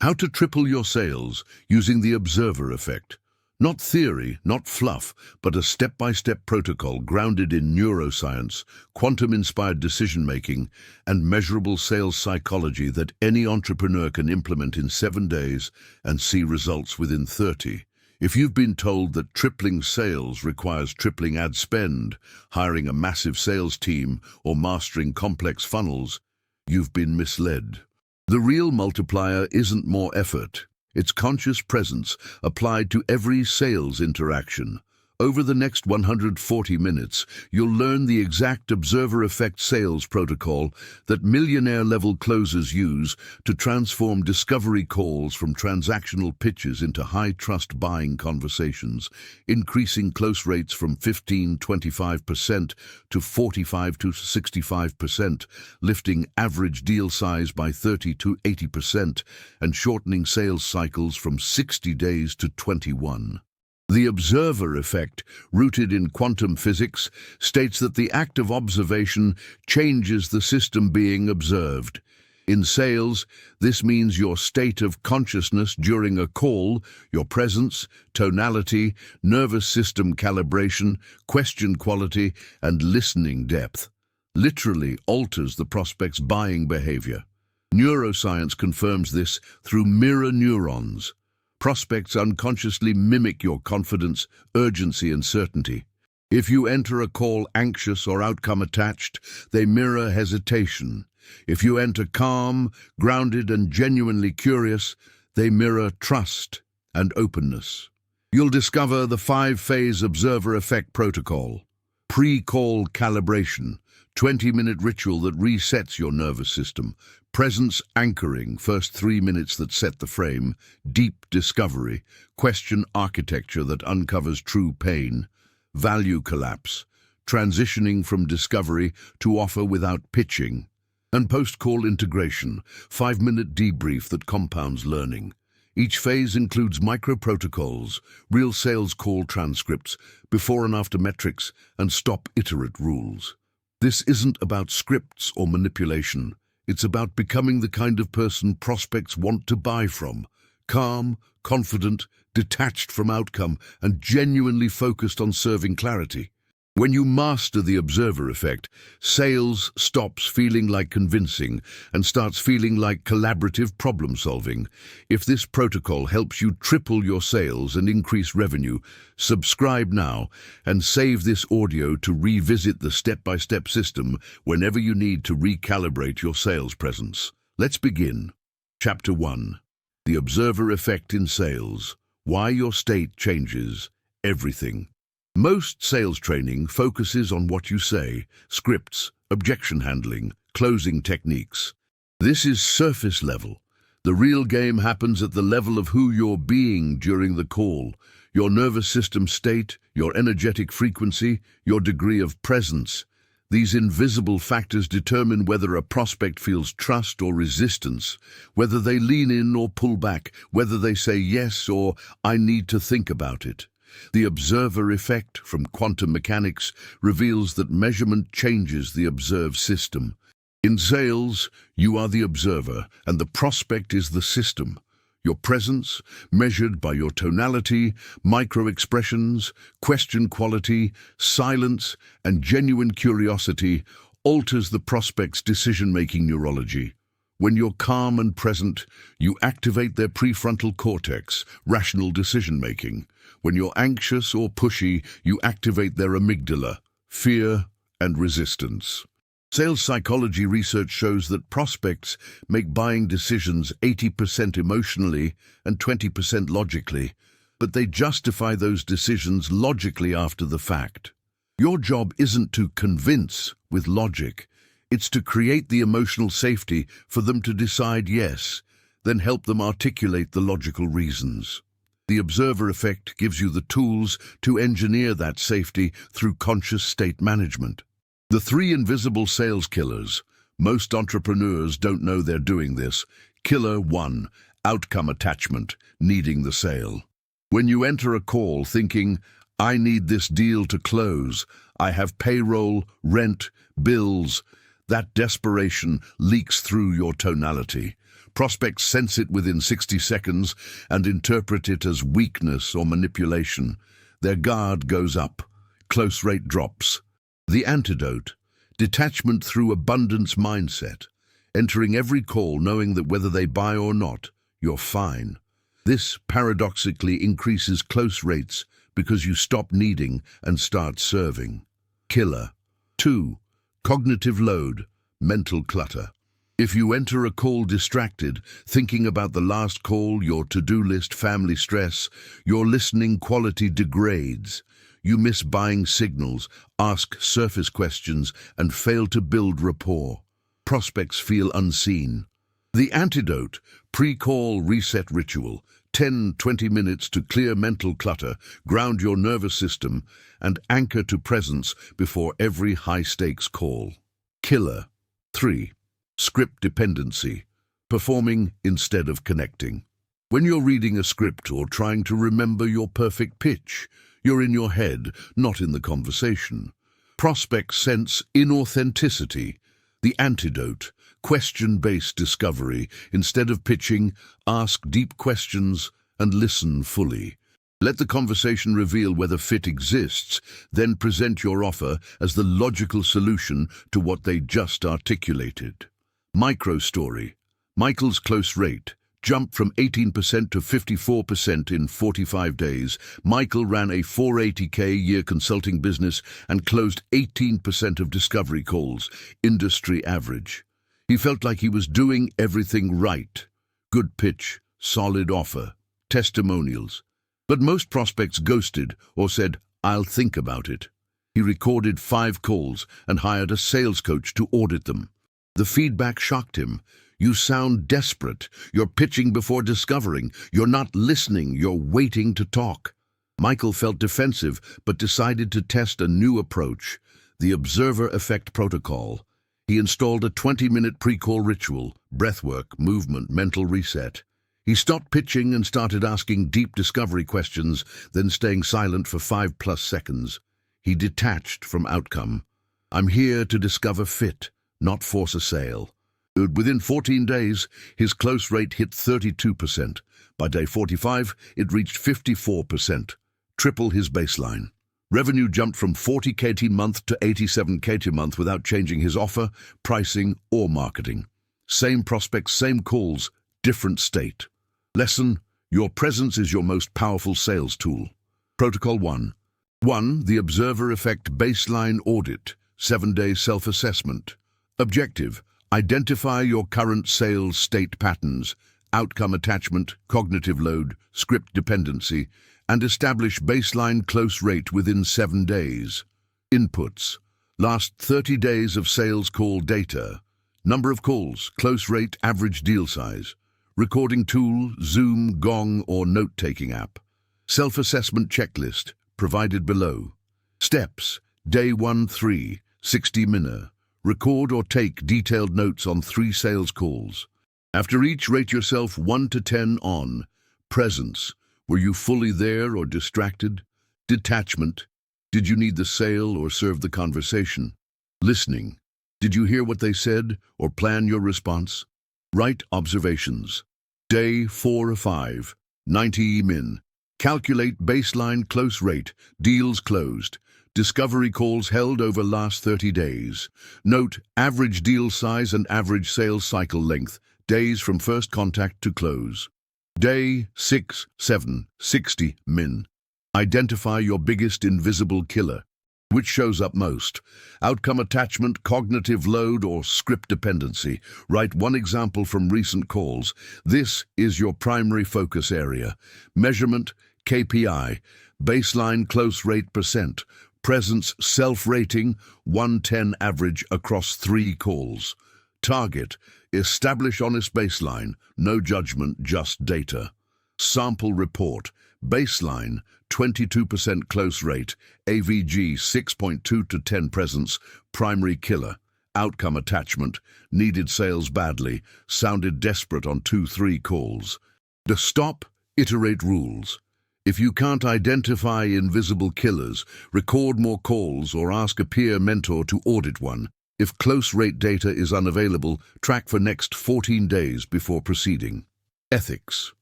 How to triple your sales using the observer effect. Not theory, not fluff, but a step-by-step protocol grounded in neuroscience, quantum-inspired decision-making, and measurable sales psychology that any entrepreneur can implement in 7 days and see results within 30. If you've been told that tripling sales requires tripling ad spend, hiring a massive sales team, or mastering complex funnels, you've been misled. The real multiplier isn't more effort. It's conscious presence applied to every sales interaction. Over the next 140 minutes, you'll learn the exact observer effect sales protocol that millionaire-level closers use to transform discovery calls from transactional pitches into high-trust buying conversations, increasing close rates from 15–25% to 45–65%, lifting average deal size by 30–80%, and shortening sales cycles from 60 days to 21. The observer effect, rooted in quantum physics, states that the act of observation changes the system being observed. In sales, this means your state of consciousness during a call, your presence, tonality, nervous system calibration, question quality, and listening depth literally alters the prospect's buying behavior. Neuroscience confirms this through mirror neurons. Prospects unconsciously mimic your confidence, urgency, and certainty. If you enter a call anxious or outcome-attached, they mirror hesitation. If you enter calm, grounded, and genuinely curious, they mirror trust and openness. You'll discover the 5-phase observer effect protocol. Pre-call calibration, 20-minute ritual that resets your nervous system. Presence anchoring, first 3 minutes that set the frame. Deep discovery, question architecture that uncovers true pain. Value collapse, transitioning from discovery to offer without pitching. And post-call integration, 5-minute debrief that compounds learning. Each phase includes micro-protocols, real sales call transcripts, before and after metrics, and stop-iterate rules. This isn't about scripts or manipulation. It's about becoming the kind of person prospects want to buy from. Calm, confident, detached from outcome, and genuinely focused on serving clarity. When you master the observer effect, sales stops feeling like convincing and starts feeling like collaborative problem-solving. If this protocol helps you triple your sales and increase revenue, subscribe now and save this audio to revisit the step-by-step system whenever you need to recalibrate your sales presence. Let's begin. Chapter 1. The Observer Effect in Sales. Why your state changes everything. Most sales training focuses on what you say, scripts, objection handling, closing techniques. This is surface level. The real game happens at the level of who you're being during the call, your nervous system state, your energetic frequency, your degree of presence. These invisible factors determine whether a prospect feels trust or resistance, whether they lean in or pull back, whether they say yes or I need to think about it. The observer effect from quantum mechanics reveals that measurement changes the observed system. In sales, you are the observer and the prospect is the system. Your presence, measured by your tonality, micro-expressions, question quality, silence, and genuine curiosity, alters the prospect's decision-making neurology. When you're calm and present, you activate their prefrontal cortex, rational decision-making. When you're anxious or pushy, you activate their amygdala, fear and resistance. Sales psychology research shows that prospects make buying decisions 80% emotionally and 20% logically, but they justify those decisions logically after the fact. Your job isn't to convince with logic. It's to create the emotional safety for them to decide yes, then help them articulate the logical reasons. The observer effect gives you the tools to engineer that safety through conscious state management. The 3 invisible sales killers. Most entrepreneurs don't know they're doing this. Killer 1, outcome attachment, needing the sale. When you enter a call thinking, I need this deal to close, I have payroll, rent, bills, that desperation leaks through your tonality. Prospects sense it within 60 seconds and interpret it as weakness or manipulation. Their guard goes up. Close rate drops. The antidote: detachment through abundance mindset. Entering every call knowing that whether they buy or not, you're fine. This paradoxically increases close rates because you stop needing and start serving. Killer. 2. Cognitive load, mental clutter. If you enter a call distracted, thinking about the last call, your to-do list, family stress, your listening quality degrades. You miss buying signals, ask surface questions, and fail to build rapport. Prospects feel unseen. The antidote: pre-call reset ritual. 10-20 minutes to clear mental clutter, ground your nervous system, and anchor to presence before every high-stakes call. Killer. 3. Script dependency. Performing instead of connecting. When you're reading a script or trying to remember your perfect pitch, you're in your head, not in the conversation. Prospects sense inauthenticity. The antidote: question-based discovery. Instead of pitching, ask deep questions and listen fully. Let the conversation reveal whether fit exists, then present your offer as the logical solution to what they just articulated. Micro-story. Michael's close rate jumped from 18% to 54% in 45 days. Michael ran a 480K-year consulting business and closed 18% of discovery calls, industry average. He felt like he was doing everything right. Good pitch, solid offer, testimonials. But most prospects ghosted or said, "I'll think about it." He recorded 5 calls and hired a sales coach to audit them. The feedback shocked him. "You sound desperate. You're pitching before discovering. You're not listening. You're waiting to talk." Michael felt defensive but decided to test a new approach: the observer effect protocol. He installed a 20-minute pre-call ritual: breathwork, movement, mental reset. He stopped pitching and started asking deep discovery questions, then staying silent for 5+ seconds. He detached from outcome. "I'm here to discover fit, not force a sale." Within 14 days, his close rate hit 32%. By day 45, it reached 54%, triple his baseline. Revenue jumped from 40K a month to 87K a month without changing his offer, pricing, or marketing. Same prospects, same calls, different state. Lesson: your presence is your most powerful sales tool. Protocol 1. 1. The observer effect baseline audit, 7-day self-assessment. Objective: identify your current sales state patterns, outcome attachment, cognitive load, script dependency, and establish baseline close rate within 7 days. Inputs: last 30 days of sales call data. Number of calls, close rate, average deal size. Recording tool, Zoom, Gong, or note-taking app. Self-assessment checklist, provided below. Steps: Day 1, 3, 60 minutes. Record or take detailed notes on 3 sales calls. After each, rate yourself 1 to 10 on presence. Were you fully there or distracted? Detachment. Did you need the sale or serve the conversation? Listening. Did you hear what they said or plan your response? Write observations. Day 4 or 5, 90 min. Calculate baseline close rate, deals closed. Discovery calls held over last 30 days. Note average deal size and average sales cycle length, days from first contact to close. Day 6, 7, 60 min. Identify your biggest invisible killer. Which shows up most? Outcome attachment, cognitive load, or script dependency? Write 1 example from recent calls. This is your primary focus area. Measurement, KPI, baseline close rate %. Presence self-rating, 110 average across 3 calls. Target, establish honest baseline, no judgment, just data. Sample report, baseline, 22% close rate, AVG 6.2 to 10 presence, primary killer. Outcome attachment, needed sales badly, sounded desperate on 2-3 calls. The stop, iterate rules. If you can't identify invisible killers, record more calls or ask a peer mentor to audit one. If close rate data is unavailable, track for next 14 days before proceeding. Ethics.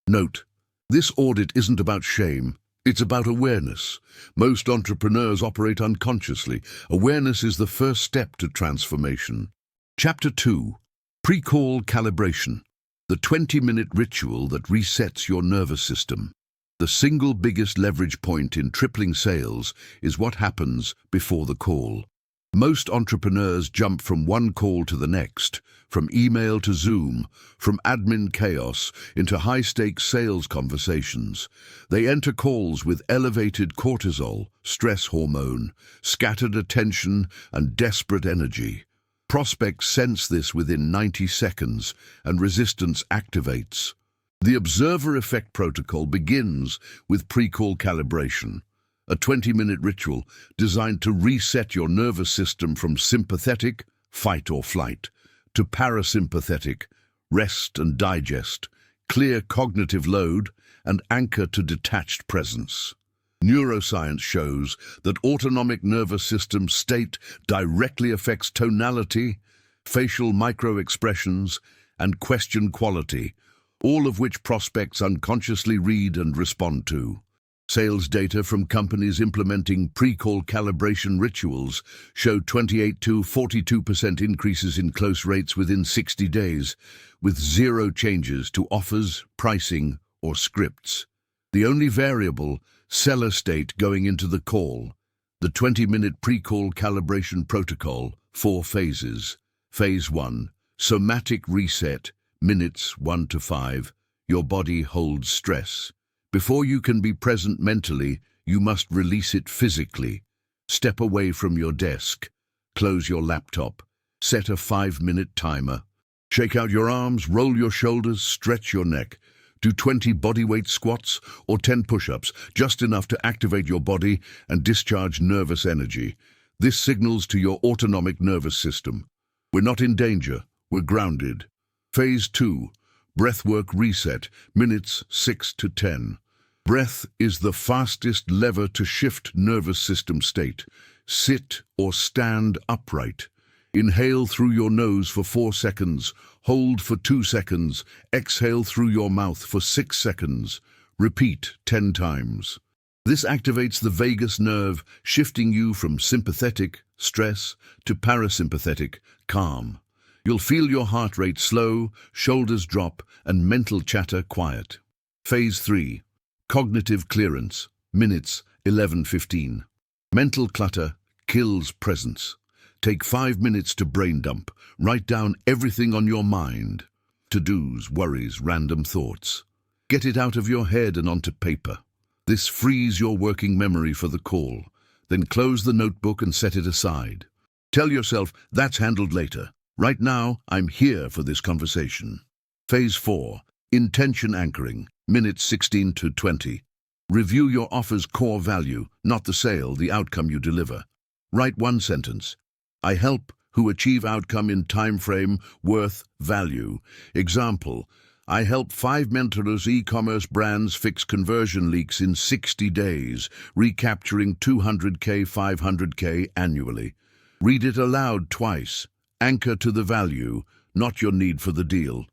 Note: this audit isn't about shame, it's about awareness. Most entrepreneurs operate unconsciously. Awareness is the first step to transformation. Chapter 2. Pre-call calibration. The 20-minute ritual that resets your nervous system. The single biggest leverage point in tripling sales is what happens before the call. Most entrepreneurs jump from one call to the next, from email to Zoom, from admin chaos into high-stakes sales conversations. They enter calls with elevated cortisol, stress hormone, scattered attention, and desperate energy. Prospects sense this within 90 seconds, and resistance activates. The observer effect protocol begins with pre-call calibration, a 20-minute ritual designed to reset your nervous system from sympathetic, fight or flight, to parasympathetic, rest and digest, clear cognitive load, and anchor to detached presence. Neuroscience shows that autonomic nervous system state directly affects tonality, facial micro-expressions, and question quality, all of which prospects unconsciously read and respond to. Sales data from companies implementing pre-call calibration rituals showed 28 to 42% increases in close rates within 60 days, with zero changes to offers, pricing, or scripts. The only variable, seller state going into the call. The 20-minute pre-call calibration protocol, 4 phases. Phase 1, somatic reset, minutes 1 to 5. Your body holds stress. Before you can be present mentally, you must release it physically. Step away from your desk. Close your laptop. Set a 5-minute timer. Shake out your arms, roll your shoulders, stretch your neck. Do 20 bodyweight squats or 10 push-ups, just enough to activate your body and discharge nervous energy. This signals to your autonomic nervous system: we're not in danger, we're grounded. Phase 2, breathwork reset, minutes 6 to 10. Breath is the fastest lever to shift nervous system state. Sit or stand upright. Inhale through your nose for 4 seconds, hold for 2 seconds, exhale through your mouth for 6 seconds. Repeat 10 times. This activates the vagus nerve, shifting you from sympathetic, stress, to parasympathetic, calm. You'll feel your heart rate slow, shoulders drop, and mental chatter quiet. Phase 3. Cognitive clearance, minutes 11:15. Mental clutter kills presence. Take 5 minutes to brain dump. Write down everything on your mind. To-dos, worries, random thoughts. Get it out of your head and onto paper. This frees your working memory for the call. Then close the notebook and set it aside. Tell yourself, that's handled later. Right now, I'm here for this conversation. Phase 4. Intention anchoring, minutes 16 to 20. Review your offer's core value, not the sale, the outcome you deliver. Write 1 sentence. I help who achieve outcome in time frame, worth, value. Example, I help 5 mentors e-commerce brands fix conversion leaks in 60 days, recapturing 200K, 500K annually. Read it aloud twice. Anchor to the value, not your need for the deal.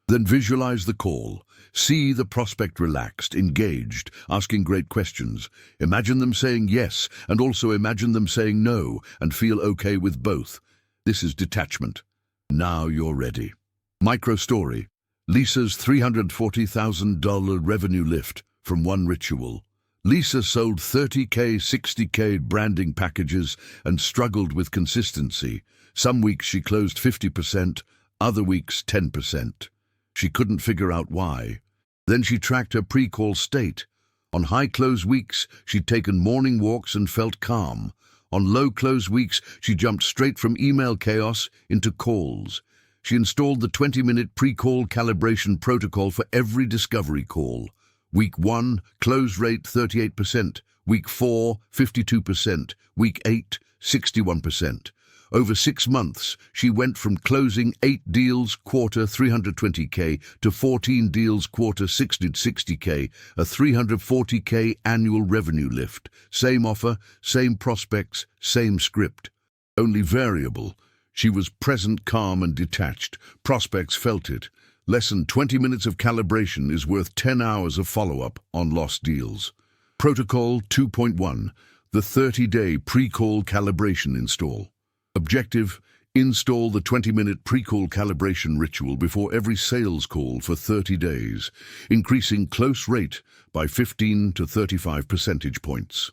Then visualize the call. See the prospect relaxed, engaged, asking great questions. Imagine them saying yes, and also imagine them saying no, and feel okay with both. This is detachment. Now you're ready. Micro story. Lisa's $340,000 revenue lift from one ritual. Lisa sold 30K, 60K branding packages and struggled with consistency. Some weeks she closed 50%, other weeks 10%. She couldn't figure out why. Then she tracked her pre-call state. On high close weeks, she'd taken morning walks and felt calm. On low close weeks, she jumped straight from email chaos into calls. She installed the 20-minute pre-call calibration protocol for every discovery call. Week 1, close rate 38%. Week 4, 52%. Week 8, 61%. Over 6 months, she went from closing 8 deals quarter 320K to 14 deals quarter 60K, a 340K annual revenue lift. Same offer, same prospects, same script. Only variable, She was present, calm, and detached. Prospects felt it. Less than 20 minutes of calibration is worth 10 hours of follow-up on lost deals. Protocol 2.1, the 30-day pre-call calibration install. Objective: install the 20-minute pre-call calibration ritual before every sales call for 30 days, increasing close rate by 15 to 35 percentage points.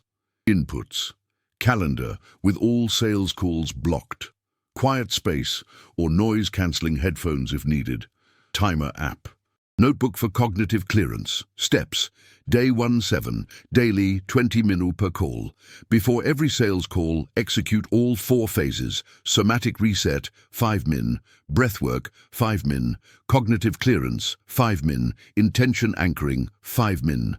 Inputs: calendar with all sales calls blocked. Quiet space or noise-cancelling headphones if needed. Timer app. Notebook for cognitive clearance. Steps: Day 17, daily 20 minutes per call. Before every sales call, execute all 4 phases: somatic reset, 5 min, breathwork, 5 min, cognitive clearance, 5 min, intention anchoring, 5 min.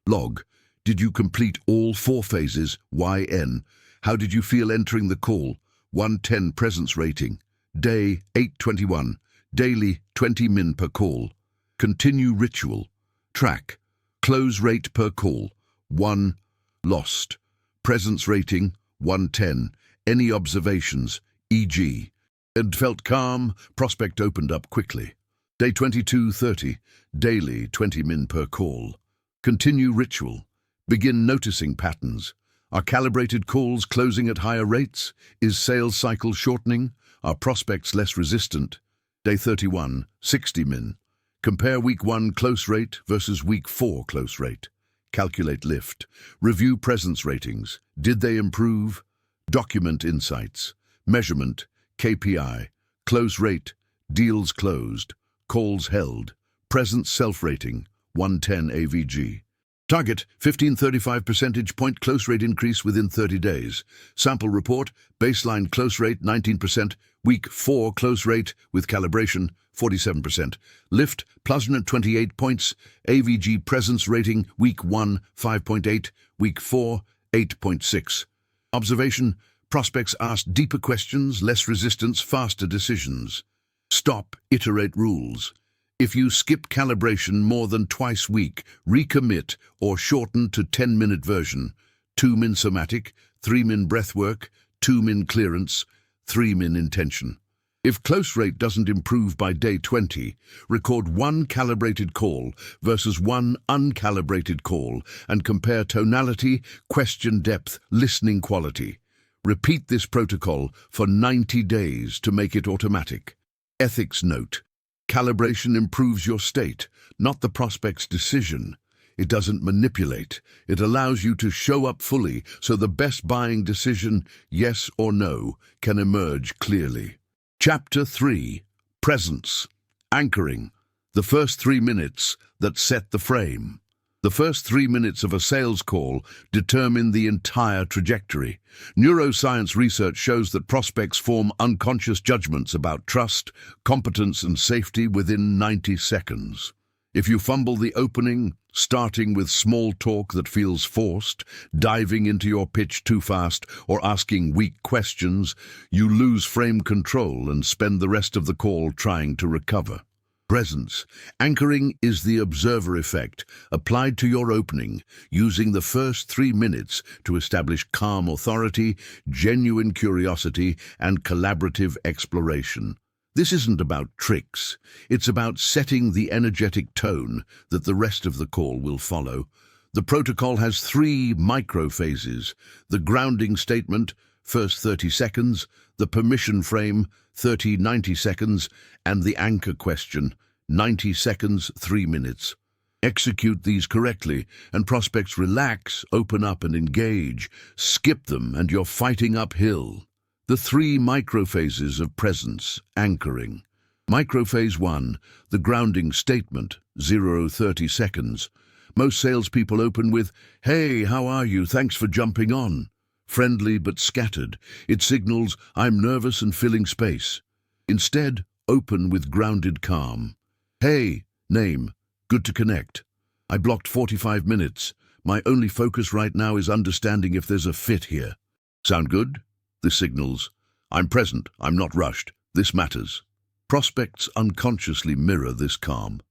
Log: did you complete all 4 phases? YN. How did you feel entering the call? 110 presence rating. Day 821, daily 20 min per call. Continue ritual. Track. Close rate per call, 1. Lost. Presence rating, 110. Any observations, e.g. and felt calm, prospect opened up quickly. Day 22:30, daily 20 min per call. Continue ritual. Begin noticing patterns. Are calibrated calls closing at higher rates? Is sales cycle shortening? Are prospects less resistant? Day 31, 60 min. Compare week 1 close rate versus week 4 close rate. Calculate lift. Review presence ratings. Did they improve? Document insights. Measurement, KPI, close rate, deals closed, calls held, presence self-rating, 110 AVG. Target, 15-35 percentage point close rate increase within 30 days. Sample report, baseline close rate 19%, week 4 close rate with calibration 47%. Lift, plus 28 points, AVG presence rating, week 1 5.8, week 4 8.6. Observation, prospects asked deeper questions, less resistance, faster decisions. Stop, iterate rules. If you skip calibration more than twice week, recommit or shorten to 10-minute version. 2 min somatic, 3 min breathwork, 2 min clearance, 3 min intention. If close rate doesn't improve by day 20, record 1 calibrated call versus 1 uncalibrated call and compare tonality, question depth, listening quality. Repeat this protocol for 90 days to make it automatic. Ethics note. Calibration improves your state, not the prospect's decision. It doesn't manipulate. It allows you to show up fully so the best buying decision, yes or no, can emerge clearly. Chapter 3. Presence. Anchoring. The first 3 minutes that set the frame. The first 3 minutes of a sales call determine the entire trajectory. Neuroscience research shows that prospects form unconscious judgments about trust, competence, and safety within 90 seconds. If you fumble the opening, starting with small talk that feels forced, diving into your pitch too fast, or asking weak questions, you lose frame control and spend the rest of the call trying to recover. Presence. Anchoring is the observer effect applied to your opening, using the first 3 minutes to establish calm authority, genuine curiosity, and collaborative exploration. This isn't about tricks. It's about setting the energetic tone that the rest of the call will follow. The protocol has 3 micro-phases: the grounding statement, first 30 seconds, the permission frame, 30-90 seconds, and the anchor question, 90 seconds, 3 minutes. Execute these correctly, and prospects relax, open up, and engage. Skip them, and you're fighting uphill. The 3 microphases of presence, anchoring. Microphase 1, the grounding statement, 0-30 seconds. Most salespeople open with, "Hey, how are you? Thanks for jumping on." Friendly but scattered, it signals, "I'm nervous and filling space." Instead, open with grounded calm. "Hey, name, good to connect. I blocked 45 minutes. My only focus right now is understanding if there's a fit here. Sound good?" This signals, "I'm present, I'm not rushed, this matters." Prospects unconsciously mirror this calm.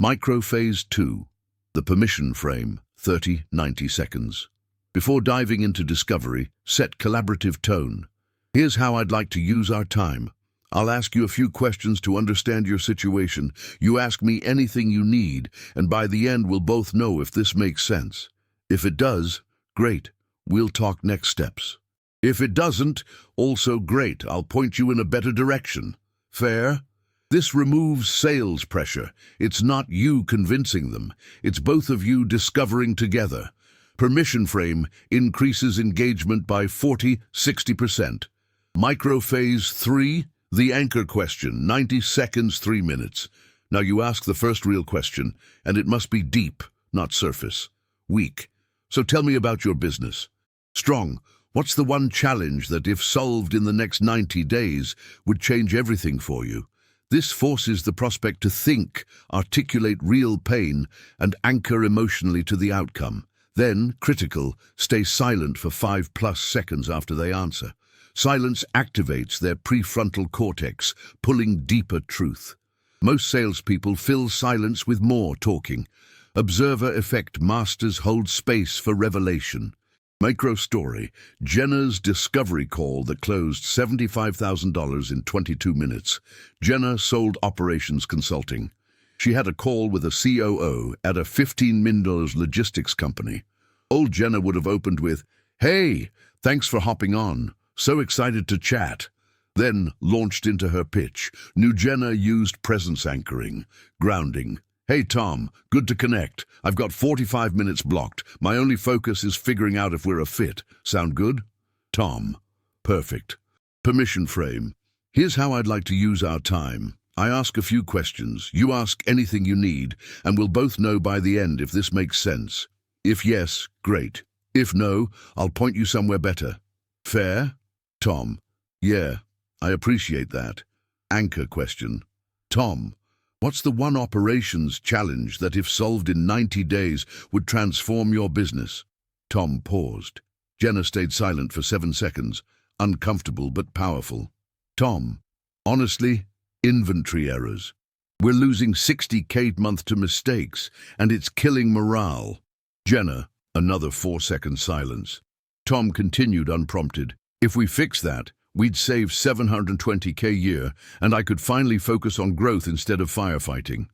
Microphase 2, the permission frame, 30-90 seconds. Before diving into discovery, set collaborative tone. "Here's how I'd like to use our time. I'll ask you a few questions to understand your situation. You ask me anything you need, and by the end we'll both know if this makes sense. If it does, great. We'll talk next steps. If it doesn't, also great. I'll point you in a better direction. Fair? This removes sales pressure. It's not you convincing them. It's both of you discovering together. Permission frame increases engagement by 40–60%. Microphase 3, the anchor question, 90 seconds, 3 minutes. Now you ask the first real question, and it must be deep, not surface. Weak. So tell me about your business. Strong. What's the one challenge that, if solved in the next 90 days, would change everything for you? This forces the prospect to think, articulate real pain, and anchor emotionally to the outcome. Then, critical, stay silent for 5+ seconds after they answer. Silence activates their prefrontal cortex, pulling deeper truth. Most salespeople fill silence with more talking. Observer effect masters hold space for revelation. Micro story: Jenna's discovery call that closed $75,000 in 22 minutes. Jenna sold operations consulting. She had a call with a COO at a $15 million logistics company. Old Jenna would have opened with, "Hey, thanks for hopping on. So excited to chat." Then launched into her pitch. New Jenna used presence anchoring, grounding. "Hey Tom, good to connect. I've got 45 minutes blocked. My only focus is figuring out if we're a fit. Sound good?" Tom: "Perfect." Permission frame: "Here's how I'd like to use our time. I ask a few questions, you ask anything you need, and we'll both know by the end if this makes sense. If yes, great. If no, I'll point you somewhere better. Fair?" Tom: "Yeah, I appreciate that." Anchor question: "Tom, what's the one operations challenge that, if solved in 90 days, would transform your business?" Tom paused. Jenna stayed silent for 7 seconds, uncomfortable but powerful. Tom: "Honestly, inventory errors. We're losing $60K a month to mistakes, and it's killing morale." Jenna: another 4-second silence. Tom continued unprompted. "If we fix that, we'd save $720K a year, and I could finally focus on growth instead of firefighting."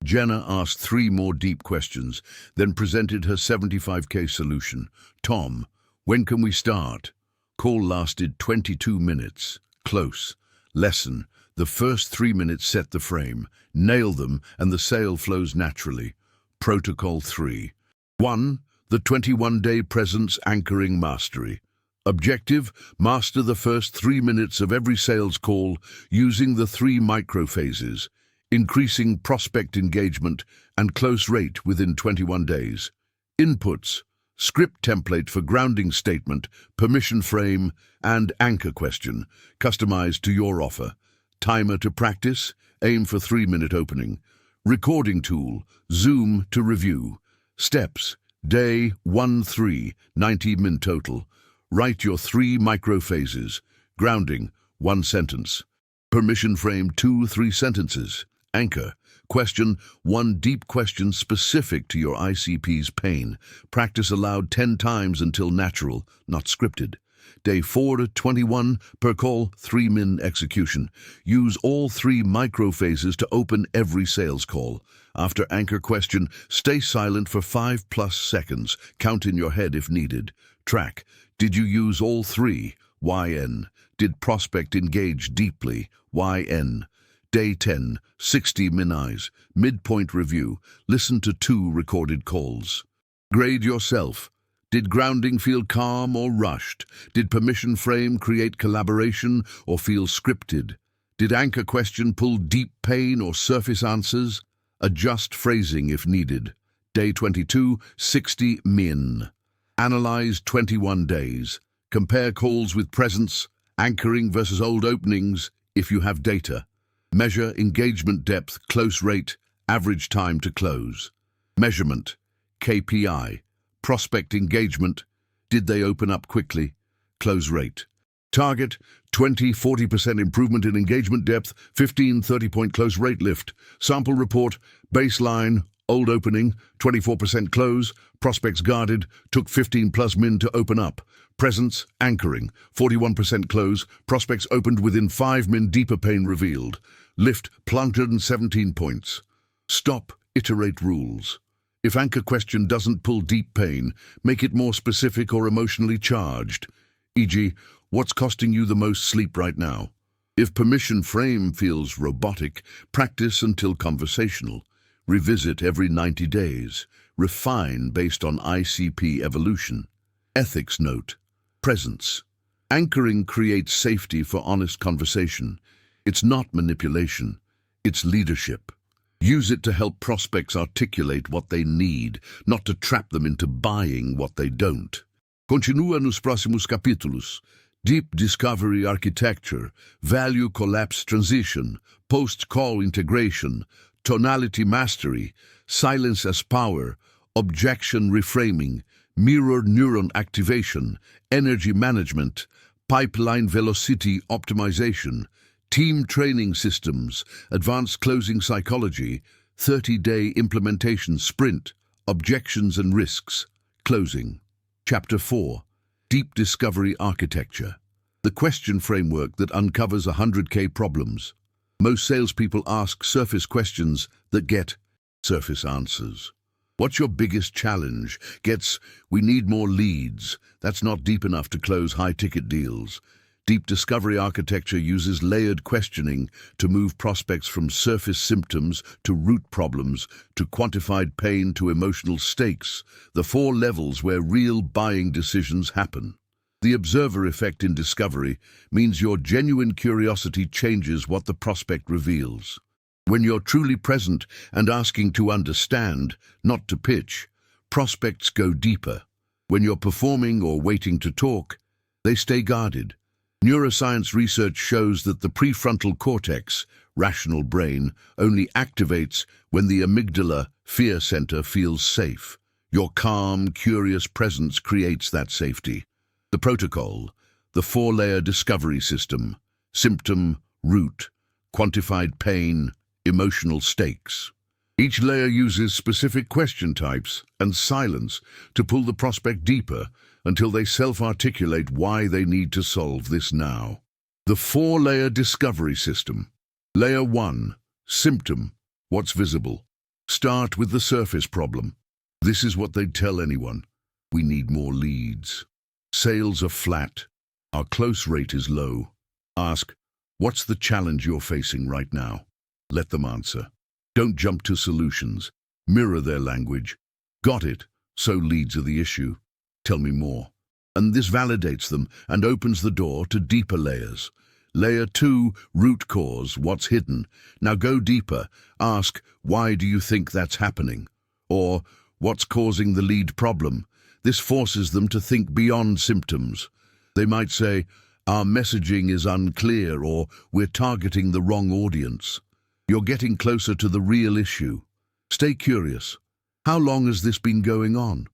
Jenna asked 3 more deep questions, then presented her $75K solution. Tom: "When can we start?" Call lasted 22 minutes. Close. Lesson: the first 3 minutes set the frame. Nail them, and the sale flows naturally. Protocol 3. 1. The 21-day presence anchoring mastery. Objective: master the first 3 minutes of every sales call using the 3 microphases, increasing prospect engagement and close rate within 21 days. Inputs: script template for grounding statement, permission frame, and anchor question, customized to your offer. Timer to practice, aim for 3-minute opening. Recording tool, Zoom to review. Steps: day 1-3, 90 min total. Write your 3 microphases. Grounding, 1 sentence. Permission frame, 2-3 sentences. Anchor, question, 1 deep question specific to your ICP's pain. Practice aloud 10 times until natural, not scripted. Day 4-21, per call, 3-min execution. Use all 3 microphases to open every sales call. After anchor question, stay silent for 5+ seconds. Count in your head if needed. Track: did you use all 3? YN. Did prospect engage deeply? YN. Day 10, 60 min eyes. Midpoint review. Listen to 2 recorded calls. Grade yourself. Did grounding feel calm or rushed? Did permission frame create collaboration or feel scripted? Did anchor question pull deep pain or surface answers? Adjust phrasing if needed. Day 22, 60 min. Analyze 21 days. Compare calls with presence, anchoring versus old openings if you have data. Measure engagement depth, close rate, average time to close. Measurement: KPI. Prospect engagement: did they open up quickly? Close rate. Target: 20–40% improvement in engagement depth, 15–30 point close rate lift. Sample report: baseline, Old opening, 24% close, prospects guarded, took 15 plus min to open up. Presence, anchoring, 41% close, prospects opened within 5 min, deeper pain revealed. Lift, plunged 117 points. Stop, iterate rules. If anchor question doesn't pull deep pain, make it more specific or emotionally charged. E.g., what's costing you the most sleep right now? If permission frame feels robotic, practice until conversational. Revisit every 90 days. Refine based on ICP evolution. Ethics note. Presence. Anchoring creates safety for honest conversation. It's not manipulation. It's leadership. Use it to help prospects articulate what they need, not to trap them into buying what they don't. Continua nos próximos capítulos. Deep Discovery Architecture, Value Collapse Transition, Post-Call Integration, Tonality Mastery, Silence as Power, Objection Reframing, Mirror Neuron Activation, Energy Management, Pipeline Velocity Optimization, Team Training Systems, Advanced Closing Psychology, 30-Day Implementation Sprint, Objections and Risks, Closing. Chapter 4. Deep Discovery Architecture. The question framework that uncovers 100K problems. Most salespeople ask surface questions that get surface answers. What's your biggest challenge? Gets, we need more leads. That's not deep enough to close high-ticket deals. Deep Discovery Architecture uses layered questioning to move prospects from surface symptoms to root problems, to quantified pain to emotional stakes, the 4 levels where real buying decisions happen. The observer effect in discovery means your genuine curiosity changes what the prospect reveals. When you're truly present and asking to understand, not to pitch, prospects go deeper. When you're performing or waiting to talk, they stay guarded. Neuroscience research shows that the prefrontal cortex, rational brain, only activates when the amygdala, fear center, feels safe. Your calm, curious presence creates that safety. The protocol, the 4-layer discovery system, symptom, root, quantified pain, emotional stakes. Each layer uses specific question types and silence to pull the prospect deeper until they self-articulate why they need to solve this now. The 4-layer discovery system. Layer 1, symptom, what's visible. Start with the surface problem. This is what they'd tell anyone. We need more leads. Sales are flat. Our close rate is low. Ask, what's the challenge you're facing right now? Let them answer. Don't jump to solutions. Mirror their language. Got it, so leads are the issue. Tell me more. And this validates them and opens the door to deeper layers. Layer 2, root cause, what's hidden. Now go deeper. Ask, why do you think that's happening? Or, what's causing the lead problem? This forces them to think beyond symptoms. They might say, our messaging is unclear, or we're targeting the wrong audience. You're getting closer to the real issue. Stay curious. How long has this been going on?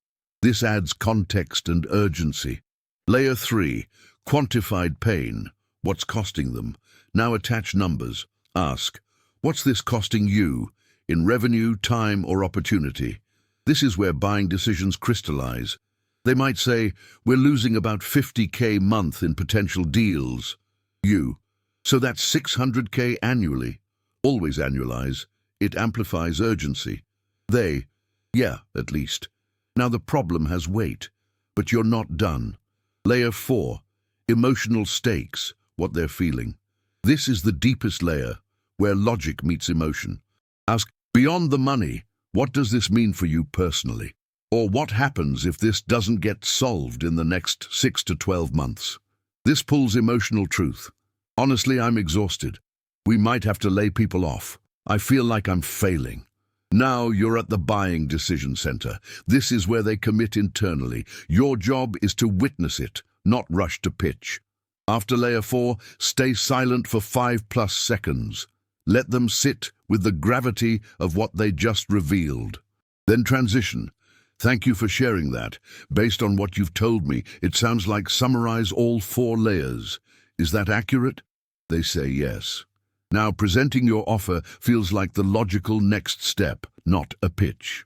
This adds context and urgency. Layer 3, quantified pain. What's costing them? Now attach numbers. Ask, what's this costing you? In revenue, time, or opportunity? This is where buying decisions crystallize. They might say, we're losing about 50K a month in potential deals. You, so that's 600K annually. Always annualize. It amplifies urgency. They, yeah, at least. Now the problem has weight, but you're not done. Layer 4, emotional stakes, what they're feeling. This is the deepest layer, where logic meets emotion. Ask, beyond the money, what does this mean for you personally? Or what happens if this doesn't get solved in the next 6 to 12 months? This pulls emotional truth. Honestly, I'm exhausted. We might have to lay people off. I feel like I'm failing. Now you're at the buying decision center. This is where they commit internally. Your job is to witness it, not rush to pitch. After layer 4, stay silent for 5+ seconds. Let them sit with the gravity of what they just revealed. Then transition. Thank you for sharing that. Based on what you've told me, it sounds like summarize all 4 layers. Is that accurate? They say yes. Now, presenting your offer feels like the logical next step, not a pitch.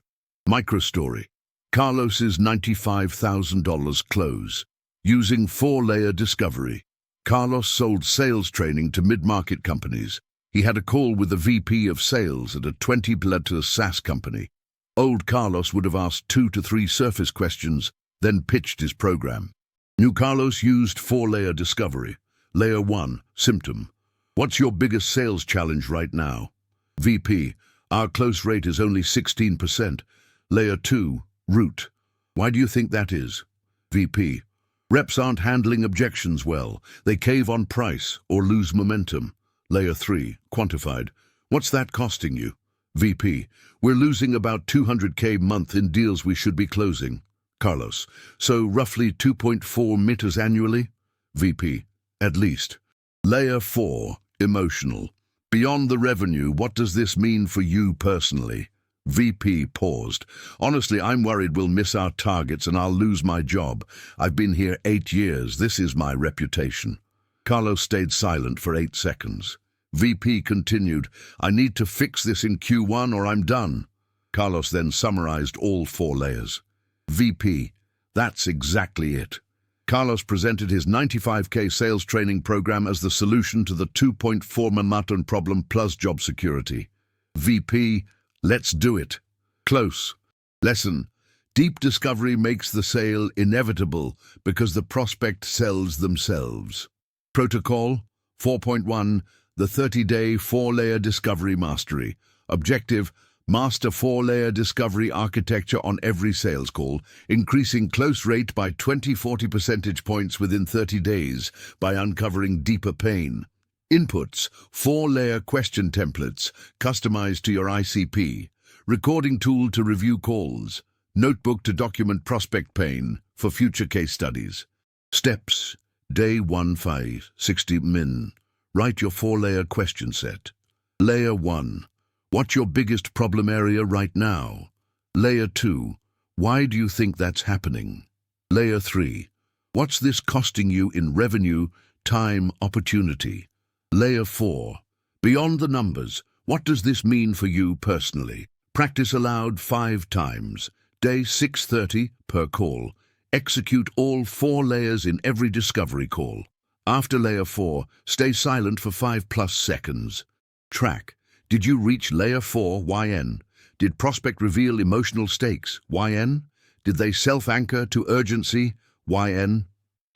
Microstory. Carlos's $95,000 close. Using 4-layer discovery. Carlos sold sales training to mid-market companies. He had a call with the VP of sales at a 20-letter SaaS company. Old Carlos would have asked 2 to 3 surface questions, then pitched his program. New Carlos used 4-layer discovery. Layer 1, symptom. What's your biggest sales challenge right now? VP, our close rate is only 16%. Layer 2, root. Why do you think that is? VP, reps aren't handling objections well. They cave on price or lose momentum. Layer 3, quantified. What's that costing you? VP, we're losing about $200K a month in deals we should be closing. Carlos, so roughly 2.4 meters annually? VP, at least. Layer 4, emotional. Beyond the revenue, what does this mean for you personally? VP paused. Honestly, I'm worried we'll miss our targets and I'll lose my job. I've been here 8 years. This is my reputation. Carlos stayed silent for 8 seconds. VP continued, I need to fix this in Q1 or I'm done. Carlos then summarized all 4 layers. VP, that's exactly it. Carlos presented his 95K sales training program as the solution to the 2.4 million problem plus job security. VP, let's do it. Close. Lesson. Deep discovery makes the sale inevitable because the prospect sells themselves. Protocol 4.1, the 30-day 4-layer discovery mastery. Objective, master 4-layer discovery architecture on every sales call, increasing close rate by 20-40 percentage points within 30 days by uncovering deeper pain. Inputs, 4-layer question templates, customized to your ICP. Recording tool to review calls. Notebook to document prospect pain for future case studies. Steps, day 1 5, 60 min. Write your 4-layer question set. Layer 1. What's your biggest problem area right now? Layer 2. Why do you think that's happening? Layer 3. What's this costing you in revenue, time, opportunity? Layer 4. Beyond the numbers, what does this mean for you personally? Practice aloud 5 times. Day 6:30 per call. Execute all 4 layers in every discovery call. After layer 4, stay silent for 5+ seconds. Track. Did you reach layer 4, YN? Did prospect reveal emotional stakes, YN? Did they self-anchor to urgency, YN?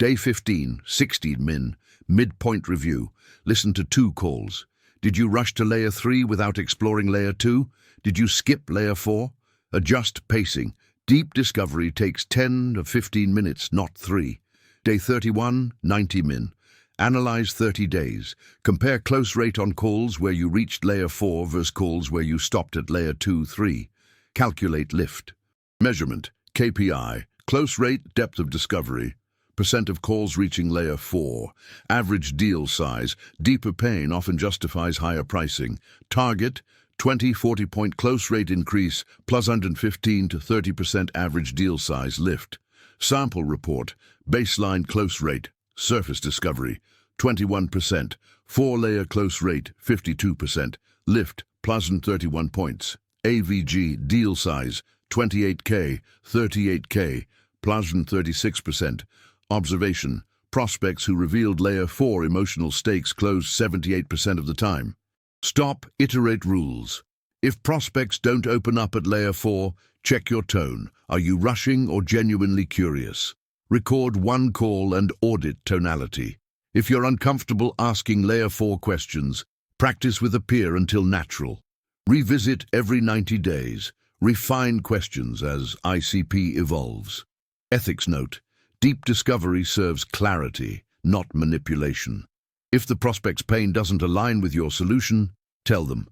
Day 15, 60 min, midpoint review. Listen to 2 calls. Did you rush to layer 3 without exploring layer 2? Did you skip layer 4? Adjust pacing. Deep discovery takes 10 to 15 minutes, not 3. Day 31, 90 min. Analyze 30 days. Compare close rate on calls where you reached layer 4 versus calls where you stopped at layer 2, 3. Calculate lift. Measurement, KPI, close rate, depth of discovery, percent of calls reaching layer 4, average deal size, deeper pain often justifies higher pricing, target, 20-40 point close rate increase, plus 115 to 30% average deal size lift. Sample report, baseline close rate, surface discovery, 21%, 4-layer close rate, 52%, lift, plus 31 points. AVG, deal size, 28K, 38K, plus 36%. Observation, prospects who revealed layer 4 emotional stakes closed 78% of the time. Stop, iterate rules. If prospects don't open up at layer 4, check your tone. Are you rushing or genuinely curious? Record 1 call and audit tonality. If you're uncomfortable asking layer 4 questions, practice with a peer until natural. Revisit every 90 days. Refine questions as ICP evolves. Ethics note, deep discovery serves clarity, not manipulation. If the prospect's pain doesn't align with your solution, tell them.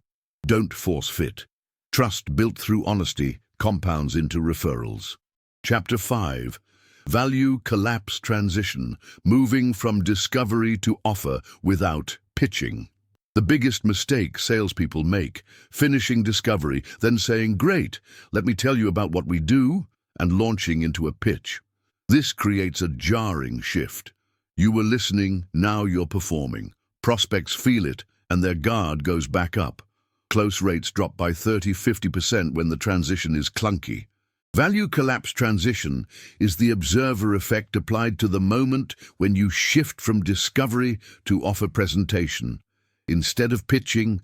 Don't force fit. Trust built through honesty compounds into referrals. Chapter 5. Value collapse transition, moving from discovery to offer without pitching. The biggest mistake salespeople make, finishing discovery, then saying, great, let me tell you about what we do, and launching into a pitch. This creates a jarring shift. You were listening, now you're performing. Prospects feel it, and their guard goes back up. Close rates drop by 30–50% when the transition is clunky. Value collapse transition is the observer effect applied to the moment when you shift from discovery to offer presentation. Instead of pitching,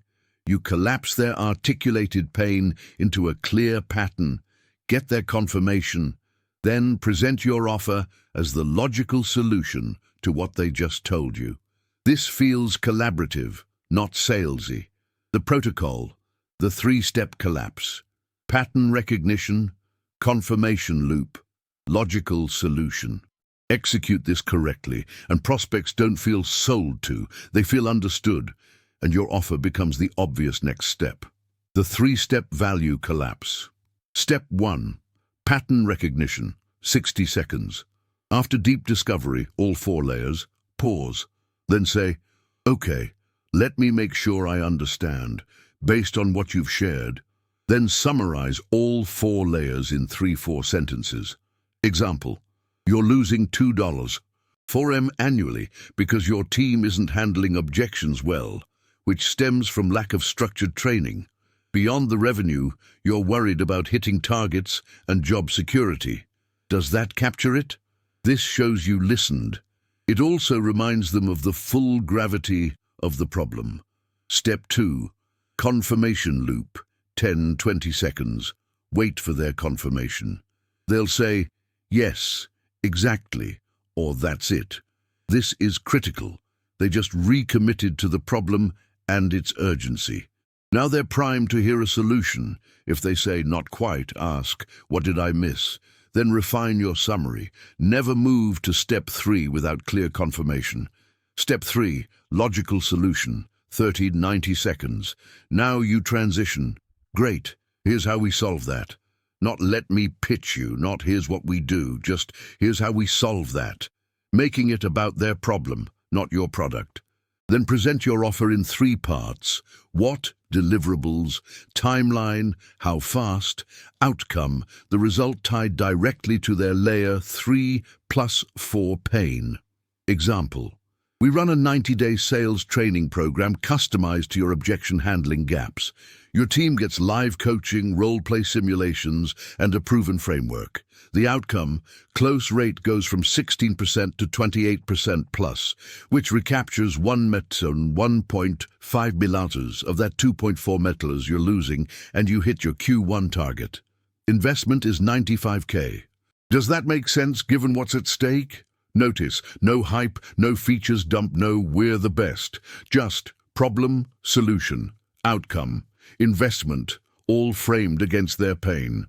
you collapse their articulated pain into a clear pattern, get their confirmation, then present your offer as the logical solution to what they just told you. This feels collaborative, not salesy. The protocol, the three-step collapse: pattern recognition, confirmation loop, logical solution. Execute this correctly, and prospects don't feel sold to, they feel understood, and your offer becomes the obvious next step. The three-step value collapse. Step 1. Pattern recognition, 60 seconds. After deep discovery, all 4 layers, pause. Then say, okay, let me make sure I understand, based on what you've shared. Then summarize all 4 layers in 3–4 sentences. Example, you're losing $2 annually because your team isn't handling objections well, which stems from lack of structured training. Beyond the revenue, you're worried about hitting targets and job security. Does that capture it? This shows you listened. It also reminds them of the full gravity of the problem. Step 2. Confirmation loop, 10–20 seconds. Wait for their confirmation. They'll say, yes, exactly, or that's it. This is critical. They just recommitted to the problem and its urgency. Now they're primed to hear a solution. If they say, not quite, ask, what did I miss? Then refine your summary. Never move to step 3 without clear confirmation. Step 3, logical solution, 30–90 seconds. Now you transition. Great, here's how we solve that. Not let me pitch you, not here's what we do, just here's how we solve that. Making it about their problem, not your product. Then present your offer in 3 parts: what, deliverables, timeline, how fast, outcome, the result tied directly to their layer 3+4 pain. Example, we run a 90-day sales training program customized to your objection handling gaps. Your team gets live coaching, role-play simulations, and a proven framework. The outcome, close rate goes from 16% to 28% plus, which recaptures 1 meton 1.5 milliliters of that 2.4 milliliters you're losing, and you hit your Q1 target. Investment is $95K. Does that make sense given what's at stake? Notice, no hype, no features dump, no we're the best. Just problem, solution, outcome, investment, all framed against their pain.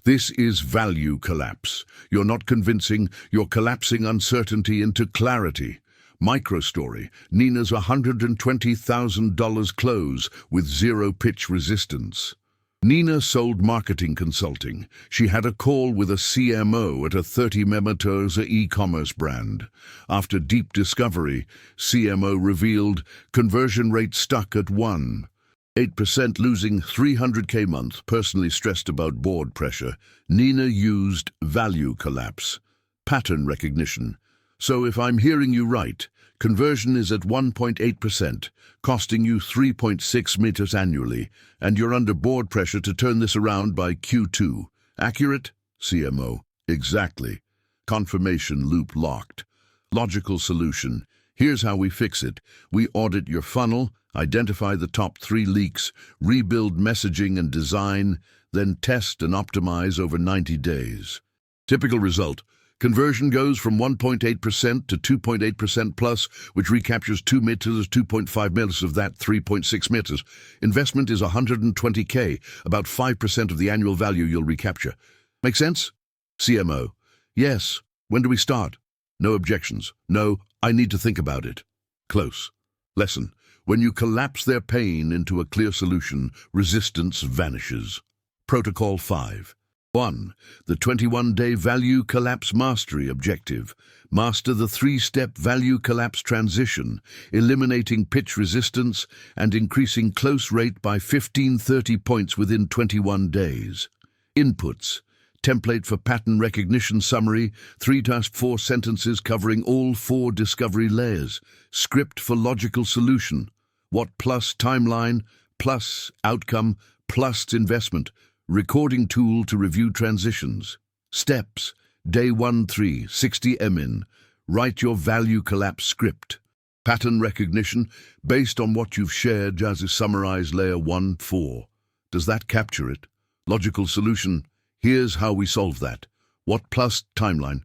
This is value collapse. You're not convincing, you're collapsing uncertainty into clarity. Microstory, Nina's $120,000 close with 0 pitch resistance. Nina sold marketing consulting. She had a call with a CMO at a 30-member e-commerce brand. After deep discovery, CMO revealed conversion rate stuck at 1.8%, losing $300K month, personally stressed about board pressure. Nina used value collapse, pattern recognition. So if I'm hearing you right, conversion is at 1.8%, costing you 3.6 meters annually, and you're under board pressure to turn this around by Q2. Accurate? CMO. Exactly. Confirmation loop locked. Logical solution. Here's how we fix it. We audit your funnel, identify the top 3 leaks, rebuild messaging and design, then test and optimize over 90 days. Typical result. Conversion goes from 1.8% to 2.8% plus, which recaptures 2 meters, 2.5 meters of that 3.6 meters. Investment is $120K, about 5% of the annual value you'll recapture. Make sense? CMO. Yes. When do we start? No objections. No, I need to think about it. Close. Lesson. When you collapse their pain into a clear solution, resistance vanishes. Protocol 5. 1. The 21-day value collapse mastery objective. Master the 3-step value collapse transition, eliminating pitch resistance and increasing close rate by 15–30 points within 21 days. Inputs. Template for pattern recognition summary, 3–4 sentences covering all 4 discovery layers. Script for logical solution. What plus timeline, plus outcome, plus investment. Recording tool to review transitions. Steps. Day 1, 3, 60 min. Write your value collapse script. Pattern recognition, based on what you've shared, as summarize layer 1, 4. Does that capture it? Logical solution. Here's how we solve that. What plus timeline,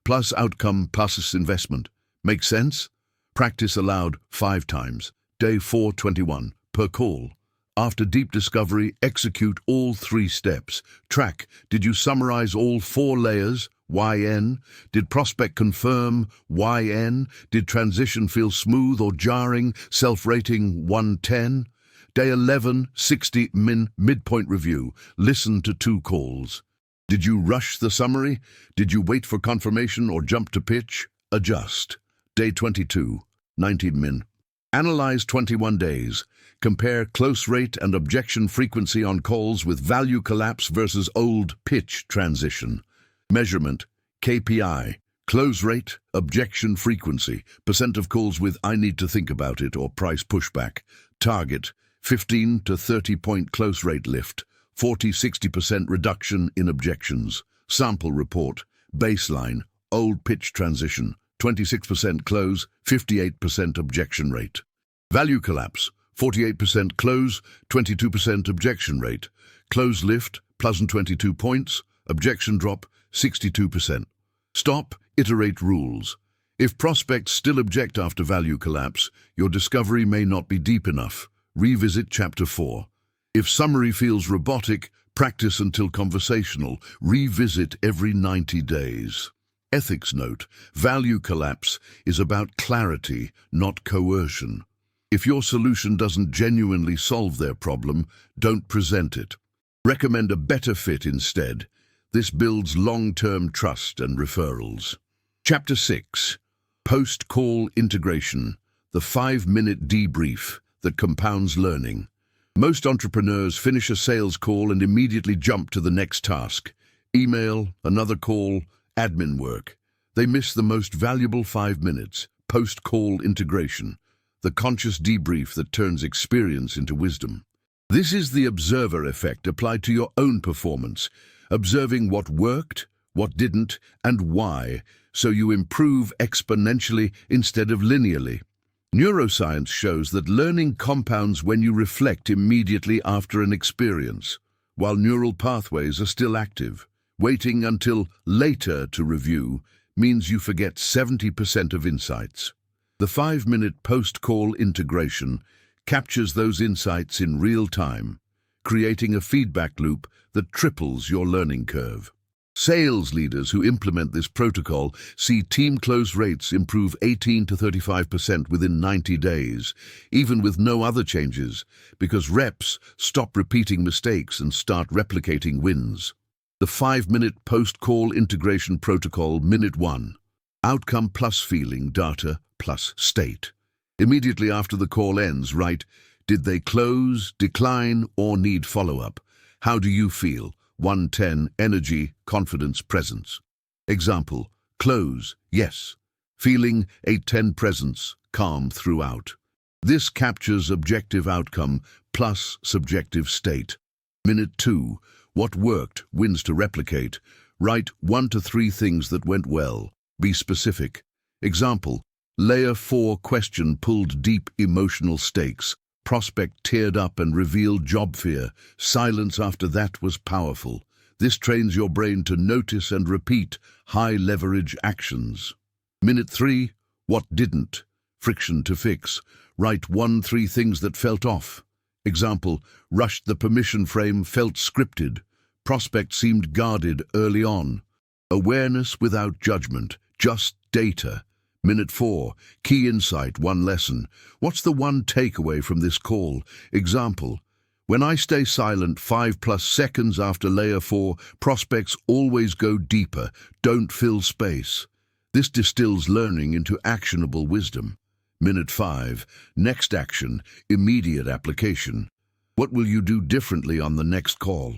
plus outcome, plus investment. Make sense? Practice aloud 5 times. Day 421, per call. After deep discovery, execute all 3 steps. Track, did you summarize all 4 layers? YN? Did prospect confirm? YN? Did transition feel smooth or jarring? Self-rating 110? Day 11, 60 midpoint review. Listen to 2 calls. Did you rush the summary? Did you wait for confirmation or jump to pitch? Adjust. Day 22, 19 min. Analyze 21 days. Compare close rate and objection frequency on calls with value collapse versus old pitch transition. Measurement, KPI, close rate, objection frequency, percent of calls with I need to think about it or price pushback. Target, 15 to 30 point close rate lift, 40-60% reduction in objections. Sample report, baseline, old pitch transition, 26% close, 58% objection rate. Value collapse, 48% close, 22% objection rate. Close lift, pleasant 22 points, objection drop, 62%. Stop, iterate rules. If prospects still object after value collapse, your discovery may not be deep enough. Revisit Chapter 4. If summary feels robotic, practice until conversational. Revisit every 90 days. Ethics note, value collapse is about clarity, not coercion. If your solution doesn't genuinely solve their problem, don't present it. Recommend a better fit instead. This builds long-term trust and referrals. Chapter 6. Post-call integration, the 5-minute debrief that compounds learning. Most entrepreneurs finish a sales call and immediately jump to the next task. Email, another call, admin work. They miss the most valuable 5 minutes, post-call integration, the conscious debrief that turns experience into wisdom. This is the observer effect applied to your own performance, observing what worked, what didn't, and why, so you improve exponentially instead of linearly. Neuroscience shows that learning compounds when you reflect immediately after an experience, while neural pathways are still active. Waiting until later to review means you forget 70% of insights. The 5-minute post-call integration captures those insights in real time, creating a feedback loop that triples your learning curve. Sales leaders who implement this protocol see team close rates improve 18 to 35% within 90 days, even with no other changes, because reps stop repeating mistakes and start replicating wins. The 5-minute post-call integration protocol, Minute 1. Outcome plus feeling, data plus state. Immediately after the call ends, write, did they close, decline, or need follow-up? How do you feel? 110, energy, confidence, presence. Example, close, yes. Feeling, 810, presence, calm throughout. This captures objective outcome plus subjective state. Minute 2, what worked, wins to replicate. Write 1 to 3 things that went well. Be specific. Example, layer 4 question pulled deep emotional stakes. Prospect teared up and revealed job fear. Silence after that was powerful. This trains your brain to notice and repeat high-leverage actions. Minute 3, what didn't? Friction to fix. Write 3 things that felt off. Example, rushed the permission frame, felt scripted. Prospect seemed guarded early on. Awareness without judgment, just data. Minute 4, key insight, 1 lesson. What's the 1 takeaway from this call? Example, when I stay silent 5+ seconds after layer 4, prospects always go deeper, don't fill space. This distills learning into actionable wisdom. Minute 5, next action, immediate application. What will you do differently on the next call?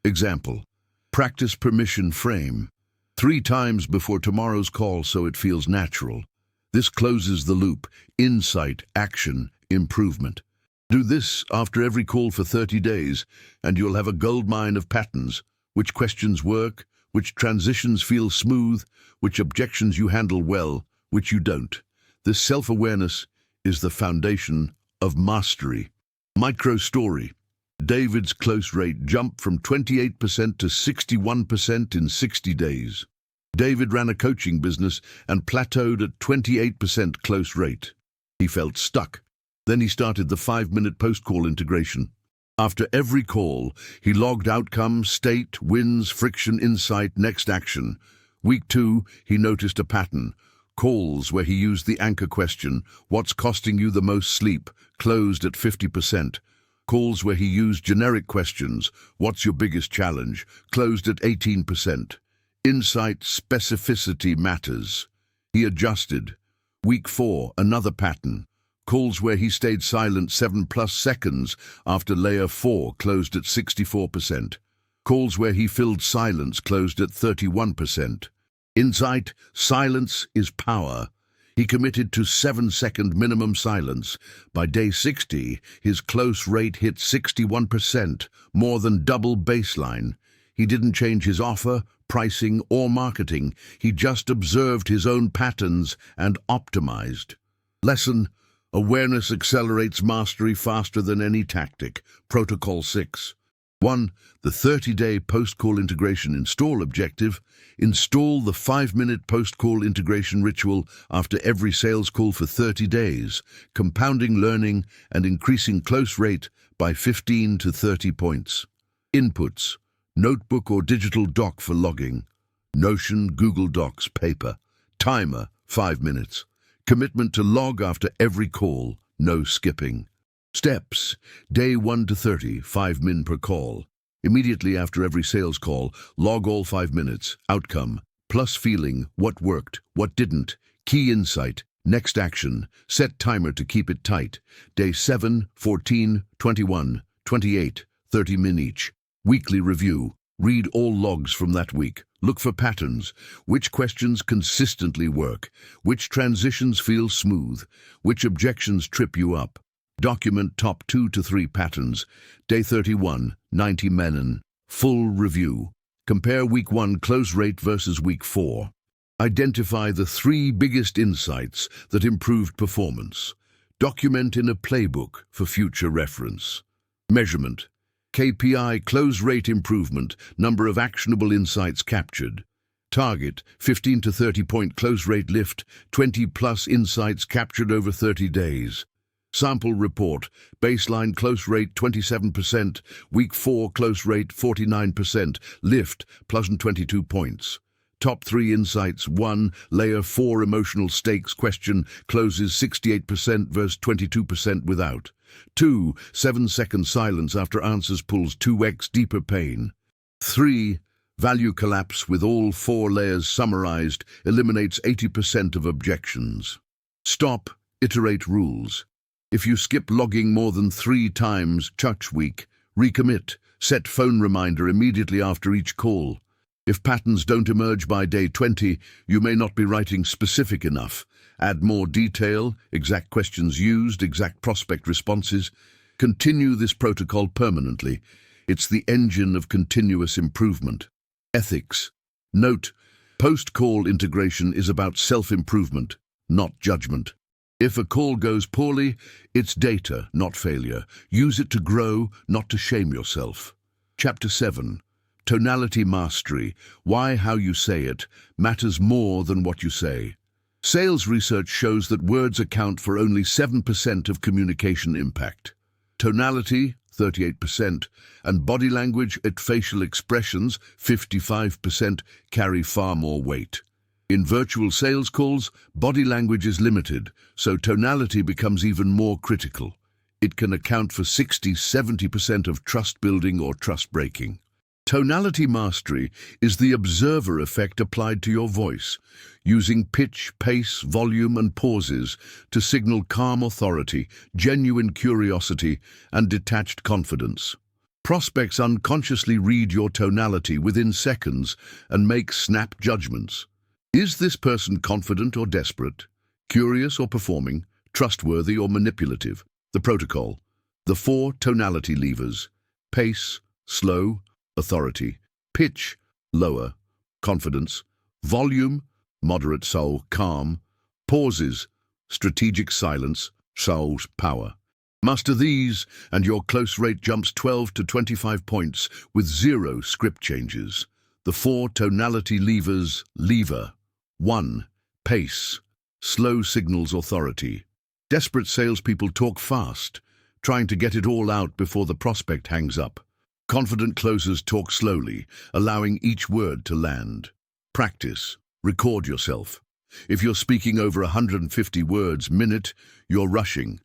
Example, practice permission frame. 3 times before tomorrow's call so it feels natural. This closes the loop, insight, action, improvement. Do this after every call for 30 days, and you'll have a goldmine of patterns. Which questions work, which transitions feel smooth, which objections you handle well, which you don't. This self-awareness is the foundation of mastery. Micro story. David's close rate jumped from 28% to 61% in 60 days. David ran a coaching business and plateaued at 28% close rate. He felt stuck. Then he started the 5-minute post-call integration. After every call, he logged outcome, state, wins, friction, insight, next action. Week 2, he noticed a pattern. Calls where he used the anchor question, what's costing you the most sleep, closed at 50%. Calls where he used generic questions, what's your biggest challenge, closed at 18%. Insight, specificity matters. He adjusted. Week 4, another pattern. Calls where he stayed silent 7+ seconds after layer 4 closed at 64%. Calls where he filled silence closed at 31%. Insight, silence is power. He committed to 7-second minimum silence. By day 60, his close rate hit 61%, more than double baseline. He didn't change his offer, pricing, or marketing. He just observed his own patterns and optimized. Lesson: awareness accelerates mastery faster than any tactic. Protocol 6. 1. The 30-day post-call integration install objective. Install the 5-minute post-call integration ritual after every sales call for 30 days, compounding learning and increasing close rate by 15 to 30 points. Inputs: notebook or digital doc for logging. Notion, Google Docs, paper. Timer, 5 minutes. Commitment to log after every call, no skipping. Steps: day 1 to 30, 5 min per call. Immediately after every sales call, log all 5 minutes. Outcome: plus feeling, what worked, what didn't. Key insight, next action. Set timer to keep it tight. Day 7, 14, 21, 28, 30 min each. Weekly review. Read all logs from that week. Look for patterns. Which questions consistently work? Which transitions feel smooth? Which objections trip you up? Document top 2 to 3 patterns. Day 31, 90 men. Full review. Compare week 1 close rate versus week 4. Identify the 3 biggest insights that improved performance. Document in a playbook for future reference. Measurement: KPI close rate improvement, number of actionable insights captured. Target: 15 to 30 point close rate lift, 20+ insights captured over 30 days. Sample report: baseline close rate 27%, week 4 close rate 49%, lift +22 points. Top 3 insights: 1. Layer 4 emotional stakes question, closes 68% versus 22% without. 2. 7-second silence after answers pulls 2x deeper pain. 3. Value collapse with all 4 layers summarized, eliminates 80% of objections. Stop, iterate rules. If you skip logging more than 3 times touch week, recommit, set phone reminder immediately after each call. If patterns don't emerge by day 20, you may not be writing specific enough. Add more detail, exact questions used, exact prospect responses. Continue this protocol permanently. It's the engine of continuous improvement. Ethics. Note: post-call integration is about self-improvement, not judgment. If a call goes poorly, it's data, not failure. Use it to grow, not to shame yourself. Chapter 7. Tonality mastery. Why how you say it matters more than what you say. Sales research shows that words account for only 7% of communication impact. Tonality, 38%, and body language and facial expressions, 55%, carry far more weight. In virtual sales calls, body language is limited, so tonality becomes even more critical. It can account for 60–70% of trust building or trust breaking. Tonality mastery is the observer effect applied to your voice, using pitch, pace, volume, and pauses to signal calm authority, genuine curiosity, and detached confidence. Prospects unconsciously read your tonality within seconds and make snap judgments. Is this person confident or desperate? Curious or performing? Trustworthy or manipulative? The protocol. The 4 tonality levers: pace, slow, authority; pitch, lower, confidence; volume, moderate soul, calm; pauses, strategic silence, soul's power. Master these, and your close rate jumps 12 to 25 points with 0 script changes. The 4 tonality levers: lever. 1. Pace. Slow signals authority. Desperate salespeople talk fast, trying to get it all out before the prospect hangs up. Confident closers talk slowly, allowing each word to land. Practice. Record yourself. If you're speaking over 150 words a minute, you're rushing.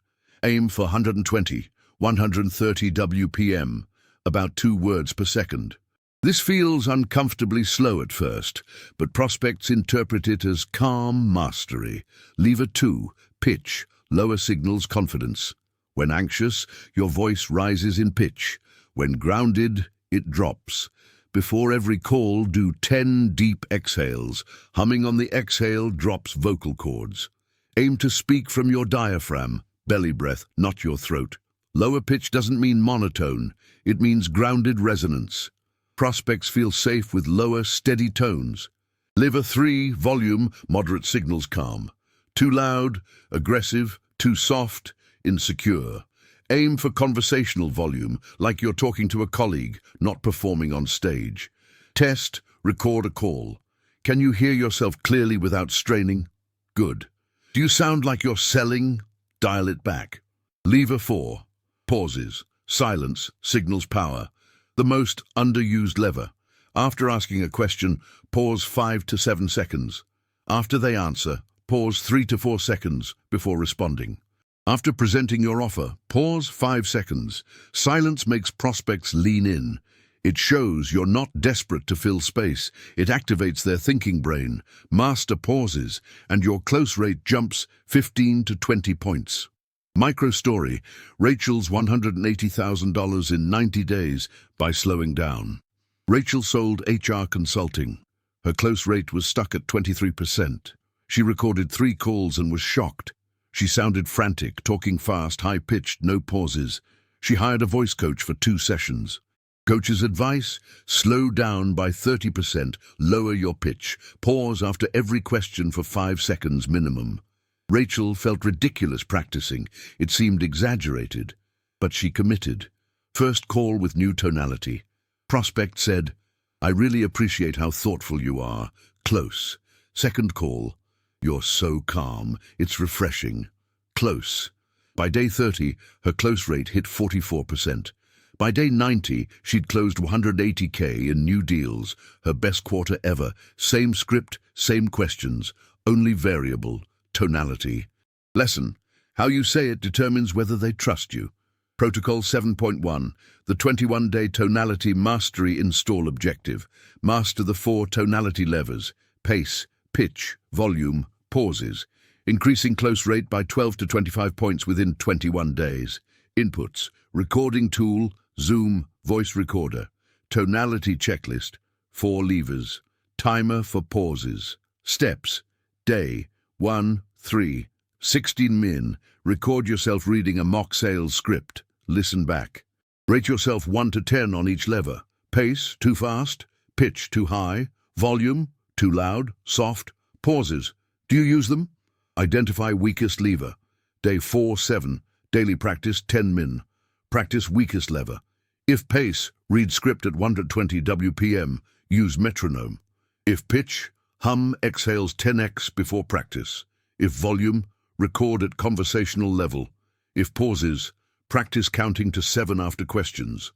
Aim for 120, 130 WPM, about 2 words per second. This feels uncomfortably slow at first, but prospects interpret it as calm mastery. Lever 2, pitch, lower signals confidence. When anxious, your voice rises in pitch. When grounded, it drops. Before every call, do 10 deep exhales. Humming on the exhale drops vocal cords. Aim to speak from your diaphragm, belly breath, not your throat. Lower pitch doesn't mean monotone. It means grounded resonance. Prospects feel safe with lower, steady tones. Lever 3, volume, moderate signals calm. Too loud, aggressive, too soft, insecure. Aim for conversational volume, like you're talking to a colleague, not performing on stage. Test, record a call. Can you hear yourself clearly without straining? Good. Do you sound like you're selling? Dial it back. Lever 4, pauses, silence, signals power. The most underused lever. After asking a question, pause 5 to 7 seconds. After they answer, pause 3 to 4 seconds before responding. After presenting your offer, pause 5 seconds. Silence makes prospects lean in. It shows you're not desperate to fill space. It activates their thinking brain. Master pauses, and your close rate jumps 15 to 20 points. Micro story: Rachel's $180,000 in 90 days by slowing down. Rachel sold HR consulting. Her close rate was stuck at 23%. She recorded 3 calls and was shocked. She sounded frantic, talking fast, high-pitched, no pauses. She hired a voice coach for 2 sessions. Coach's advice: slow down by 30%, lower your pitch, pause after every question for 5 seconds minimum. Rachel felt ridiculous practicing. It seemed exaggerated. But she committed. First call with new tonality. Prospect said, "I really appreciate how thoughtful you are." Close. Second call. "You're so calm. It's refreshing." Close. By day 30, her close rate hit 44%. By day 90, she'd closed $180K in new deals, her best quarter ever. Same script, same questions, only variable: tonality. Lesson: how you say it determines whether they trust you. Protocol 7.1, the 21-day tonality mastery install objective. Master the 4 tonality levers: pace, pitch, volume, pauses. Increasing close rate by 12 to 25 points within 21 days. Inputs: recording tool, Zoom, voice recorder. Tonality checklist, 4 levers. Timer for pauses. Steps: day 1, 3, 16 min. Record yourself reading a mock sales script. Listen back. Rate yourself 1 to 10 on each lever. Pace, too fast. Pitch, too high. Volume, too loud, soft. Pauses: do you use them? Identify weakest lever. Day 4, 7. Daily practice, 10 min. Practice weakest lever. If pace, read script at 120 WPM. Use metronome. If pitch, hum exhales 10x before practice. If volume, record at conversational level. If pauses, practice counting to 7 after questions.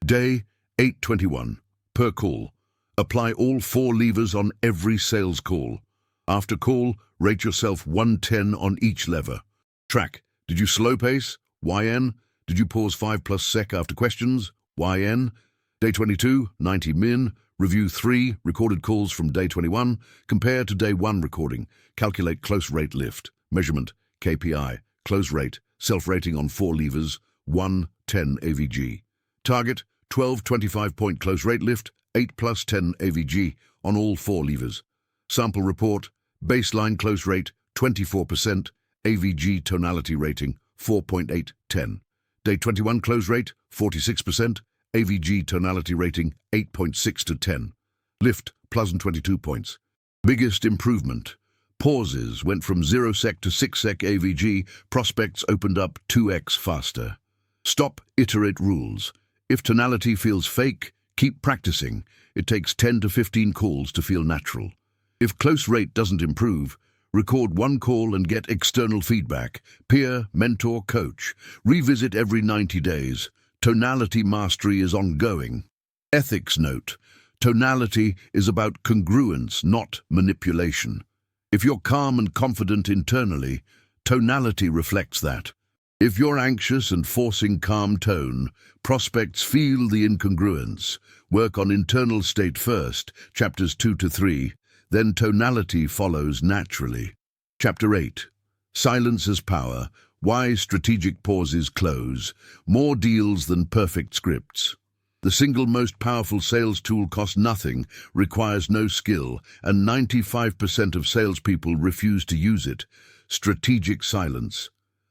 Day 821. Per call. Apply all 4 levers on every sales call. After call, rate yourself 110 on each lever. Track: did you slow pace? YN. Did you pause 5+ sec after questions? YN. Day 22, 90 min. Review 3 recorded calls from day 21. Compare to day 1 recording. Calculate close rate lift. Measurement: KPI. Close rate. Self-rating on 4 levers. 1, 10 AVG. Target: 12-25 point close rate lift. 8 + 10 AVG on all 4 levers. Sample report: baseline close rate 24%. AVG tonality rating 4.8/10. Day 21 close rate, 46%. AVG tonality rating, 8.6 to 10. Lift, +22 points. Biggest improvement. Pauses went from 0 sec to 6 sec AVG. Prospects opened up 2x faster. Stop, iterate rules. If tonality feels fake, keep practicing. It takes 10 to 15 calls to feel natural. If close rate doesn't improve, record one call and get external feedback. Peer, mentor, coach. Revisit every 90 days. Tonality mastery is ongoing. Ethics note. Tonality is about congruence, not manipulation. If you're calm and confident internally, tonality reflects that. If you're anxious and forcing calm tone, prospects feel the incongruence. Work on internal state first, chapters 2 to 3, then tonality follows naturally. Chapter 8. Silence as power. Why strategic pauses close. More deals than perfect scripts. The single most powerful sales tool costs nothing, requires no skill, and 95% of salespeople refuse to use it. Strategic silence.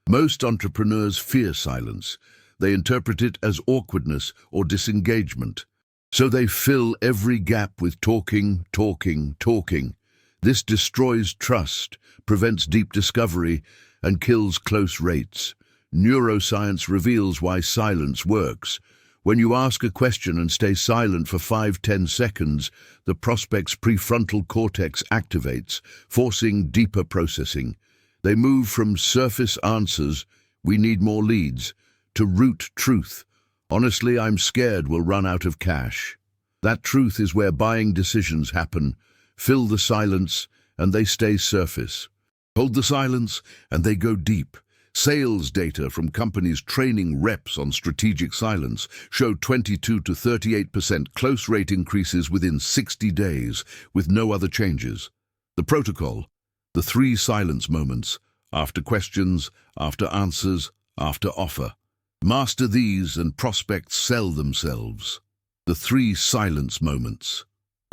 Most entrepreneurs fear silence. They interpret it as awkwardness or disengagement. So they fill every gap with talking, talking, talking. This destroys trust, prevents deep discovery, and kills close rates. Neuroscience reveals why silence works. When you ask a question and stay silent for 5–10 seconds, the prospect's prefrontal cortex activates, forcing deeper processing. They move from surface answers, "we need more leads," to root truth. "Honestly, I'm scared we'll run out of cash." That truth is where buying decisions happen. Fill the silence, and they stay surface. Hold the silence, and they go deep. Sales data from companies training reps on strategic silence show 22 to 38% close rate increases within 60 days, with no other changes. The protocol, the 3 silence moments, after questions, after answers, after offer. Master these and prospects sell themselves. The 3 silence moments.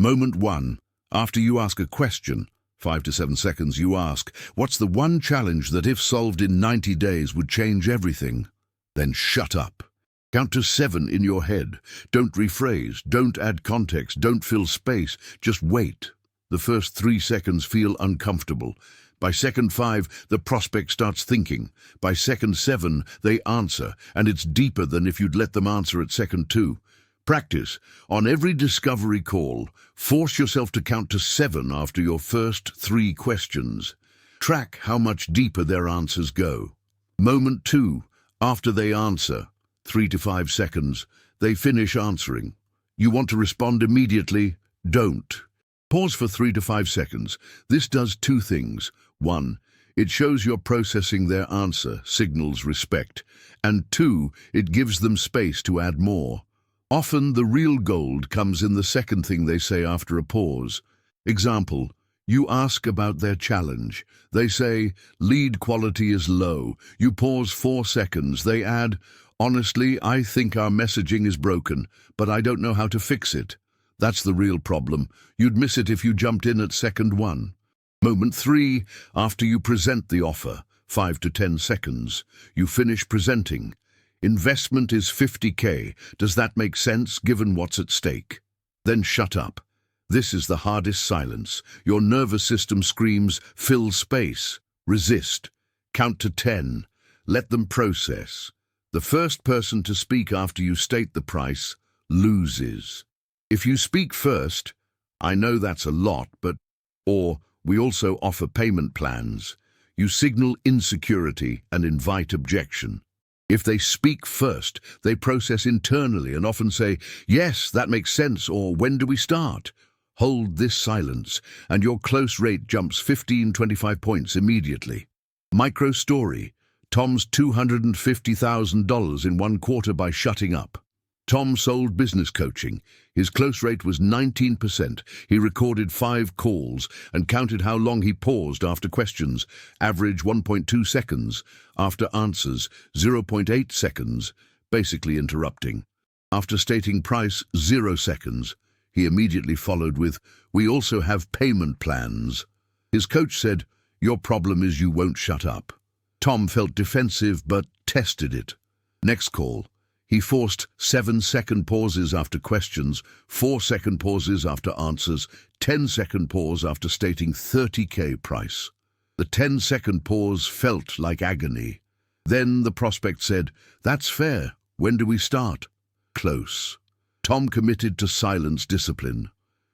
Moment 1. After you ask a question, 5 to 7 seconds, you ask, "What's the one challenge that if solved in 90 days would change everything?" Then shut up. Count to 7 in your head. Don't rephrase, don't add context, don't fill space, just wait. The first 3 seconds feel uncomfortable. By second 5, the prospect starts thinking. By second 7, they answer, and it's deeper than if you'd let them answer at second 2. Practice. On every discovery call, force yourself to count to 7 after your first 3 questions. Track how much deeper their answers go. Moment 2. After they answer, 3 to 5 seconds, they finish answering. You want to respond immediately? Don't. Pause for 3 to 5 seconds. This does 2 things. 1. It shows you're processing their answer, signals respect. And 2. It gives them space to add more. Often the real gold comes in the second thing they say after a pause. Example, you ask about their challenge. They say, "Lead quality is low." You pause 4 seconds. They add, "Honestly, I think our messaging is broken, but I don't know how to fix it." That's the real problem. You'd miss it if you jumped in at second 1. Moment 3, after you present the offer, 5 to 10 seconds. You finish presenting. Investment is $50K. Does that make sense given what's at stake? Then shut up. This is the hardest silence. Your nervous system screams, "Fill space." Resist. Count to 10. Let them process. The first person to speak after you state the price loses. If you speak first, "I know that's a lot, but," or "we also offer payment plans," you signal insecurity and invite objection. If they speak first, they process internally and often say, "Yes, that makes sense," or "When do we start?" Hold this silence, and your close rate jumps 15–25 points immediately. Micro story. Tom's $250,000 in 1 quarter by shutting up. Tom sold business coaching. His close rate was 19%. He recorded 5 calls and counted how long he paused after questions, average 1.2 seconds, after answers, 0.8 seconds, basically interrupting. After stating price, 0 seconds. He immediately followed with, "We also have payment plans." His coach said, "Your problem is you won't shut up." Tom felt defensive but tested it. Next call. He forced 7-second pauses after questions, 4-second pauses after answers, 10-second pause after stating 30K price. The 10-second pause felt like agony. Then the prospect said, "That's fair. When do we start?" Close. Tom committed to silence discipline.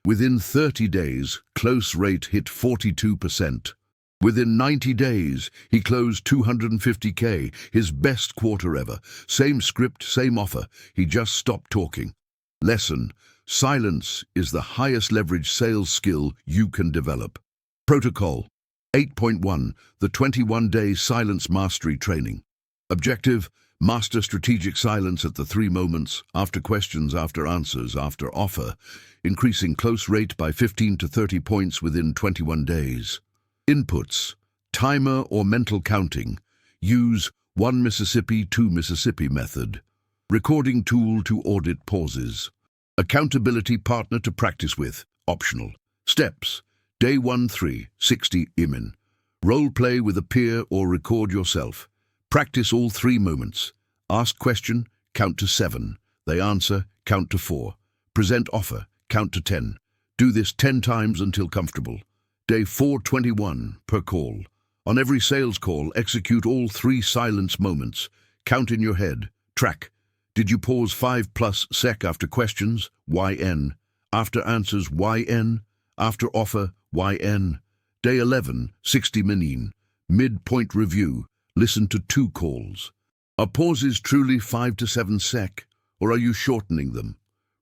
Within 30 days, close rate hit 42%. Within 90 days, he closed 250K, his best quarter ever. Same script, same offer. He just stopped talking. Lesson: silence is the highest leverage sales skill you can develop. Protocol 8.1, the 21-day silence mastery training. Objective: master strategic silence at the 3 moments, after questions, after answers, after offer, increasing close rate by 15 to 30 points within 21 days. Inputs: timer or mental counting. Use 1 Mississippi, 2 Mississippi method. Recording tool to audit pauses. Accountability partner to practice with, optional. Steps: Day 1, 3, 60 IMIN. Role play with a peer or record yourself. Practice all 3 moments. Ask question, count to 7. They answer, count to 4. Present offer, count to 10. Do this 10 times until comfortable. Day 421 per call. On every sales call, execute all 3 silence moments. Count in your head. Track. Did you pause 5+ sec after questions? YN. After answers? YN. After offer? YN. Day 11, 60 min. Midpoint review. Listen to 2 calls. Are pauses truly 5 to 7 sec, or are you shortening them?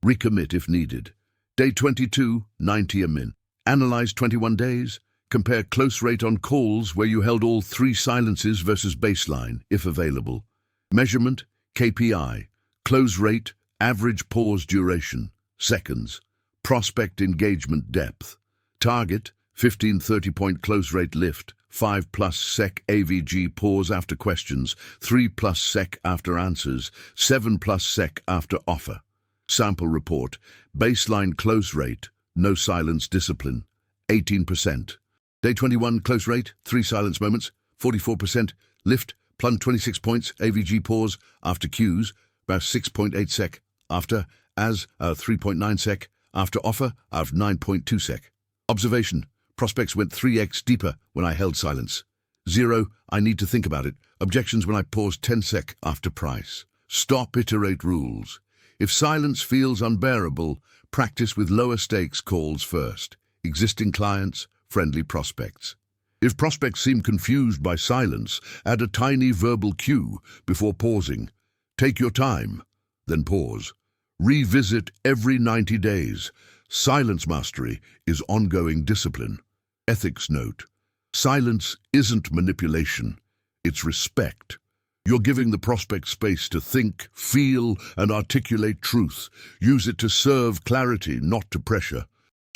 Recommit if needed. Day 22, 90 min. Analyze 21 days. Compare close rate on calls where you held all 3 silences versus baseline, if available. Measurement, KPI. Close rate, average pause duration, seconds. Prospect engagement depth. Target, 15-30 point close rate lift, 5+ sec AVG pause after questions, 3+ sec after answers, 7+ sec after offer. Sample report, baseline close rate, no silence discipline, 18%. Day 21 close rate, 3 silence moments, 44%. Lift, plunge 26 points, AVG pause, after cues, about 6.8 sec, after, 3.9 sec, after offer, 9.2 sec. Observation, prospects went 3x deeper when I held silence. 0, I need to think about it. Objections when I paused 10 sec after price. Stop iterate rules. If silence feels unbearable, practice with lower stakes calls first. Existing clients, friendly prospects. If prospects seem confused by silence, add a tiny verbal cue before pausing. Take your time, then pause. Revisit every 90 days. Silence mastery is ongoing discipline. Ethics note: silence isn't manipulation, it's respect. You're giving the prospect space to think, feel, and articulate truth. Use it to serve clarity, not to pressure.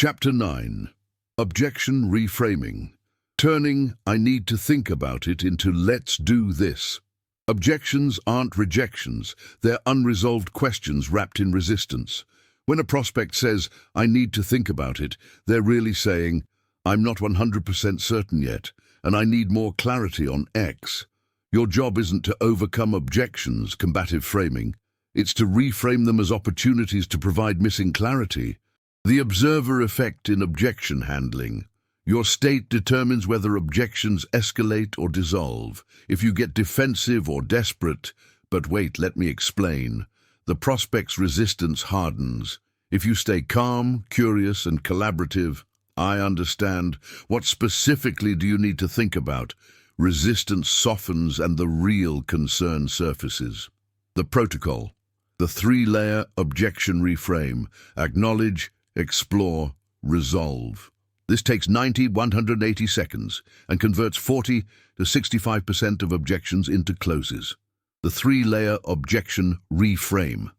Chapter 9. Objection reframing. Turning "I need to think about it" into "let's do this." Objections aren't rejections, they're unresolved questions wrapped in resistance. When a prospect says, "I need to think about it," they're really saying, "I'm not 100% certain yet, and I need more clarity on X." Your job isn't to overcome objections, combative framing. It's to reframe them as opportunities to provide missing clarity. The observer effect in objection handling. Your state determines whether objections escalate or dissolve. If you get defensive or desperate, "But wait, let me explain," the prospect's resistance hardens. If you stay calm, curious, and collaborative, "I understand. What specifically do you need to think about?" resistance softens and the real concern surfaces. The protocol. The 3-layer objection reframe. Acknowledge, explore, resolve. This takes 90-180 seconds and converts 40 to 65% of objections into closes. The 3-layer objection reframe.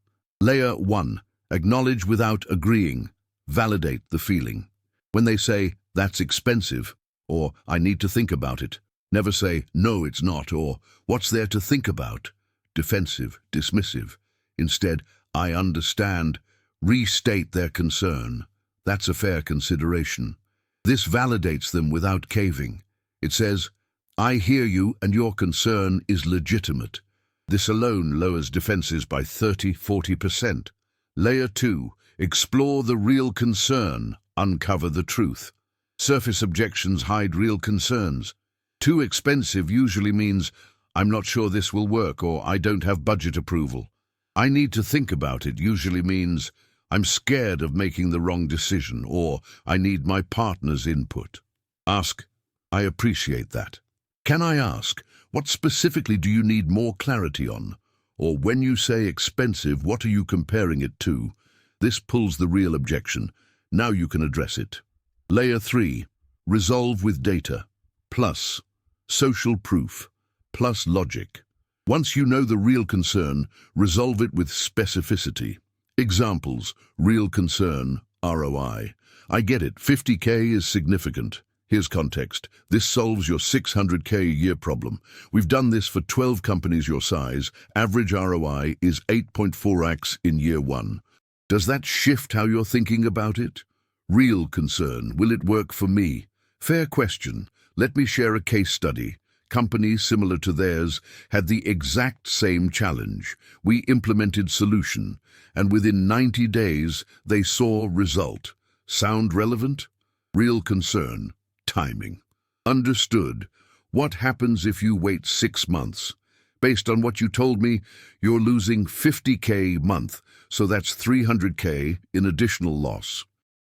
Layer 1. Acknowledge without agreeing. Validate the feeling. When they say, "That's expensive," or "I need to think about it," never say, "No, it's not," or "What's there to think about?" Defensive, dismissive. Instead, "I understand." Restate their concern. That's a fair consideration. This validates them without caving. It says, "I hear you and your concern is legitimate." This alone lowers defenses by 30–40%. Layer 2. Explore the real concern. Uncover the truth. Surface objections hide real concerns. Too expensive usually means, I'm not sure this will work, or I don't have budget approval. I need to think about it usually means, I'm scared of making the wrong decision, or I need my partner's input. Ask, I appreciate that. Can I ask, what specifically do you need more clarity on? Or when you say expensive, what are you comparing it to? This pulls the real objection. Now you can address it. Layer 3. Resolve with data. Plus social proof. Plus logic. Once you know the real concern, resolve it with specificity. Examples. Real concern. ROI. I get it. 50K is significant. Here's context. This solves your 600K a year problem. We've done this for 12 companies your size. Average ROI is 8.4x in year 1. Does that shift how you're thinking about it? Real concern. Will it work for me? Fair question. Let me share a case study. Companies similar to theirs had the exact same challenge. We implemented solution, and within 90 days, they saw result. Sound relevant? Real concern. Timing. Understood. What happens if you wait 6 months? Based on what you told me, you're losing 50K a month, so that's 300K in additional loss.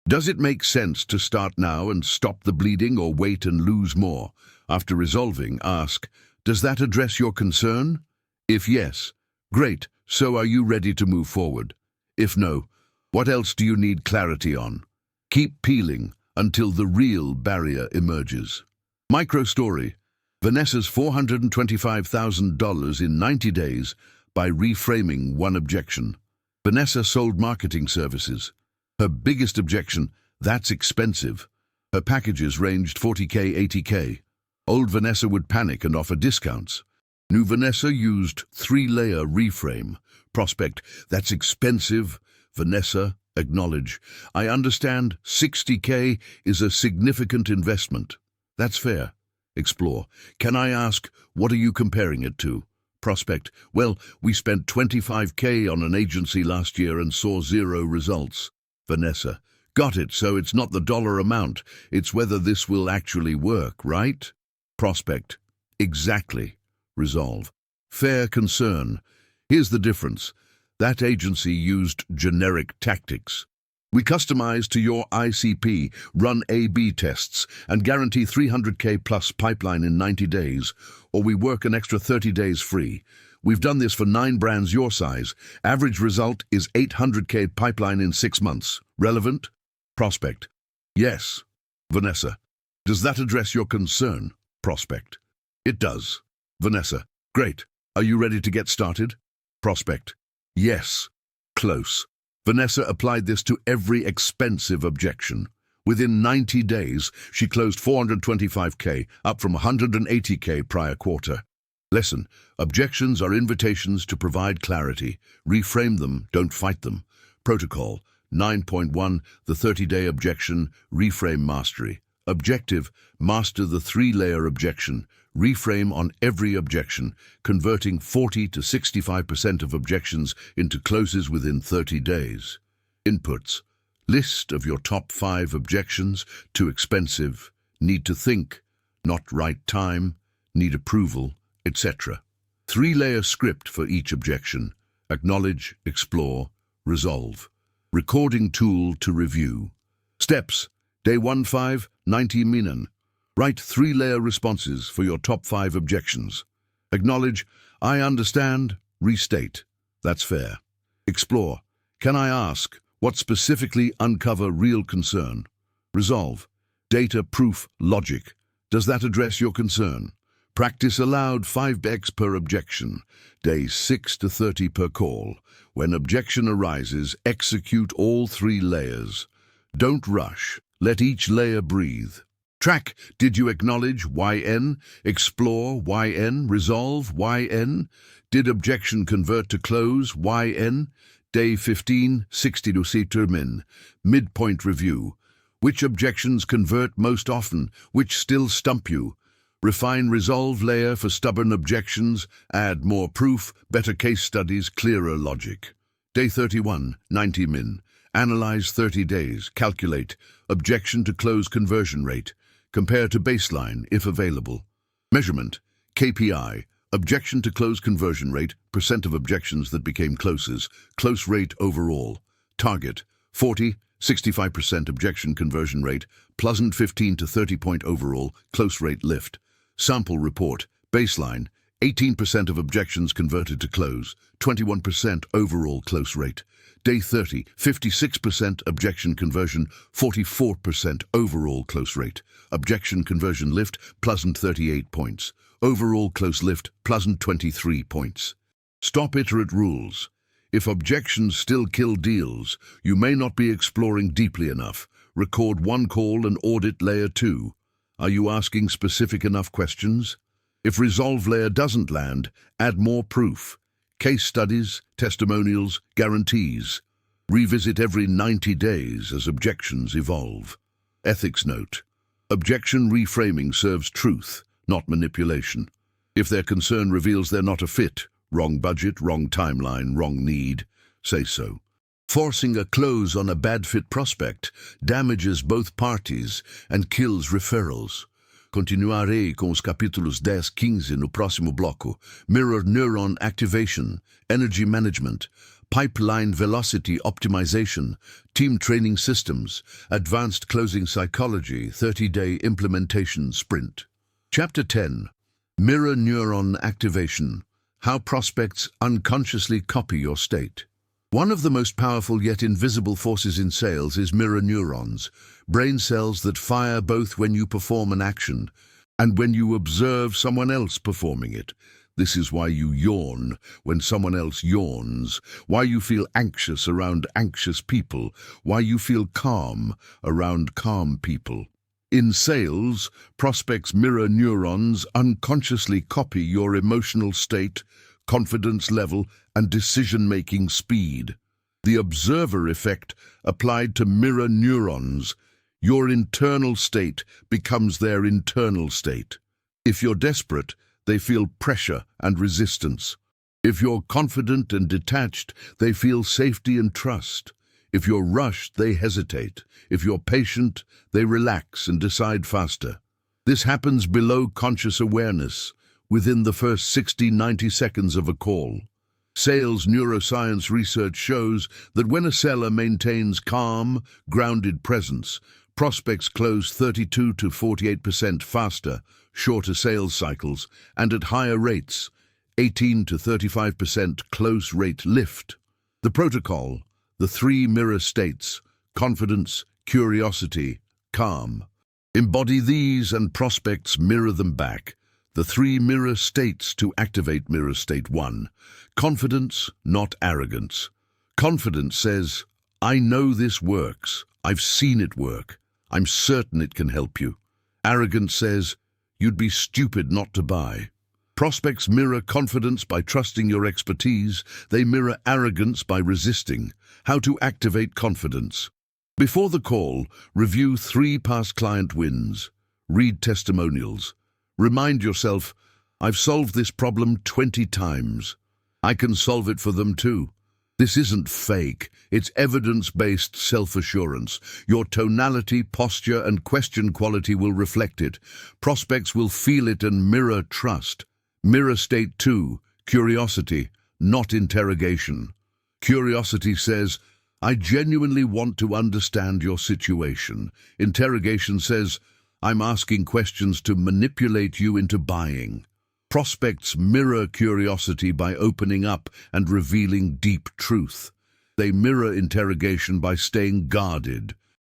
Does it make sense to start now and stop the bleeding, or wait and lose more? After resolving, ask, does that address your concern? If yes, great, so are you ready to move forward? If no, what else do you need clarity on? Keep peeling until the real barrier emerges. Micro story. Vanessa's $425,000 in 90 days by reframing one objection. Vanessa sold marketing services. Her biggest objection, that's expensive. Her packages ranged 40K, 80K. Old Vanessa would panic and offer discounts. New Vanessa used 3-layer reframe. Prospect, that's expensive. Vanessa, acknowledge, I understand 60K is a significant investment. That's fair. Explore, can I ask, what are you comparing it to? Prospect, well, we spent 25K on an agency last year and saw 0 results. Vanessa, got it, so it's not the dollar amount, it's whether this will actually work, right? Prospect, exactly. Resolve, fair concern. Here's the difference. That agency used generic tactics. We customize to your ICP, run A/B tests, and guarantee 300K plus pipeline in 90 days, or we work an extra 30 days free. We've done this for 9 brands your size. Average result is 800K pipeline in 6 months. Relevant? Prospect, yes. Vanessa, does that address your concern? Prospect, it does. Vanessa, great. Are you ready to get started? Prospect, yes. Close. Vanessa applied this to every expensive objection. Within 90 days, she closed 425K, up from 180K prior quarter. Lesson, objections are invitations to provide clarity. Reframe them, don't fight them. Protocol, 9.1, the 30-day objection, reframe mastery. Objective, master the 3-layer objection. Reframe on every objection, converting 40 to 65% of objections into closes within 30 days. Inputs, list of your top 5 objections, too expensive, need to think, not right time, need approval, etc. 3-layer script for each objection, acknowledge, explore, resolve. Recording tool to review. Steps, day 1-5, 90 minutes. Write 3-layer responses for your top 5 objections. Acknowledge, I understand, restate. That's fair. Explore, can I ask, what specifically uncover real concern? Resolve, data, proof, logic. Does that address your concern? Practice aloud 5x per objection. Day 6 to 30 per call. When objection arises, execute all 3 layers. Don't rush. Let each layer breathe. Track, did you acknowledge, YN? Explore, YN? Resolve, YN? Did objection convert to close, YN? Day 15, 60 to determine. Midpoint review. Which objections convert most often? Which still stump you? Refine resolve layer for stubborn objections, add more proof, better case studies, clearer logic. Day 31, 90 min. Analyze 30 days, calculate, objection to close conversion rate, compare to baseline if available. Measurement, KPI, objection to close conversion rate, percent of objections that became closes, close rate overall. Target, 40, 65% objection conversion rate, pleasant 15 to 30 point overall, close rate lift. Sample report, baseline, 18% of objections converted to close, 21% overall close rate. Day 30, 56% objection conversion, 44% overall close rate. Objection conversion lift, pleasant 38 points. Overall close lift, pleasant 23 points. Stop iterate rules. If objections still kill deals, you may not be exploring deeply enough. Record one call and audit layer 2. Are you asking specific enough questions? If resolve layer doesn't land, add more proof. Case studies, testimonials, guarantees. Revisit every 90 days as objections evolve. Ethics note. Objection reframing serves truth, not manipulation. If their concern reveals they're not a fit, wrong budget, wrong timeline, wrong need, say so. Forcing a close on a bad fit prospect damages both parties and kills referrals. Continuarei com os capítulos 10, 15 no próximo bloco. Mirror neuron activation, energy management, pipeline velocity optimization, team training systems, advanced closing psychology, 30-day implementation sprint. Chapter 10. Mirror neuron activation, how prospects unconsciously copy your state. One of the most powerful yet invisible forces in sales is mirror neurons, brain cells that fire both when you perform an action and when you observe someone else performing it. This is why you yawn when someone else yawns, why you feel anxious around anxious people, why you feel calm around calm people. In sales, prospects' mirror neurons unconsciously copy your emotional state, confidence level, and decision-making speed. The observer effect applied to mirror neurons. Your internal state becomes their internal state. If you're desperate, they feel pressure and resistance. If you're confident and detached, they feel safety and trust. If you're rushed, they hesitate. If you're patient, they relax and decide faster. This happens below conscious awareness, within the first 60-90 seconds of a call. Sales neuroscience research shows that when a seller maintains calm, grounded presence, prospects close 32 to 48% faster, shorter sales cycles, and at higher rates, 18 to 35% close rate lift. The protocol, the 3 mirror states, confidence, curiosity, calm. Embody these and prospects mirror them back. The 3 mirror states to activate mirror state 1. Confidence, not arrogance. Confidence says, I know this works. I've seen it work. I'm certain it can help you. Arrogance says, you'd be stupid not to buy. Prospects mirror confidence by trusting your expertise. They mirror arrogance by resisting. How to activate confidence. Before the call, review 3 past client wins. Read testimonials. Remind yourself, I've solved this problem 20 times. I can solve it for them too. This isn't fake. It's evidence-based self-assurance. Your tonality, posture, and question quality will reflect it. Prospects will feel it and mirror trust. Mirror state 2, curiosity, not interrogation. Curiosity says, I genuinely want to understand your situation. Interrogation says, I'm asking questions to manipulate you into buying. Prospects mirror curiosity by opening up and revealing deep truth. They mirror interrogation by staying guarded.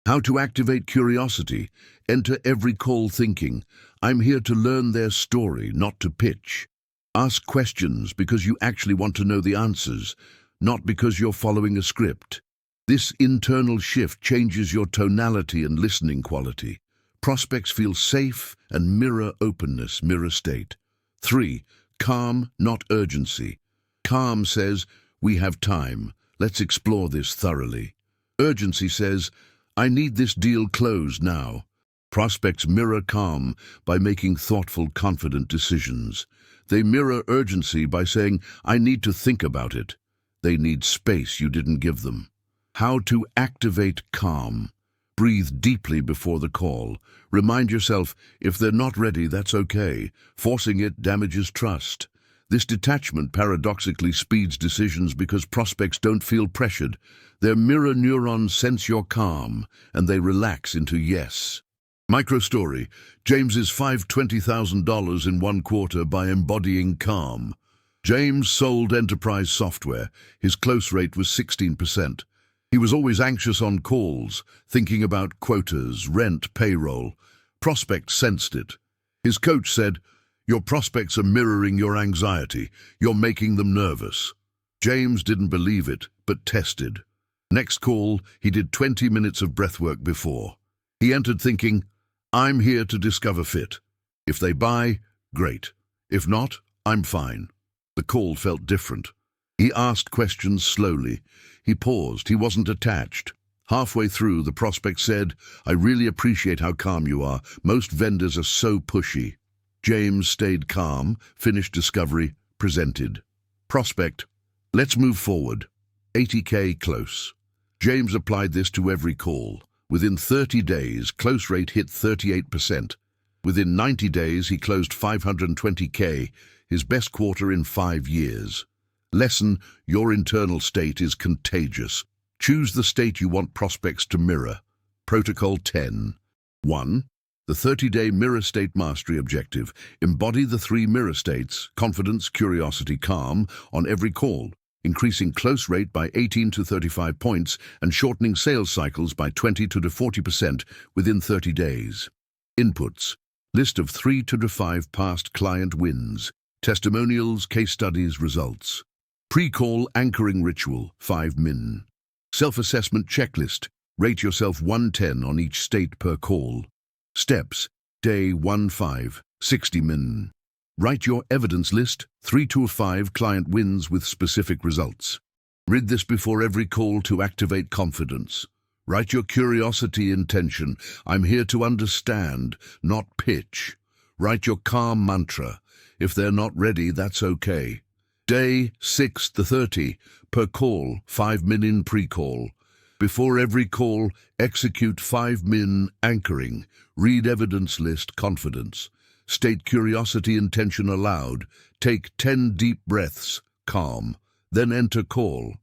How to activate curiosity? Enter every call thinking, I'm here to learn their story, not to pitch. Ask questions because you actually want to know the answers, not because you're following a script. This internal shift changes your tonality and listening quality. Prospects feel safe and mirror openness, mirror state. 3. Calm, not urgency. Calm says, we have time. Let's explore this thoroughly. Urgency says, I need this deal closed now. Prospects mirror calm by making thoughtful, confident decisions. They mirror urgency by saying, I need to think about it. They need space you didn't give them. How to activate calm. Breathe deeply before the call. Remind yourself, if they're not ready, that's okay. Forcing it damages trust. This detachment paradoxically speeds decisions because prospects don't feel pressured. Their mirror neurons sense your calm, and they relax into yes. Microstory. James's $20,000 in 1 quarter by embodying calm. James sold enterprise software. His close rate was 16%. He was always anxious on calls, thinking about quotas, rent, payroll. Prospects sensed it. His coach said, your prospects are mirroring your anxiety. You're making them nervous. James didn't believe it, but tested. Next call, he did 20 minutes of breathwork before. He entered thinking, I'm here to discover fit. If they buy, great. If not, I'm fine. The call felt different. He asked questions slowly. He paused. He wasn't attached. Halfway through, the prospect said, I really appreciate how calm you are. Most vendors are so pushy. James stayed calm, finished discovery, presented. Prospect, let's move forward. 80K close. James applied this to every call. Within 30 days, close rate hit 38%. Within 90 days, he closed 520K, his best quarter in 5 years. Lesson, your internal state is contagious. Choose the state you want prospects to mirror. Protocol 10. 1. The 30-day mirror state mastery objective. Embody the 3 mirror states, confidence, curiosity, calm, on every call, increasing close rate by 18 to 35 points and shortening sales cycles by 20 to 40% within 30 days. Inputs. List of 3 to 5 past client wins. Testimonials, case studies, results. Pre-call anchoring ritual, 5 min. Self-assessment checklist. Rate yourself 110 on each state per call. Steps. Day 1-5, 60 min. Write your evidence list, 3 to 5 client wins with specific results. Read this before every call to activate confidence. Write your curiosity intention. I'm here to understand, not pitch. Write your calm mantra. If they're not ready, that's okay. Day 6 to 30, per call, 5 min in pre-call. Before every call, execute 5 min anchoring. Read evidence list, confidence. State curiosity intention aloud. Take 10 deep breaths, calm. Then enter call.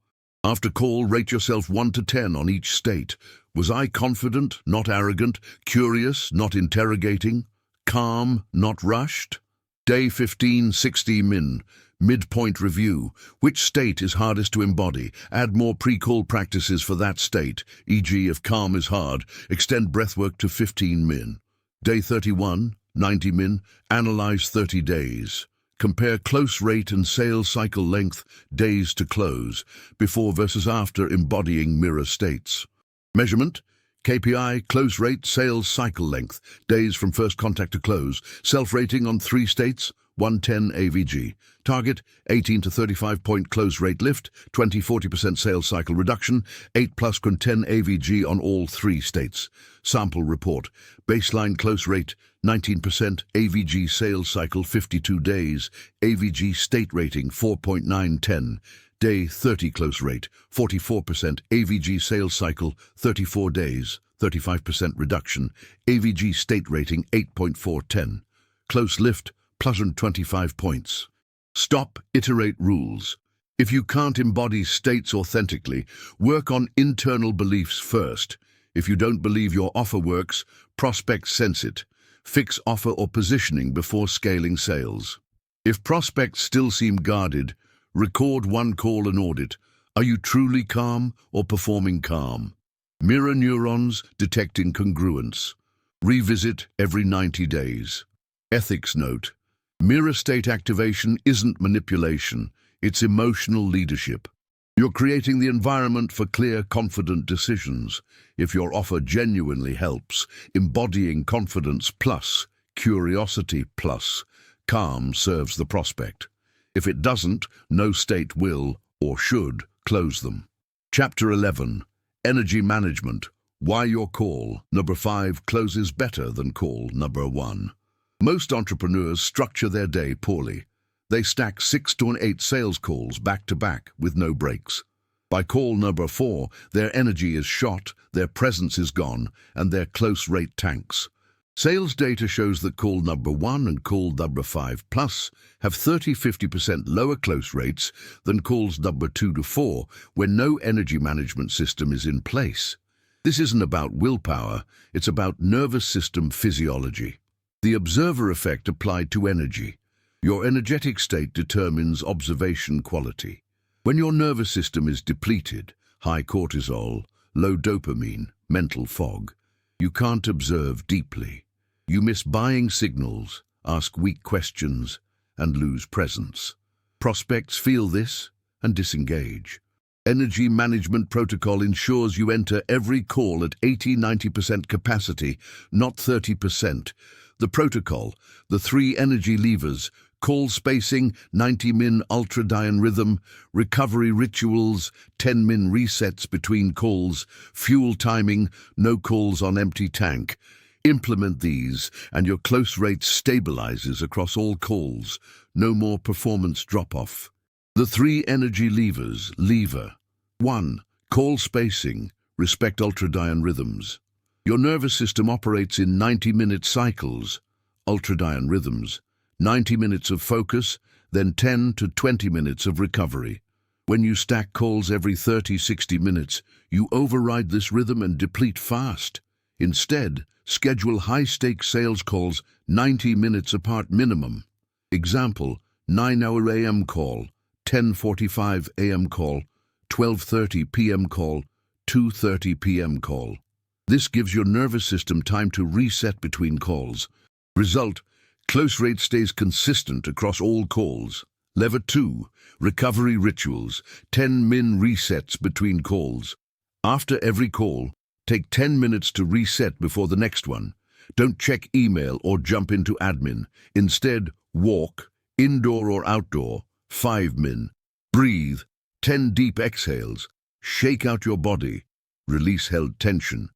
After call, rate yourself 1 to 10 on each state. Was I confident, not arrogant? Curious, not interrogating? Calm, not rushed? Day 15, 60 min. Midpoint review. Which state is hardest to embody? Add more pre-call practices for that state, e.g. if calm is hard, extend breathwork to 15 min. Day 31, 90 min. Analyze 30 days. Compare close rate and sales cycle length, days to close, before versus after embodying mirror states. Measurement. KPI, close rate, sales cycle length, days from first contact to close. Self-rating on 3 states, 110 AVG. Target, 18 to 35 point close rate lift, 20-40% sales cycle reduction, 8 plus 10 AVG on all 3 states. Sample report, baseline close rate, 19% AVG sales cycle 52 days, AVG state rating 4.910. Day 30 close rate, 44% AVG sales cycle 34 days, 35% reduction, AVG state rating 8.410. Close lift, plus 25 points. Stop, iterate rules. If you can't embody states authentically, work on internal beliefs first. If you don't believe your offer works, prospects sense it. Fix offer or positioning before scaling sales. If prospects still seem guarded, record 1 call and audit. Are you truly calm or performing calm? Mirror neurons detecting congruence. Revisit every 90 days. Ethics note. Mirror state activation isn't manipulation, it's emotional leadership. You're creating the environment for clear, confident decisions. If your offer genuinely helps, embodying confidence plus, curiosity plus, calm serves the prospect. If it doesn't, no state will, or should, close them. Chapter 11. Energy Management. Why your call number 5 closes better than call number 1. Most entrepreneurs structure their day poorly. They stack 6 to 8 sales calls back to back with no breaks. By call number 4, their energy is shot, their presence is gone, and their close rate tanks. Sales data shows that call number 1 and call number 5 plus have 30–50% lower close rates than calls number 2 to 4 when no energy management system is in place. This isn't about willpower, it's about nervous system physiology. The observer effect applied to energy. Your energetic state determines observation quality. When your nervous system is depleted, high cortisol, low dopamine, mental fog, you can't observe deeply. You miss buying signals, ask weak questions, and lose presence. Prospects feel this and disengage. Energy management protocol ensures you enter every call at 80–90% capacity, not 30%. The protocol, the 3 energy levers, call spacing, 90-min ultradian rhythm, recovery rituals, 10-min resets between calls, fuel timing, no calls on empty tank. Implement these and your close rate stabilizes across all calls. No more performance drop-off. The 3 energy levers. Lever 1. Call spacing. Respect ultradian rhythms. Your nervous system operates in 90-minute cycles. Ultradian rhythms. 90 minutes of focus, then 10 to 20 minutes of recovery. When you stack calls every 30–60 minutes, you override this rhythm and deplete fast. Instead, schedule high-stakes sales calls 90 minutes apart minimum. Example, 9-hour AM call, 10:45 AM call, 12:30 PM call, 2:30 PM call. This gives your nervous system time to reset between calls. Result, close rate stays consistent across all calls. Lever 2, recovery rituals, 10-min resets between calls. After every call, take 10 minutes to reset before the next one. Don't check email or jump into admin. Instead, walk, indoor or outdoor, 5-min. Breathe, 10 deep exhales. Shake out your body. Release held tension.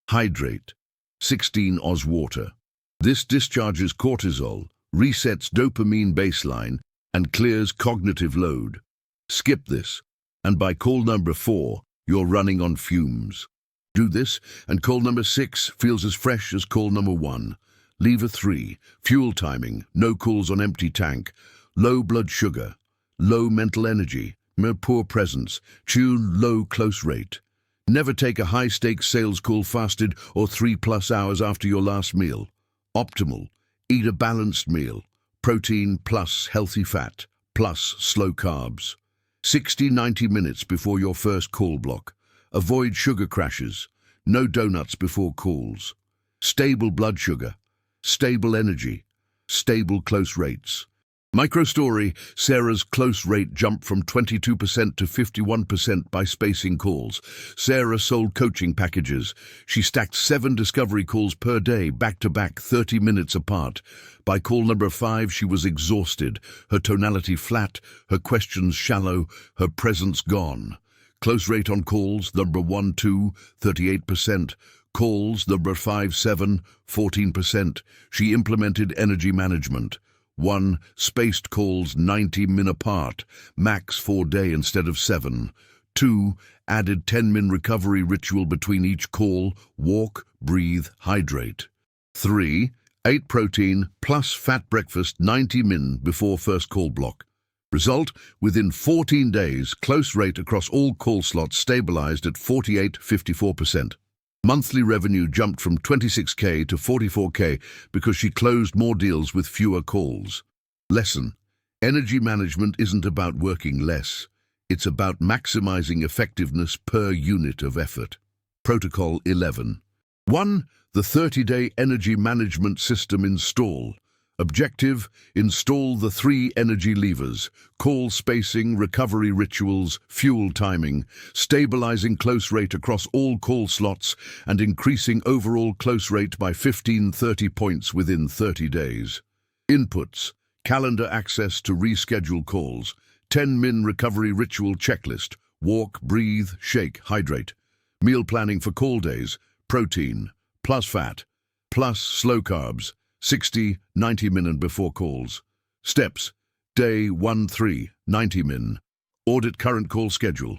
Hydrate, 16 Oz water. This discharges cortisol, resets dopamine baseline, and clears cognitive load. Skip this, and by call number 4, you're running on fumes. Do this, and call number 6 feels as fresh as call number 1. Lever 3, fuel timing, no calls on empty tank, low blood sugar, low mental energy, poor presence, low close rate. Never take a high-stakes sales call fasted or 3+ hours after your last meal. Optimal, eat a balanced meal, protein plus healthy fat, plus slow carbs. 60–90 minutes before your first call block. Avoid sugar crashes, no donuts before calls. Stable blood sugar, stable energy, stable close rates. Microstory, Sarah's close rate jumped from 22% to 51% by spacing calls. Sarah sold coaching packages. She stacked 7 discovery calls per day, back-to-back, 30 minutes apart. By call number 5, she was exhausted, her tonality flat, her questions shallow, her presence gone. Close rate on calls, number 1, 2, 38%. Calls, number 5, 7, 14%. She implemented energy management. 1. Spaced calls 90-min apart, max 4-day instead of 7. 2. Added 10-min recovery ritual between each call, walk, breathe, hydrate. 3. Ate protein plus fat breakfast 90-min before first call block. Result, within 14 days, close rate across all call slots stabilized at 48–54%. Monthly revenue jumped from 26K to 44K because she closed more deals with fewer calls. Lesson: energy management isn't about working less. It's about maximizing effectiveness per unit of effort. Protocol 11. 1. The 30-day energy management system install. Objective: install the 3 energy levers, call spacing, recovery rituals, fuel timing, stabilizing close rate across all call slots, and increasing overall close rate by 15–30 points within 30 days. Inputs: calendar access to reschedule calls, 10-min recovery ritual checklist, walk, breathe, shake, hydrate. Meal planning for call days, protein, plus fat, plus slow carbs, 60-90 min and before calls. Steps, day 1-3, 90 min. Audit current call schedule.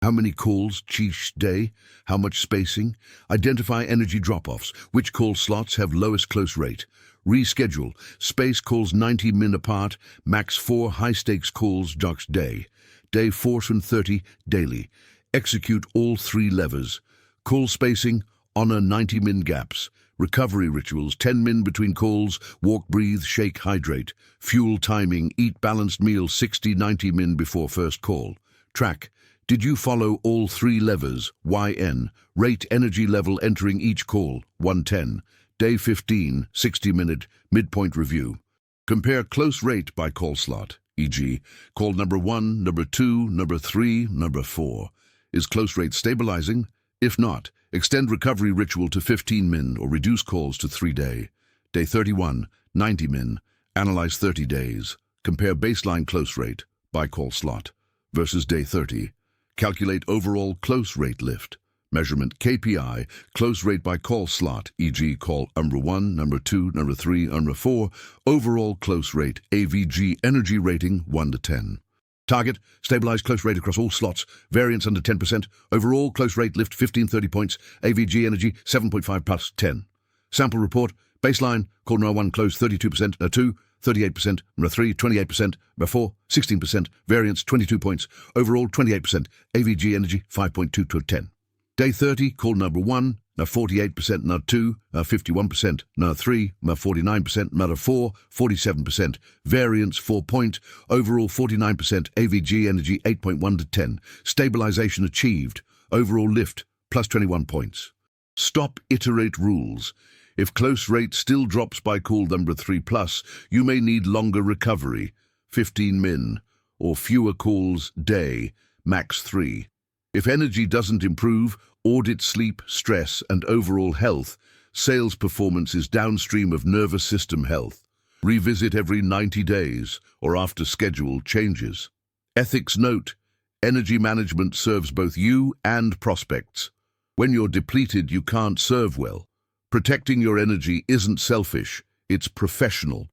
How many calls each day? How much spacing? Identify energy drop-offs. Which call slots have lowest close rate? Reschedule. Space calls 90 min apart. Max 4 high-stakes calls each day. Day 4-30 daily. Execute all 3 levers. Call spacing, honor 90 min gaps. Recovery rituals, 10 min between calls, walk, breathe, shake, hydrate. Fuel timing, eat balanced meal 60-90 min before first call. Track. Did you follow all 3 levers? YN. Rate energy level entering each call, 110. Day 15, 60-minute, midpoint review. Compare close rate by call slot, e.g., call number 1, number 2, number 3, number 4. Is close rate stabilizing? If not, extend recovery ritual to 15 min or reduce calls to 3 day. Day 31, 90 min. Analyze 30 days. Compare baseline close rate by call slot versus day 30. Calculate overall close rate lift. Measurement KPI, close rate by call slot, e.g. call number 1, number 2, number 3, number 4. Overall close rate, AVG energy rating 1 to 10. Target, stabilize close rate across all slots, variance under 10%, overall close rate lift 15-30 points, AVG energy 7.5 plus 10. Sample report, baseline, call number 1 close 32%, number 2, 38%, number 3, 28%, number 4, 16%, variance 22 points, overall 28%, AVG energy 5.2 to 10. Day 30, call number 1, number 48%, number 2, 51%, number 3, number 49%, number 4, 47%, variance 4 point, overall 49%, AVG energy 8.1 to 10, stabilization achieved, overall lift plus 21 points. Stop iterate rules. If close rate still drops by call number 3 plus, you may need longer recovery, 15 min, or fewer calls day, max 3. If energy doesn't improve, audit sleep, stress, and overall health. Sales performance is downstream of nervous system health. Revisit every 90 days or after schedule changes. Ethics note, energy management serves both you and prospects. When you're depleted, you can't serve well. Protecting your energy isn't selfish, it's professional.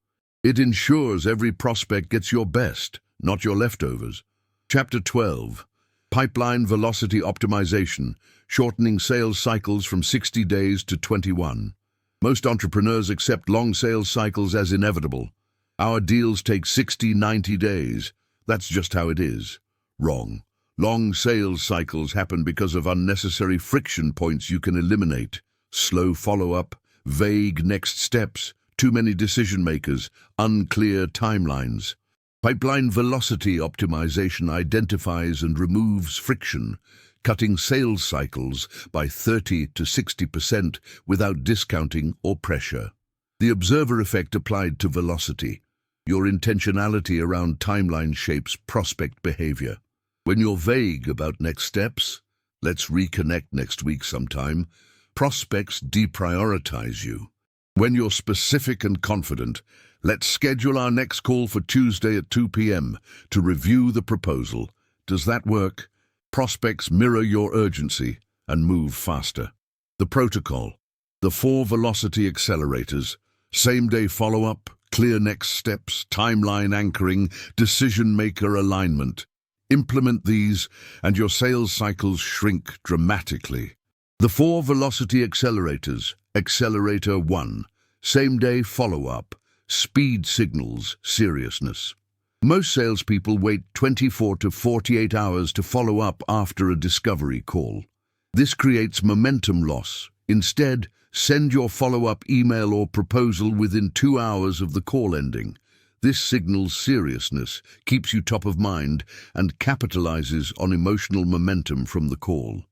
It ensures every prospect gets your best, not your leftovers. Chapter 12. Pipeline velocity optimization, shortening sales cycles from 60 days to 21. Most entrepreneurs accept long sales cycles as inevitable. Our deals take 60-90 days. That's just how it is. Wrong. Long sales cycles happen because of unnecessary friction points you can eliminate. Slow follow-up, vague next steps, too many decision makers, unclear timelines. Pipeline velocity optimization identifies and removes friction, cutting sales cycles by 30 to 60% without discounting or pressure. The observer effect applied to velocity. Your intentionality around timeline shapes prospect behavior. When you're vague about next steps, let's reconnect next week sometime, prospects deprioritize you. When you're specific and confident, let's schedule our next call for Tuesday at 2 p.m. to review the proposal. Does that work? Prospects mirror your urgency and move faster. The protocol. The 4 velocity accelerators. Same-day follow-up, clear next steps, timeline anchoring, decision-maker alignment. Implement these and your sales cycles shrink dramatically. The 4 velocity accelerators. Accelerator 1. Same-day follow-up. Speed signals seriousness. Most salespeople wait 24 to 48 hours to follow up after a discovery call. This creates momentum loss. Instead, send your follow-up email or proposal within 2 hours of the call ending. This signals seriousness, keeps you top of mind, and capitalizes on emotional momentum from the call.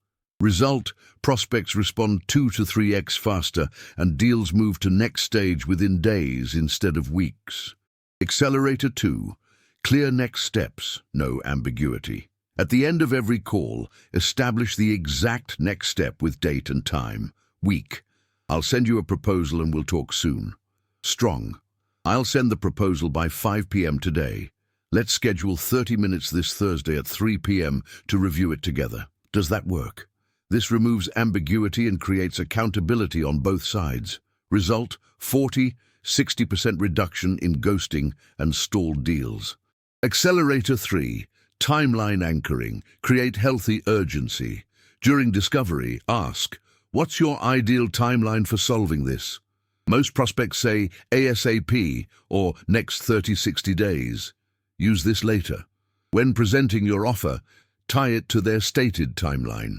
Result, prospects respond 2 to 3x faster and deals move to next stage within days instead of weeks. Accelerator 2. Clear next steps, no ambiguity. At the end of every call, establish the exact next step with date and time. Weak. I'll send you a proposal and we'll talk soon. Strong. I'll send the proposal by 5 p.m. today. Let's schedule 30 minutes this Thursday at 3 p.m. to review it together. Does that work? This removes ambiguity and creates accountability on both sides. Result: 40–60% reduction in ghosting and stalled deals. Accelerator 3. Timeline anchoring. Create healthy urgency. During discovery, ask, what's your ideal timeline for solving this? Most prospects say ASAP or next 30–60 days. Use this later. When presenting your offer, tie it to their stated timeline.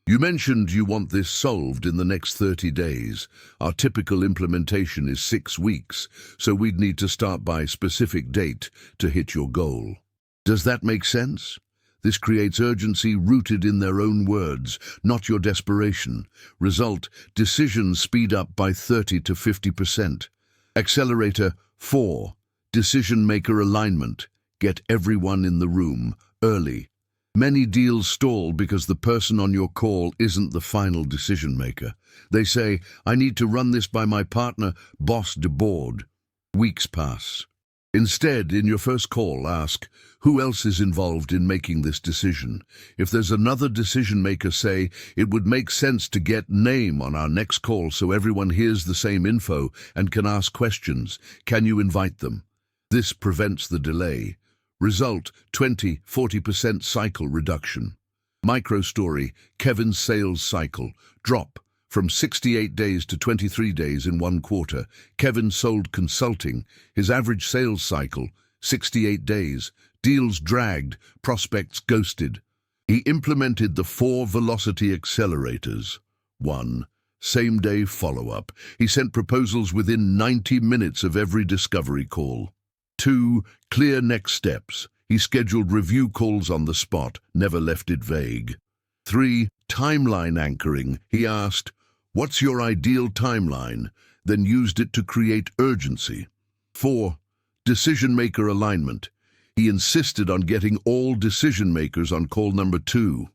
You mentioned you want this solved in the next 30 days. Our typical implementation is 6 weeks, so we'd need to start by specific date to hit your goal. Does that make sense? This creates urgency rooted in their own words, not your desperation. Result: decisions speed up by 30–50%. Accelerator 4. Decision-maker alignment. Get everyone in the room early. Many deals stall because the person on your call isn't the final decision maker. They say, I need to run this by my partner, boss de board. Weeks pass. Instead, in your first call, ask, who else is involved in making this decision? If there's another decision maker, say, it would make sense to get name on our next call so everyone hears the same info and can ask questions. Can you invite them? This prevents the delay. Result: 20–40% cycle reduction. Micro-story: Kevin's sales cycle. Drop from 68 days to 23 days in 1 quarter. Kevin sold consulting. His average sales cycle, 68 days. Deals dragged, prospects ghosted. He implemented the 4 velocity accelerators. 1. Same-day follow-up. He sent proposals within 90 minutes of every discovery call. 2. Clear next steps. He scheduled review calls on the spot, never left it vague. 3. Timeline anchoring. He asked, what's your ideal timeline? Then used it to create urgency. 4. Decision-maker alignment. He insisted on getting all decision-makers on call number 2.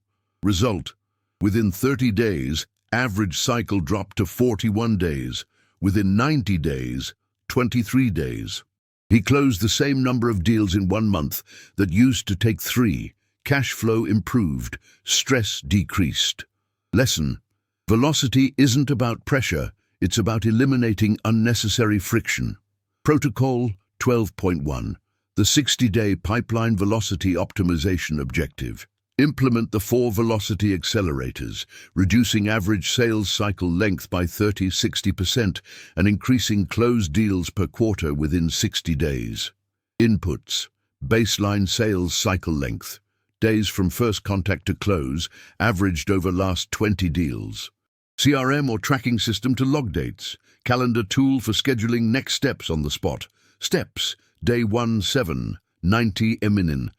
Result: within 30 days, average cycle dropped to 41 days. Within 90 days, 23 days. He closed the same number of deals in 1 month that used to take 3. Cash flow improved. Stress decreased. Lesson: velocity isn't about pressure, it's about eliminating unnecessary friction. Protocol 12.1. The 60-day pipeline velocity optimization objective. Implement the 4 velocity accelerators, reducing average sales cycle length by 30–60% and increasing closed deals per quarter within 60 days. Inputs: baseline sales cycle length. Days from first contact to close, averaged over last 20 deals. CRM or tracking system to log dates. Calendar tool for scheduling next steps on the spot. Steps: day 1, 7, 90 minin.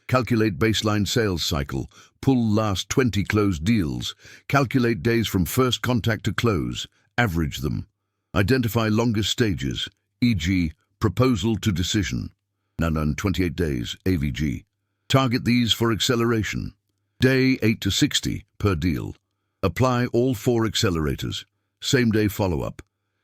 Calculate baseline sales cycle. Pull last 20 closed deals. Calculate days from first contact to close. Average them. Identify longest stages, e.g. proposal to decision. Nanan 28 days, AVG. Target these for acceleration. Day 8 to 60 per deal. Apply all 4 accelerators. Same-day follow-up.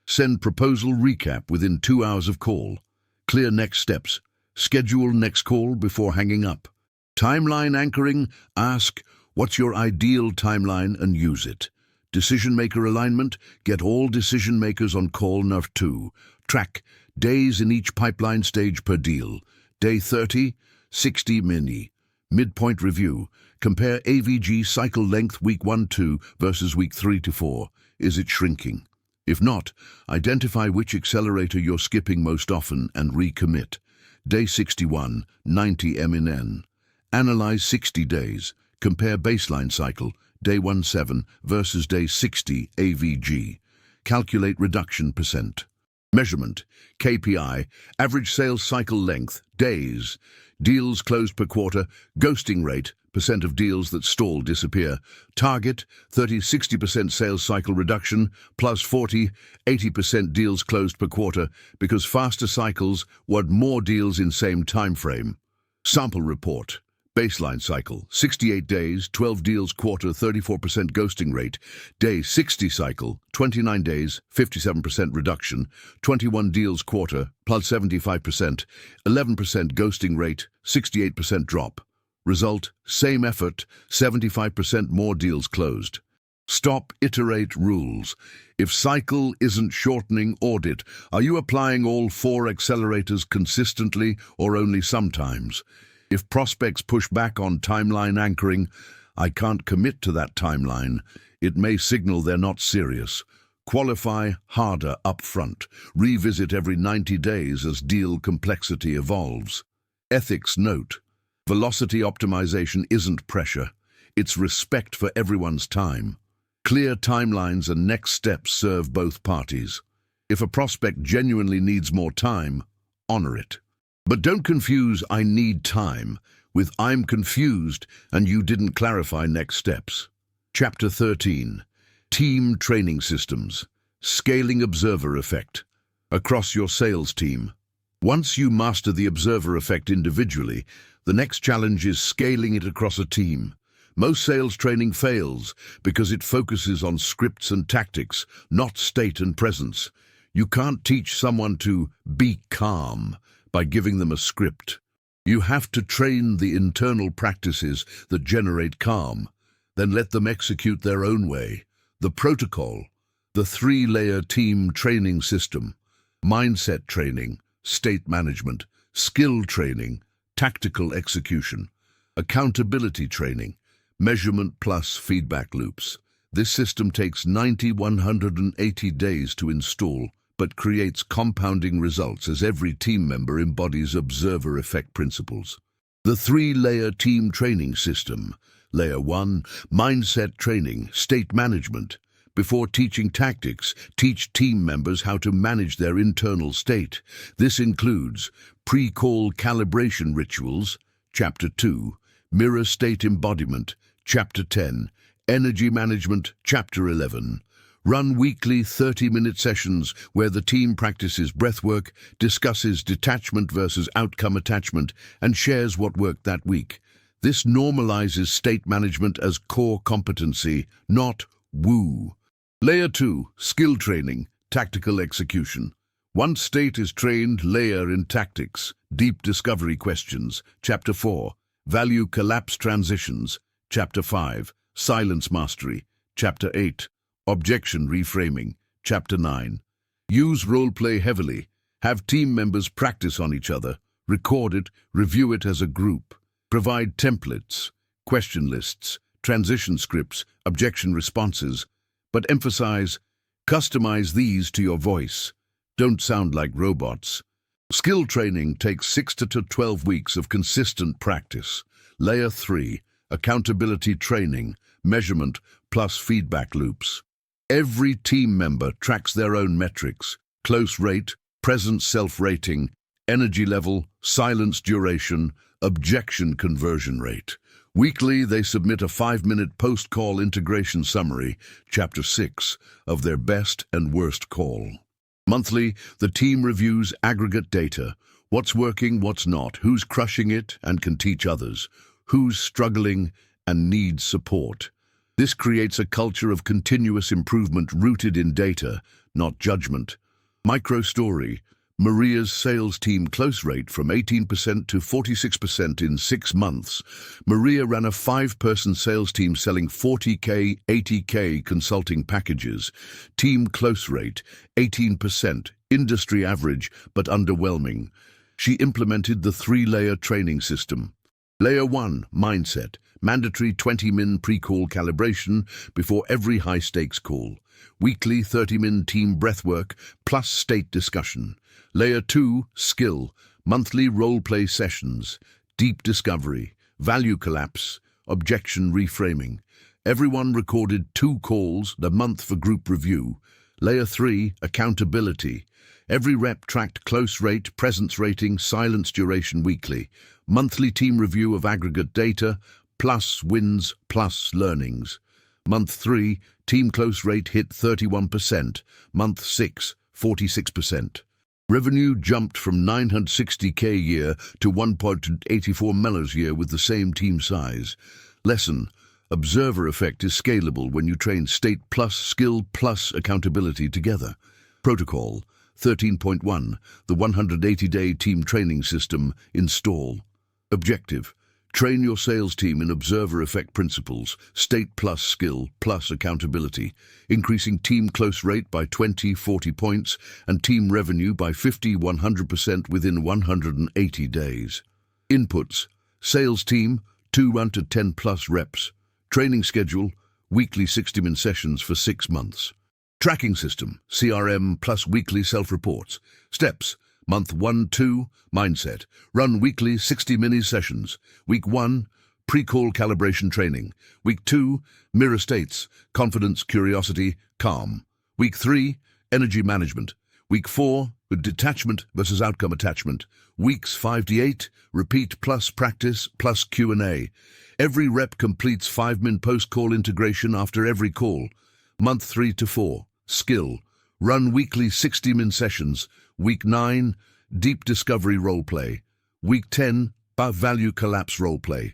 Send proposal recap within 2 hours of call. Clear next steps. Schedule next call before hanging up. Timeline anchoring. Ask, what's your ideal timeline, and use it. Decision-maker alignment. Get all decision-makers on call number 2. Track days in each pipeline stage per deal. Day 30, 60 mini. Midpoint review. Compare AVG cycle length week 1–2 versus week 3–4. Is it shrinking? If not, identify which accelerator you're skipping most often and recommit. Day 61, 90 mN. Analyze 60 days. Compare baseline cycle, day 17 versus day 60 AVG. Calculate reduction percent. Measurement, KPI, average sales cycle length, days. Deals closed per quarter, ghosting rate, percent of deals that stall disappear. Target, 30–60% sales cycle reduction, plus 40–80% deals closed per quarter, because faster cycles want more deals in same time frame. Sample report. Baseline cycle, 68 days, 12 deals quarter, 34% ghosting rate. Day 60 cycle, 29 days, 57% reduction. 21 deals quarter, plus 75%, 11% ghosting rate, 68% drop. Result, same effort, 75% more deals closed. Stop, iterate rules. If cycle isn't shortening, audit. Are you applying all 4 accelerators consistently or only sometimes? If prospects push back on timeline anchoring, I can't commit to that timeline. It may signal they're not serious. Qualify harder upfront. Revisit every 90 days as deal complexity evolves. Ethics note. Velocity optimization isn't pressure. It's respect for everyone's time. Clear timelines and next steps serve both parties. If a prospect genuinely needs more time, honor it. But don't confuse "I need time" with "I'm confused and you didn't clarify next steps." Chapter 13. Team Training Systems. Scaling Observer Effect. Across your sales team. Once you master the observer effect individually, the next challenge is scaling it across a team. Most sales training fails because it focuses on scripts and tactics, not state and presence. You can't teach someone to be calm by giving them a script. You have to train the internal practices that generate calm, then let them execute their own way. The protocol, the 3-layer team training system: mindset training, state management, skill training, tactical execution, accountability training, measurement plus feedback loops. This system takes 180 days to install, but creates compounding results as every team member embodies observer effect principles. The 3-layer team training system. Layer 1, mindset training, state management. Before teaching tactics, teach team members how to manage their internal state. This includes pre-call calibration rituals, Chapter 2, mirror state embodiment, Chapter 10, energy management, Chapter 11. Run weekly 30-minute sessions where the team practices breathwork, discusses detachment versus outcome attachment, and shares what worked that week. This normalizes state management as core competency, not woo. Layer 2, skill training, tactical execution. Once state is trained, layer in tactics, deep discovery questions, Chapter 4, value collapse transitions, Chapter 5, silence mastery, Chapter 8, objection reframing, Chapter 9. Use role-play heavily. Have team members practice on each other, record it, review it as a group. Provide templates, question lists, transition scripts, objection responses, but emphasize, customize these to your voice. Don't sound like robots. Skill training takes 6 to 12 weeks of consistent practice. Layer 3, accountability training, measurement plus feedback loops. Every team member tracks their own metrics: close rate, presence self-rating, energy level, silence duration, objection conversion rate. Weekly, they submit a 5-minute post-call integration summary, Chapter 6, of their best and worst call. Monthly, the team reviews aggregate data: what's working, what's not, who's crushing it and can teach others, who's struggling and needs support. This creates a culture of continuous improvement rooted in data, not judgment. Micro story: Maria's sales team close rate from 18% to 46% in 6 months. Maria ran a 5-person sales team selling 40K, 80K consulting packages. Team close rate, 18%, industry average, but underwhelming. She implemented the 3-layer training system. Layer 1, mindset, mandatory 20-min pre-call calibration before every high-stakes call. Weekly 30-min team breathwork plus state discussion. Layer 2, skill, monthly role-play sessions, deep discovery, value collapse, objection reframing. Everyone recorded 2 calls a month for group review. Layer 3, accountability. Every rep tracked close rate, presence rating, silence duration weekly. Monthly team review of aggregate data, plus wins, plus learnings. Month 3, team close rate hit 31%. Month 6, 46%. Revenue jumped from $960K a year to $1.84 million a year with the same team size. Lesson: observer effect is scalable when you train state plus skill plus accountability together. Protocol 13.1, the 180-day team training system, install. Objective: Train your sales team in observer effect principles, state plus skill plus accountability, increasing team close rate by 20-40 points and team revenue by 50-100% within 180 days. Inputs: sales team, 2 to 10 plus reps. Training schedule, weekly 60-minute sessions for 6 months. Tracking system, CRM plus weekly self-reports. Steps: Month 1-2, mindset. Run weekly 60-minute sessions. Week 1, pre-call calibration training. Week 2, mirror states, confidence, curiosity, calm. Week 3, energy management. Week 4, detachment versus outcome attachment. Weeks 5 to 8, repeat plus practice plus Q&A. Every rep completes 5-minute post-call integration after every call. Month 3 to 4, skill. Run weekly 60-minute sessions. Week 9, deep discovery roleplay. Week 10, value collapse roleplay.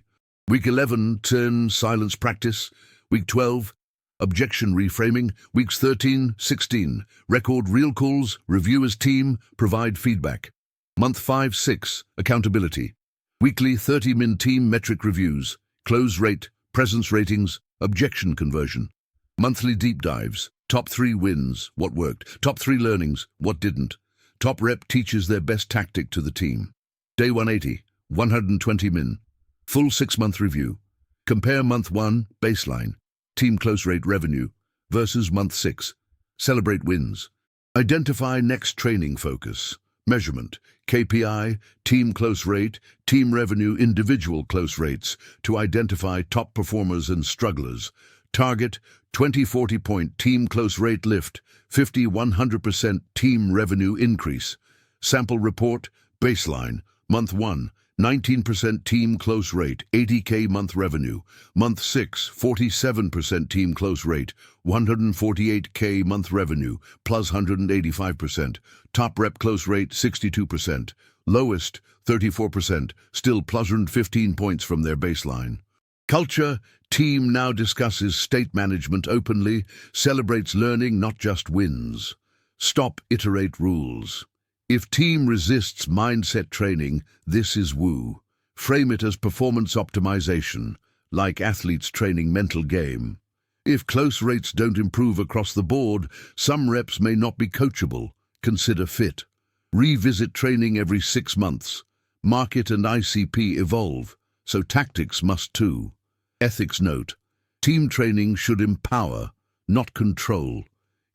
Week 11, turn silence practice. Week 12, objection reframing. Weeks 13-16, record real calls, review as team, provide feedback. Month 5-6, accountability. Weekly 30-minute team metric reviews, close rate, presence ratings, objection conversion. Monthly deep dives, top 3 wins, what worked, top 3 learnings, what didn't. Top rep teaches their best tactic to the team. Day 180, 120 min. Full 6-month review. Compare month 1, baseline, team close rate revenue, versus month 6. Celebrate wins. Identify next training focus. Measurement, KPI, team close rate, team revenue, individual close rates to identify top performers and strugglers. Target, 20-40 point team close rate lift, 50-100% team revenue increase. Sample report, baseline, month 1, 19% team close rate, 80K month revenue. Month 6, 47% team close rate, 148K month revenue, plus 185%. Top rep close rate, 62%. Lowest, 34%, still plus 115 points from their baseline. Culture, team now discusses state management openly, celebrates learning, not just wins. Stop iterate rules. If team resists mindset training, this is woo. Frame it as performance optimization, like athletes training mental game. If close rates don't improve across the board, some reps may not be coachable. Consider fit. Revisit training every 6 months. Market and ICP evolve, so tactics must too. Ethics note: team training should empower, not control.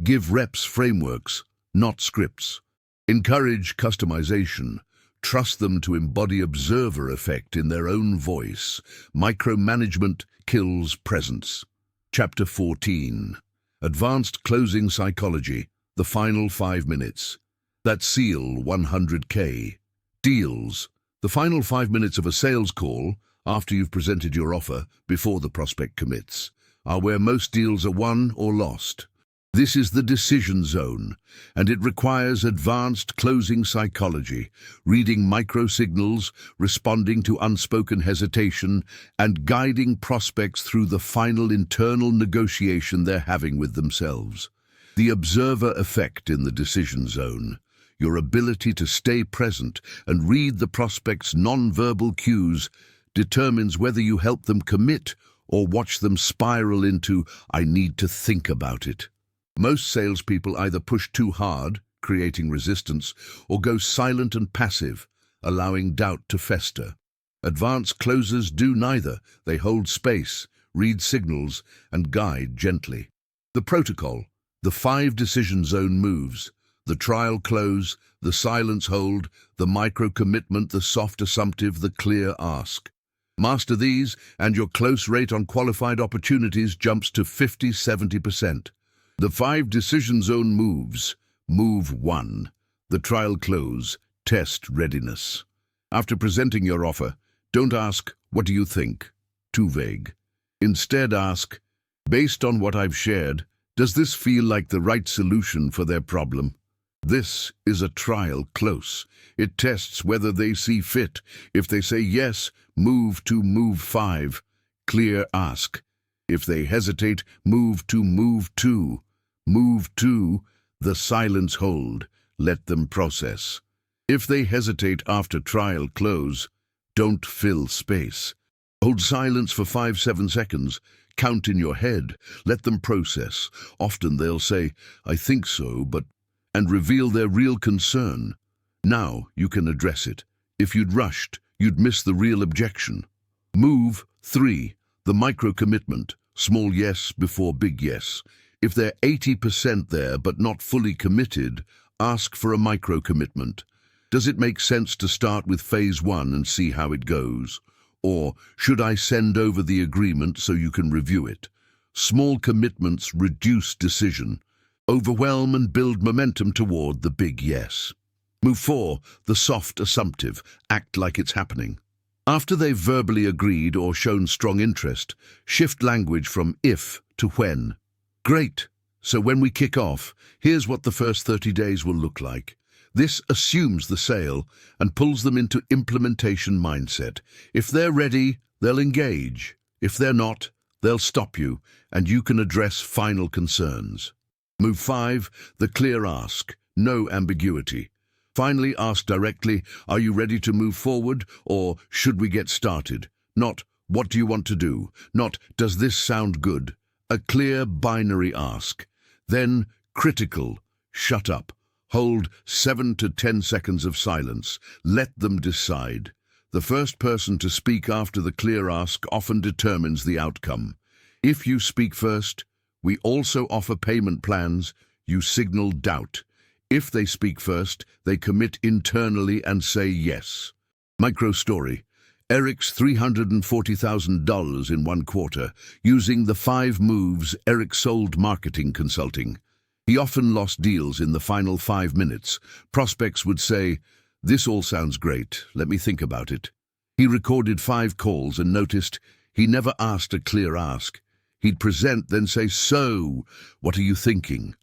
Give reps frameworks, not scripts. Encourage customization. Trust them to embody observer effect in their own voice. Micromanagement kills presence. Chapter 14. Advanced Closing Psychology, the final 5 minutes. That seal 100K. Deals. The final 5 minutes of a sales call, after you've presented your offer, before the prospect commits, are where most deals are won or lost. This is the decision zone, and it requires advanced closing psychology, reading micro-signals, responding to unspoken hesitation, and guiding prospects through the final internal negotiation they're having with themselves. The observer effect in the decision zone, your ability to stay present and read the prospect's non-verbal cues, determines whether you help them commit or watch them spiral into, "I need to think about it." Most salespeople either push too hard, creating resistance, or go silent and passive, allowing doubt to fester. Advanced closers do neither. They hold space, read signals, and guide gently. The protocol: the 5 decision zone moves, the trial close, the silence hold, the micro-commitment, the soft assumptive, the clear ask. Master these, and your close rate on qualified opportunities jumps to 50-70%. The 5 decision zone moves. Move 1. The trial close. Test readiness. After presenting your offer, don't ask, "What do you think?" Too vague. Instead ask, "Based on what I've shared, does this feel like the right solution for their problem?" This is a trial close. It tests whether they see fit. If they say yes, move to move 5. Clear ask. If they hesitate, move to move 2. Move 2, the silence hold. Let them process. If they hesitate after trial close, don't fill space. Hold silence for 5-7 seconds. Count in your head. Let them process. Often they'll say, I think so, but... and reveal their real concern. Now you can address it. If you'd rushed, you'd miss the real objection. Move 3. The micro-commitment. Small yes before big yes. If they're 80% there but not fully committed, ask for a micro-commitment. Does it make sense to start with phase 1 and see how it goes? Or should I send over the agreement so you can review it? Small commitments reduce decision, overwhelm and build momentum toward the big yes. Move 4. The soft assumptive. Act like it's happening. After they've verbally agreed or shown strong interest, shift language from if to when. Great. So when we kick off, here's what the first 30 days will look like. This assumes the sale and pulls them into implementation mindset. If they're ready, they'll engage. If they're not, they'll stop you, and you can address final concerns. Move 5. The clear ask. No ambiguity. Finally, ask directly, are you ready to move forward, or should we get started? Not, what do you want to do? Not, does this sound good? A clear binary ask. Then, critical, shut up. Hold 7 to 10 seconds of silence. Let them decide. The first person to speak after the clear ask often determines the outcome. If you speak first, we also offer payment plans. You signal doubt. If they speak first, they commit internally and say yes. Micro story. Eric's $340,000 in 1 quarter. Using the 5 moves, Eric sold marketing consulting. He often lost deals in the final 5 minutes. Prospects would say, this all sounds great, let me think about it. He recorded 5 calls and noticed he never asked a clear ask. He'd present, then say, so, what are you thinking?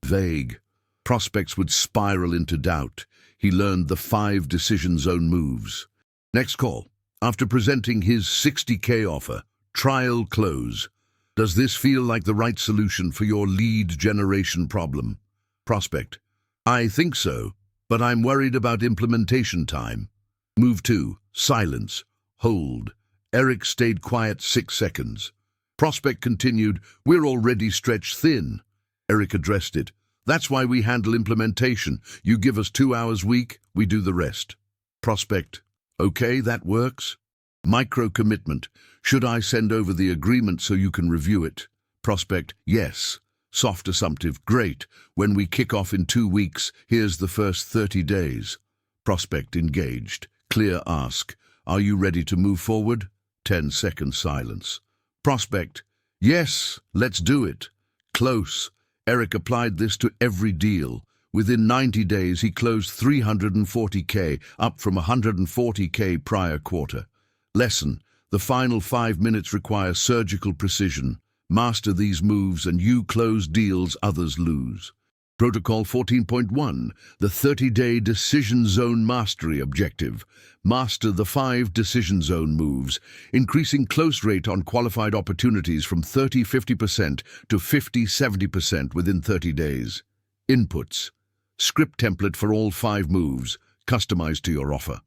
Vague. Prospects would spiral into doubt. He learned the 5 decision zone moves. Next call. After presenting his $60K offer, trial close. Does this feel like the right solution for your lead generation problem? Prospect. I think so, but I'm worried about implementation time. Move 2. Silence. Hold. Eric stayed quiet 6 seconds. Prospect continued, we're already stretched thin. Eric addressed it. That's why we handle implementation. You give us 2 hours a week, we do the rest. Prospect. Okay, that works. Micro-commitment. Should I send over the agreement so you can review it? Prospect. Yes. Soft assumptive. Great. When we kick off in 2 weeks, here's the first 30 days. Prospect engaged. Clear ask. Are you ready to move forward? 10-second silence. Prospect. Yes, let's do it. Close. Eric applied this to every deal. Within 90 days, he closed $340K, up from $140K prior quarter. Lesson. The final 5 minutes require surgical precision. Master these moves and you close deals others lose. Protocol 14.1. The 30-day decision zone mastery objective. Master the 5 decision zone moves, increasing close rate on qualified opportunities from 30-50% to 50-70% within 30 days. Inputs. Script template for all 5 moves, customized to your offer.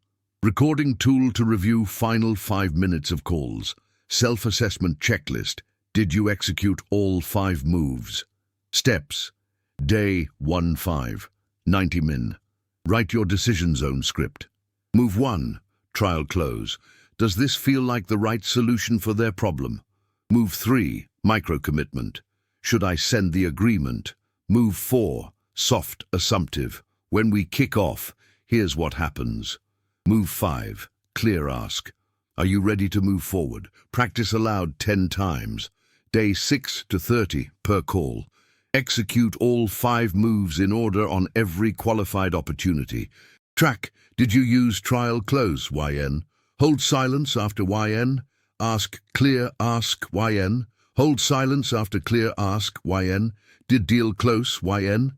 Recording tool to review final 5 minutes of calls. Self-assessment checklist. Did you execute all 5 moves? Steps. Day 1-5. 90 min. Write your decision zone script. Move 1. Trial close. Does this feel like the right solution for their problem? Move 3. Micro commitment. Should I send the agreement? Move 4. Soft assumptive. When we kick off, here's what happens. Move 5. Clear ask. Are you ready to move forward? Practice aloud 10 times. Day 6 to 30 per call. Execute all 5 moves in order on every qualified opportunity. Track. Did you use trial close, YN? Hold silence after YN. Ask clear ask, YN. Hold silence after clear ask, YN. Did deal close, YN?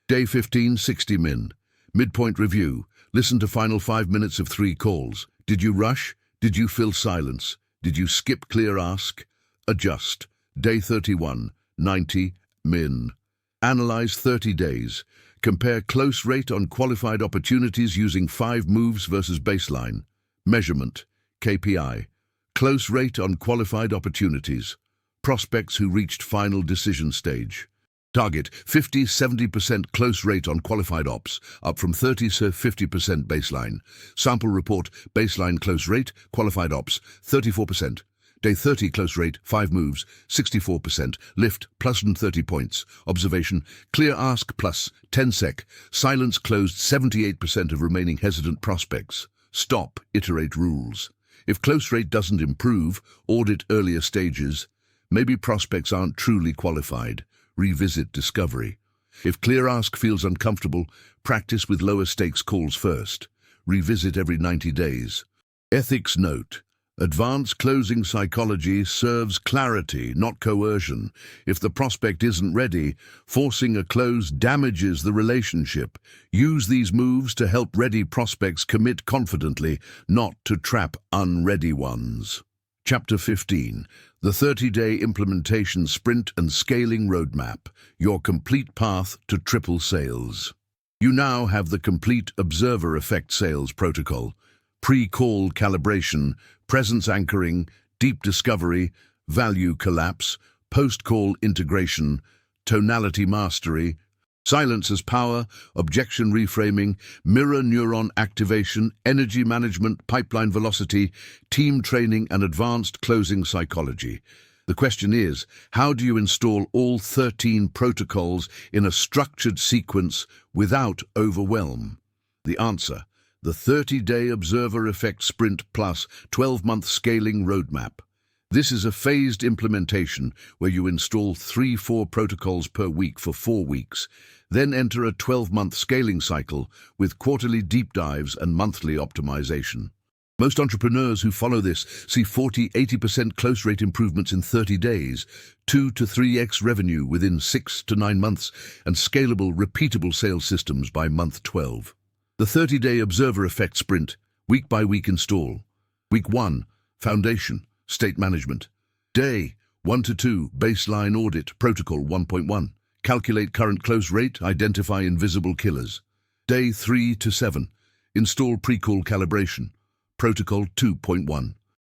Day 15, 60 min. Midpoint review. Listen to final 5 minutes of 3 calls. Did you rush? Did you fill silence? Did you skip clear ask? Adjust. Day 31, 90 min. Analyze 30 days. Compare close rate on qualified opportunities using 5 moves versus baseline. Measurement. KPI. Close rate on qualified opportunities. Prospects who reached final decision stage. Target 50-70% close rate on qualified ops, up from 30-50% baseline. Sample report, baseline close rate, qualified ops, 34%. Day 30 close rate, 5 moves, 64%. Lift, plus 30 points. Observation, clear ask plus 10 sec. Silence closed 78% of remaining hesitant prospects. Stop, iterate rules. If close rate doesn't improve, audit earlier stages. Maybe prospects aren't truly qualified. Revisit discovery. If clear ask feels uncomfortable, practice with lower stakes calls first. Revisit every 90 days. Ethics note. Advanced closing psychology serves clarity, not coercion. If the prospect isn't ready, forcing a close damages the relationship. Use these moves to help ready prospects commit confidently, not to trap unready ones. Chapter 15. The 30-day implementation sprint and scaling roadmap. Your complete path to triple sales. You now have the complete observer effect sales protocol. Pre-call calibration, presence anchoring, deep discovery, value collapse, post-call integration, tonality mastery, silence as power, objection reframing, mirror neuron activation, energy management, pipeline velocity, team training, and advanced closing psychology. The question is, how do you install all 13 protocols in a structured sequence without overwhelm? The answer: the 30-day Observer Effect Sprint Plus 12-month scaling roadmap. This is a phased implementation where you install 3-4 protocols per week for 4 weeks, then enter a 12-month scaling cycle with quarterly deep dives and monthly optimization. Most entrepreneurs who follow this see 40-80% close rate improvements in 30 days, 2 to 3x revenue within 6 to 9 months, and scalable, repeatable sales systems by month 12. The 30-day Observer Effect Sprint, week-by-week install. Week 1, Foundation, State Management. Day 1 to 2, Baseline Audit, Protocol 1.1. Calculate current close rate, identify invisible killers. Day 3 to 7, Install Pre-Call Calibration, Protocol 2.1.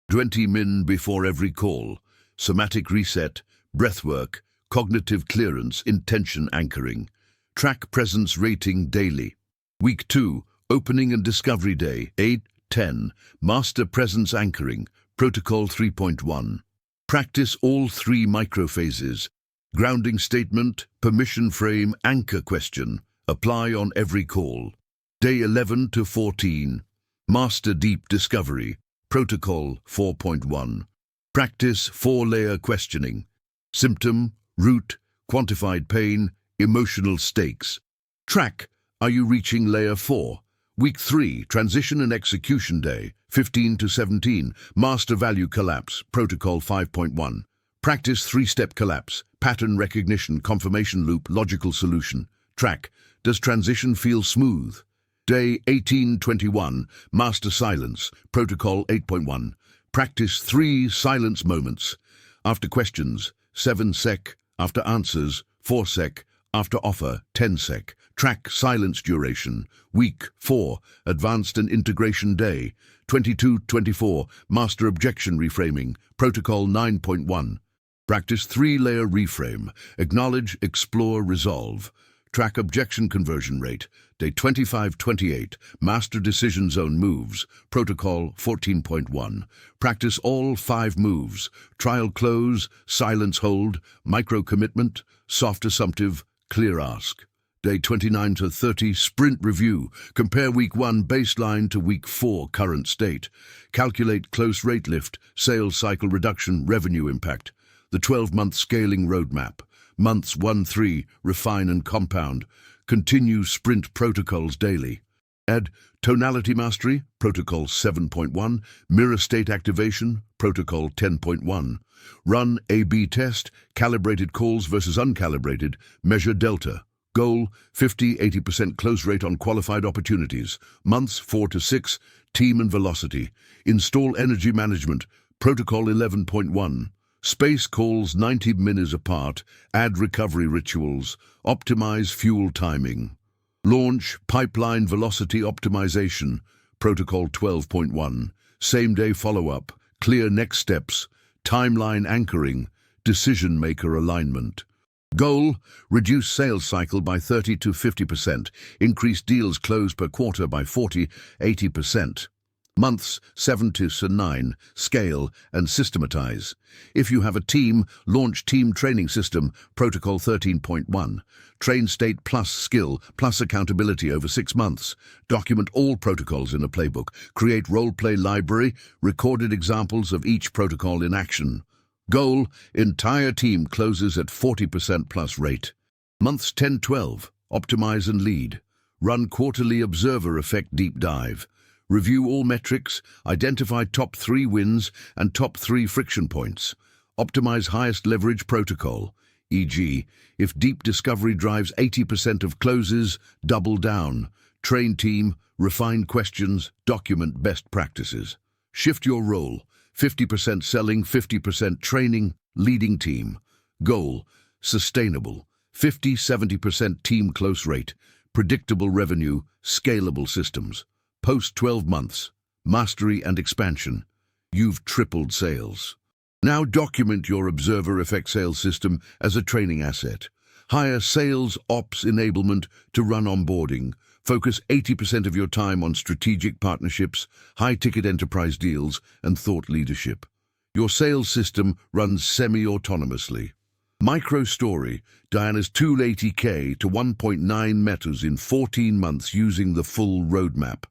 20 min before every call. Somatic reset, breathwork, cognitive clearance, intention anchoring. Track presence rating daily. Week 2, Opening and Discovery Day, 8-10, Master Presence Anchoring, Protocol 3.1. Practice all 3 microphases. Grounding statement, permission frame, anchor question. Apply on every call. Day 11 to 14, Master Deep Discovery, Protocol 4.1. Practice 4-layer questioning. Symptom, root, quantified pain, emotional stakes. Track, are you reaching layer 4? Week 3, Transition and Execution Day, 15 to 17, Master Value Collapse, Protocol 5.1. Practice 3-step collapse, pattern recognition, confirmation loop, logical solution. Track, does transition feel smooth? Day 18-21, Master Silence, Protocol 8.1. Practice 3 silence moments. After questions, 7 sec. After answers, 4 sec. After offer, 10 sec. Track silence duration. Week 4, Advanced and Integration Day, 22-24, Master Objection Reframing, Protocol 9.1. Practice 3-layer reframe. Acknowledge, explore, resolve. Track objection conversion rate. Day 25-28, Master Decision Zone Moves, Protocol 14.1. Practice all 5 moves. Trial close, silence hold, micro commitment, soft assumptive, clear ask. Day 29 to 30, Sprint Review. Compare Week 1 baseline to Week 4 current state. Calculate close rate lift, sales cycle reduction, revenue impact. The 12-month scaling roadmap. Months 1-3, refine and compound. Continue sprint protocols daily. Add tonality mastery, Protocol 7.1. Mirror state activation, Protocol 10.1. Run A/B test, calibrated calls versus uncalibrated. Measure delta. Goal, 50-80% close rate on qualified opportunities. Months 4 to 6, team and velocity. Install energy management, Protocol 11.1. Space calls 90 minutes apart. Add recovery rituals. Optimize fuel timing. Launch pipeline velocity optimization, Protocol 12.1. Same-day follow-up. clear next steps, timeline anchoring, decision-maker alignment. Goal, reduce sales cycle by 30 to 50%, increase deals closed per quarter by 40–80%. Months 7 to 9, scale and systematize. If you have a team, launch team training system, protocol 13.1. Train state plus skill plus accountability over 6 months. Document all protocols in a playbook. Create role-play library, recorded examples of each protocol in action. Goal, entire team closes at 40% plus rate. Months 10–12, optimize and lead. Run quarterly observer effect deep dive. Review all metrics, identify top 3 wins and top 3 friction points. Optimize highest leverage protocol, e.g., if deep discovery drives 80% of closes, double down. Train team, refine questions, document best practices. Shift your role, 50% selling, 50% training, leading team. Goal, sustainable, 50–70% team close rate, predictable revenue, scalable systems. Post 12 months, mastery and expansion. You've tripled sales. Now document your observer effect sales system as a training asset. Hire sales ops enablement to run onboarding. Focus 80% of your time on strategic partnerships, high-ticket enterprise deals, and thought leadership. Your sales system runs semi-autonomously. Micro story, Diana's 280K to 1.9 metas in 14 months using the full roadmap.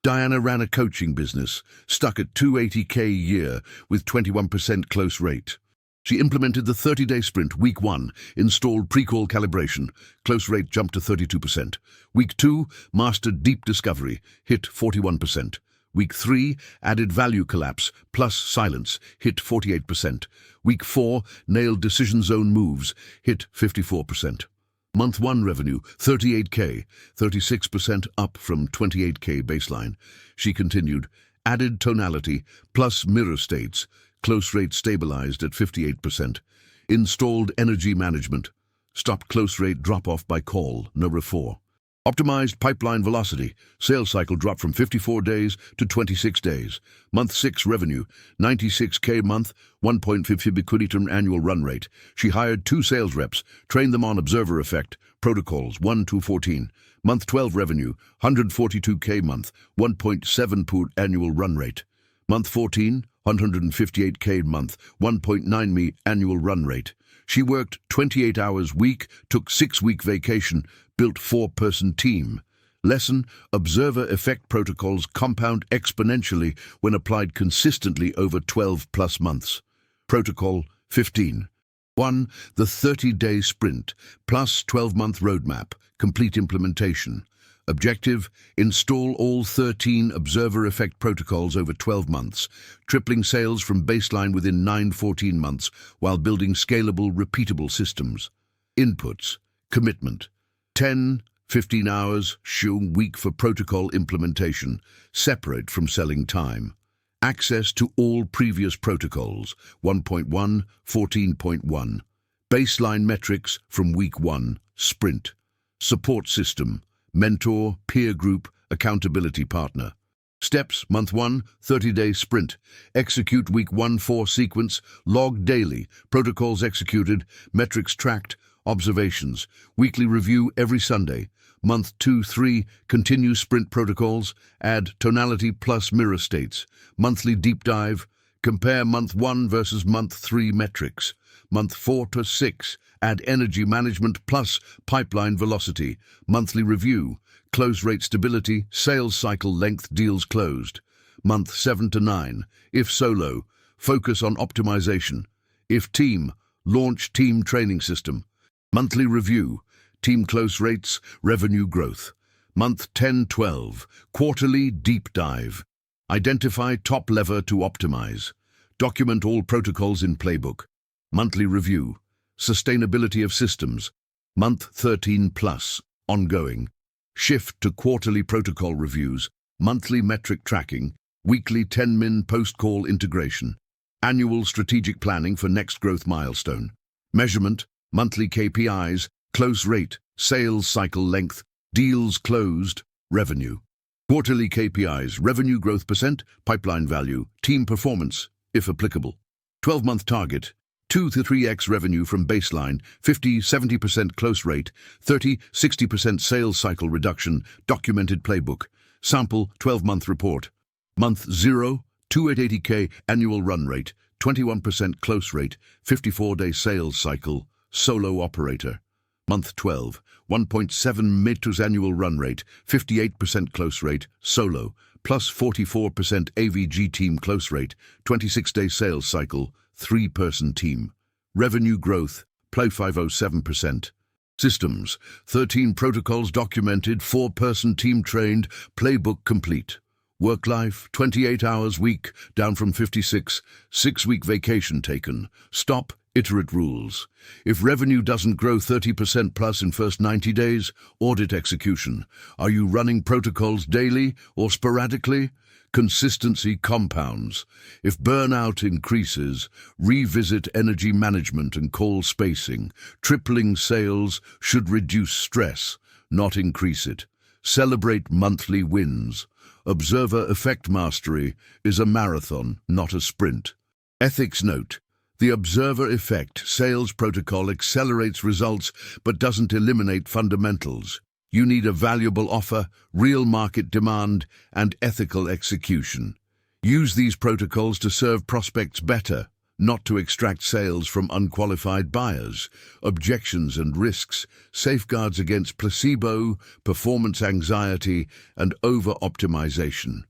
Diana ran a coaching business, stuck at 280K a year with 21% close rate. She implemented the 30-day sprint week 1, installed pre-call calibration, close rate jumped to 32%. Week 2, mastered deep discovery, hit 41%. Week 3, added value collapse plus silence, hit 48%. Week 4, nailed decision zone moves, hit 54%. Month 1 revenue, 38K, 36% up from 28K baseline. She continued, added tonality plus mirror states, close rate stabilized at 58%. Installed energy management, stopped close rate drop-off by call, no refer. Optimized pipeline velocity, sales cycle dropped from 54 days to 26 days. Month 6 revenue, 96K month, 1.50 annual run rate. She hired 2 sales reps, trained them on observer effect, protocols 1–14. Month 12 revenue, 142K month, 1.7 annual run rate. Month 14, 158K month, 1.9 me annual run rate. She worked 28 hours week, took 6-week vacation, built 4-person team. Lesson, observer effect protocols compound exponentially when applied consistently over 12+ months. Protocol 15. 1. The 30-day sprint, plus 12-month roadmap, complete implementation. Objective, install all 13 observer effect protocols over 12 months, tripling sales from baseline within 9–14 months while building scalable, repeatable systems. Inputs, commitment, 10–15 hours week for protocol implementation, separate from selling time. Access to all previous protocols, 1.1, 14.1. Baseline metrics from week 1, sprint. Support system, mentor, peer group, accountability partner. Steps, month 1, 30-day sprint. Execute week 1 4 sequence, log daily, protocols executed, metrics tracked, observations. Weekly review every Sunday. Month 2, 3, continue sprint protocols, add tonality plus mirror states. Monthly deep dive, compare month 1 versus month 3 metrics. Month 4 to 6, add energy management plus pipeline velocity. Monthly review, close rate stability, sales cycle length, deals closed. Month 7 to 9, if solo, focus on optimization. If team, launch team training system. Monthly review, team close rates, revenue growth. Month 10–12, quarterly deep dive. Identify top lever to optimize. Document all protocols in playbook. Monthly review, sustainability of systems. Month 13+, ongoing. Shift to quarterly protocol reviews, monthly metric tracking, weekly 10-min post-call integration. Annual strategic planning for next growth milestone. Measurement, monthly KPIs, close rate, sales cycle length, deals closed, revenue. Quarterly KPIs, revenue growth %, pipeline value, team performance, if applicable. 12-month target, 2 to 3x revenue from baseline, 50-70% close rate, 30-60% sales cycle reduction, documented playbook. Sample 12-month report. Month 0, 280K annual run rate, 21% close rate, 54-day sales cycle, solo operator. Month 12, 1.7 meters annual run rate, 58% close rate, solo, plus 44% AVG team close rate, 26-day sales cycle, 3-person team. Revenue growth, +507%. Systems, 13 protocols documented, 4-person team trained, playbook complete. Work life, 28 hours week, down from 56, 6-week vacation taken. Stop, iterate rules. If revenue doesn't grow 30% plus in first 90 days, audit execution. Are you running protocols daily or sporadically? Consistency compounds. If burnout increases, revisit energy management and call spacing. Tripling sales should reduce stress, not increase it. Celebrate monthly wins. Observer effect mastery is a marathon, not a sprint. Ethics note. The observer effect sales protocol accelerates results but doesn't eliminate fundamentals. You need a valuable offer, real market demand, and ethical execution. Use these protocols to serve prospects better, not to extract sales from unqualified buyers. Objections and risks, safeguards against placebo, performance anxiety, and over-optimization.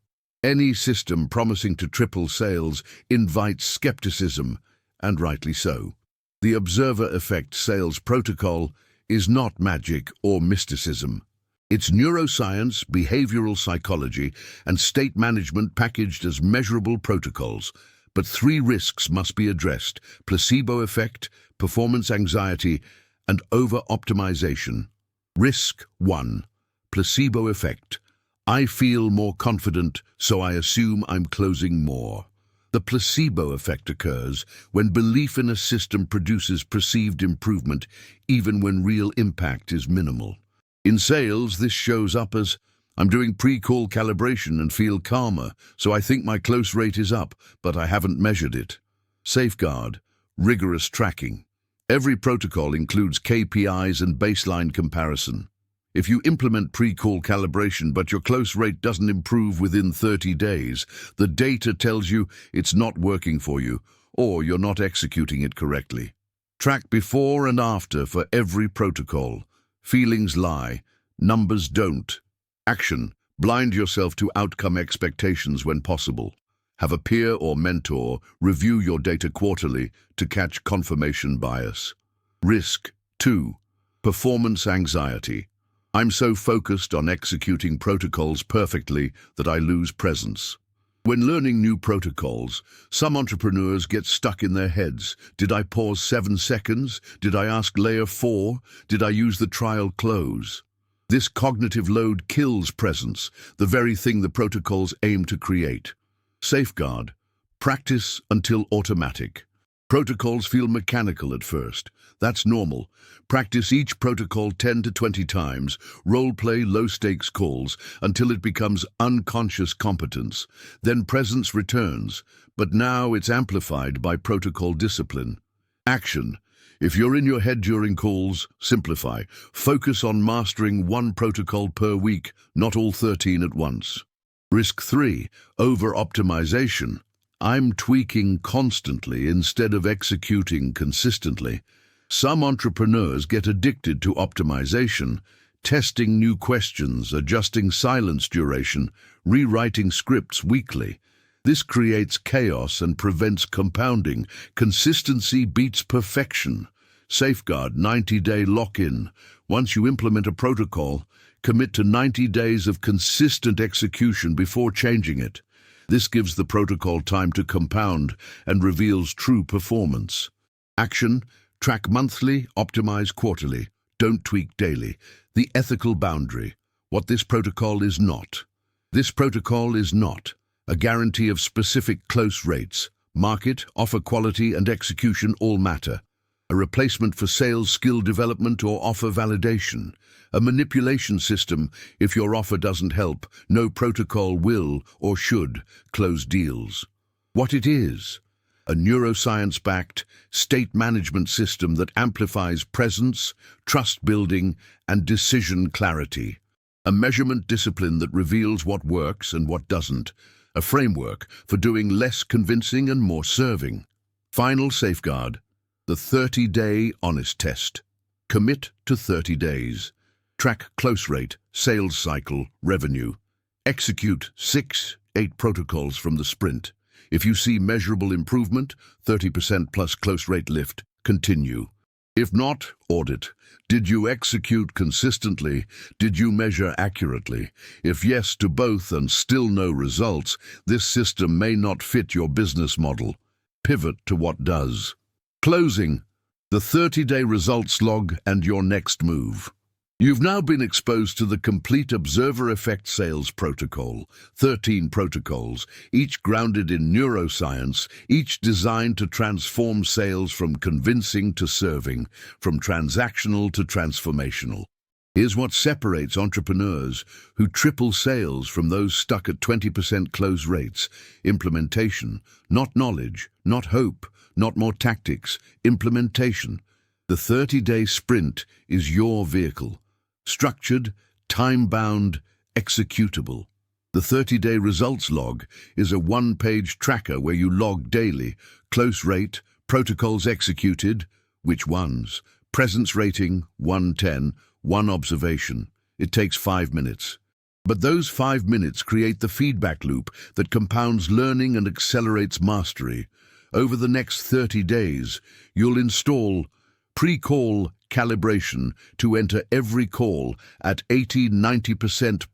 Any system promising to triple sales invites skepticism, and rightly so. The observer effect sales protocol is not magic or mysticism. It's neuroscience, behavioral psychology, and state management packaged as measurable protocols. But 3 risks must be addressed: placebo effect, performance anxiety, and over-optimization. Risk 1. Placebo effect. I feel more confident, so I assume I'm closing more. The placebo effect occurs when belief in a system produces perceived improvement, even when real impact is minimal. In sales, this shows up as, I'm doing pre-call calibration and feel calmer, so I think my close rate is up, but I haven't measured it. Safeguard, rigorous tracking. Every protocol includes KPIs and baseline comparison. If you implement pre-call calibration but your close rate doesn't improve within 30 days, the data tells you it's not working for you, or you're not executing it correctly. Track before and after for every protocol. Feelings lie, numbers don't. Action, blind yourself to outcome expectations when possible. Have a peer or mentor review your data quarterly to catch confirmation bias. Risk 2. Performance anxiety. I'm so focused on executing protocols perfectly that I lose presence. When learning new protocols, some entrepreneurs get stuck in their heads. Did I pause 7 seconds? Did I ask layer 4? Did I use the trial close? This cognitive load kills presence, the very thing the protocols aim to create. Safeguard. Practice until automatic. Protocols feel mechanical at first. That's normal. Practice each protocol 10 to 20 times, role-play low-stakes calls until it becomes unconscious competence. Then presence returns, but now it's amplified by protocol discipline. Action. If you're in your head during calls, simplify. Focus on mastering 1 protocol per week, not all 13 at once. Risk 3. Over-optimization. I'm tweaking constantly instead of executing consistently. Some entrepreneurs get addicted to optimization, testing new questions, adjusting silence duration, rewriting scripts weekly. This creates chaos and prevents compounding. Consistency beats perfection. Safeguard 90-day lock-in. Once you implement a protocol, commit to 90 days of consistent execution before changing it. This gives the protocol time to compound and reveals true performance. Action. Track monthly, optimize quarterly. Don't tweak daily. The ethical boundary. What this protocol is not. This protocol is not a guarantee of specific close rates. Market, offer quality, and execution all matter. A replacement for sales skill development or offer validation. A manipulation system. If your offer doesn't help, no protocol will or should close deals. What it is. a neuroscience-backed state management system that amplifies presence, trust building, and decision clarity. A measurement discipline that reveals what works and what doesn't. A framework for doing less convincing and more serving. Final safeguard, the 30-day honest test. Commit to 30 days. Track close rate, sales cycle, revenue. Execute 6-8 protocols from the sprint. If you see measurable improvement, 30% plus close rate lift, continue. If not, audit. Did you execute consistently? Did you measure accurately? If yes to both and still no results, this system may not fit your business model. Pivot to what does. Closing. The 30-day results log and your next move. You've now been exposed to the complete observer effect sales protocol, 13 protocols, each grounded in neuroscience, each designed to transform sales from convincing to serving, from transactional to transformational. Here's what separates entrepreneurs who triple sales from those stuck at 20% close rates. Implementation, not knowledge, not hope, not more tactics, implementation. The 30-day sprint is your vehicle. Structured, time-bound, executable. The 30-day results log is a one-page tracker where you log daily, close rate, protocols executed, which ones, presence rating, 110, one observation. It takes 5 minutes. But those 5 minutes create the feedback loop that compounds learning and accelerates mastery. Over the next 30 days, you'll install pre-call calibration to enter every call at 80–90%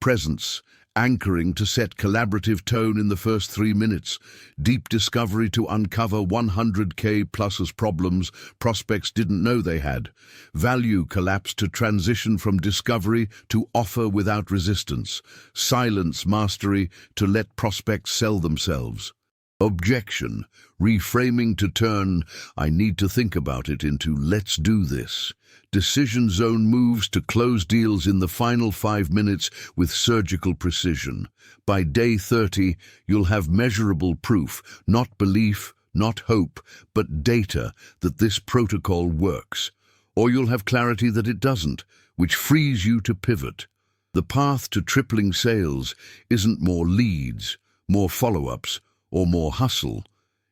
presence, anchoring to set collaborative tone in the first 3 minutes, deep discovery to uncover 100K pluses problems prospects didn't know they had, value collapse to transition from discovery to offer without resistance, silence mastery to let prospects sell themselves. Objection, reframing to turn, I need to think about it into let's do this. Decision zone moves to close deals in the final 5 minutes with surgical precision. By day 30, you'll have measurable proof, not belief, not hope, but data that this protocol works. Or you'll have clarity that it doesn't, which frees you to pivot. The path to tripling sales isn't more leads, more follow-ups, or more hustle.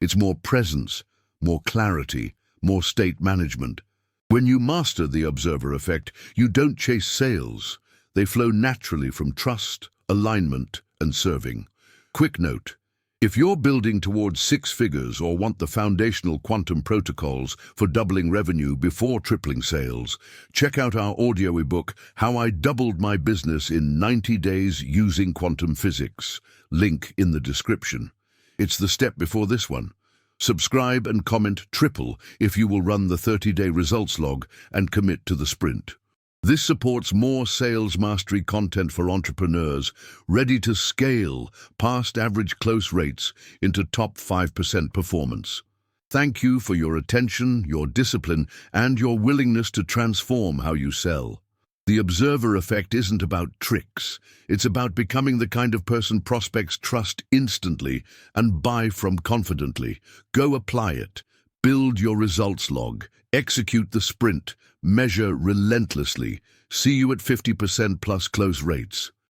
It's more presence, more clarity, more state management. When you master the observer effect, you don't chase sales. They flow naturally from trust, alignment, and serving. Quick note, if you're building towards 6 figures or want the foundational quantum protocols for doubling revenue before tripling sales, check out our audioebook, How I Doubled My Business in 90 Days Using Quantum Physics. Link in the description. It's the step before this one. Subscribe and comment triple if you will run the 30-day results log and commit to the sprint. This supports more sales mastery content for entrepreneurs ready to scale past average close rates into top 5% performance. Thank you for your attention, your discipline, and your willingness to transform how you sell. The observer effect isn't about tricks. It's about becoming the kind of person prospects trust instantly and buy from confidently. Go apply it. Build your results log. Execute the sprint. Measure relentlessly. See you at 50% plus close rates.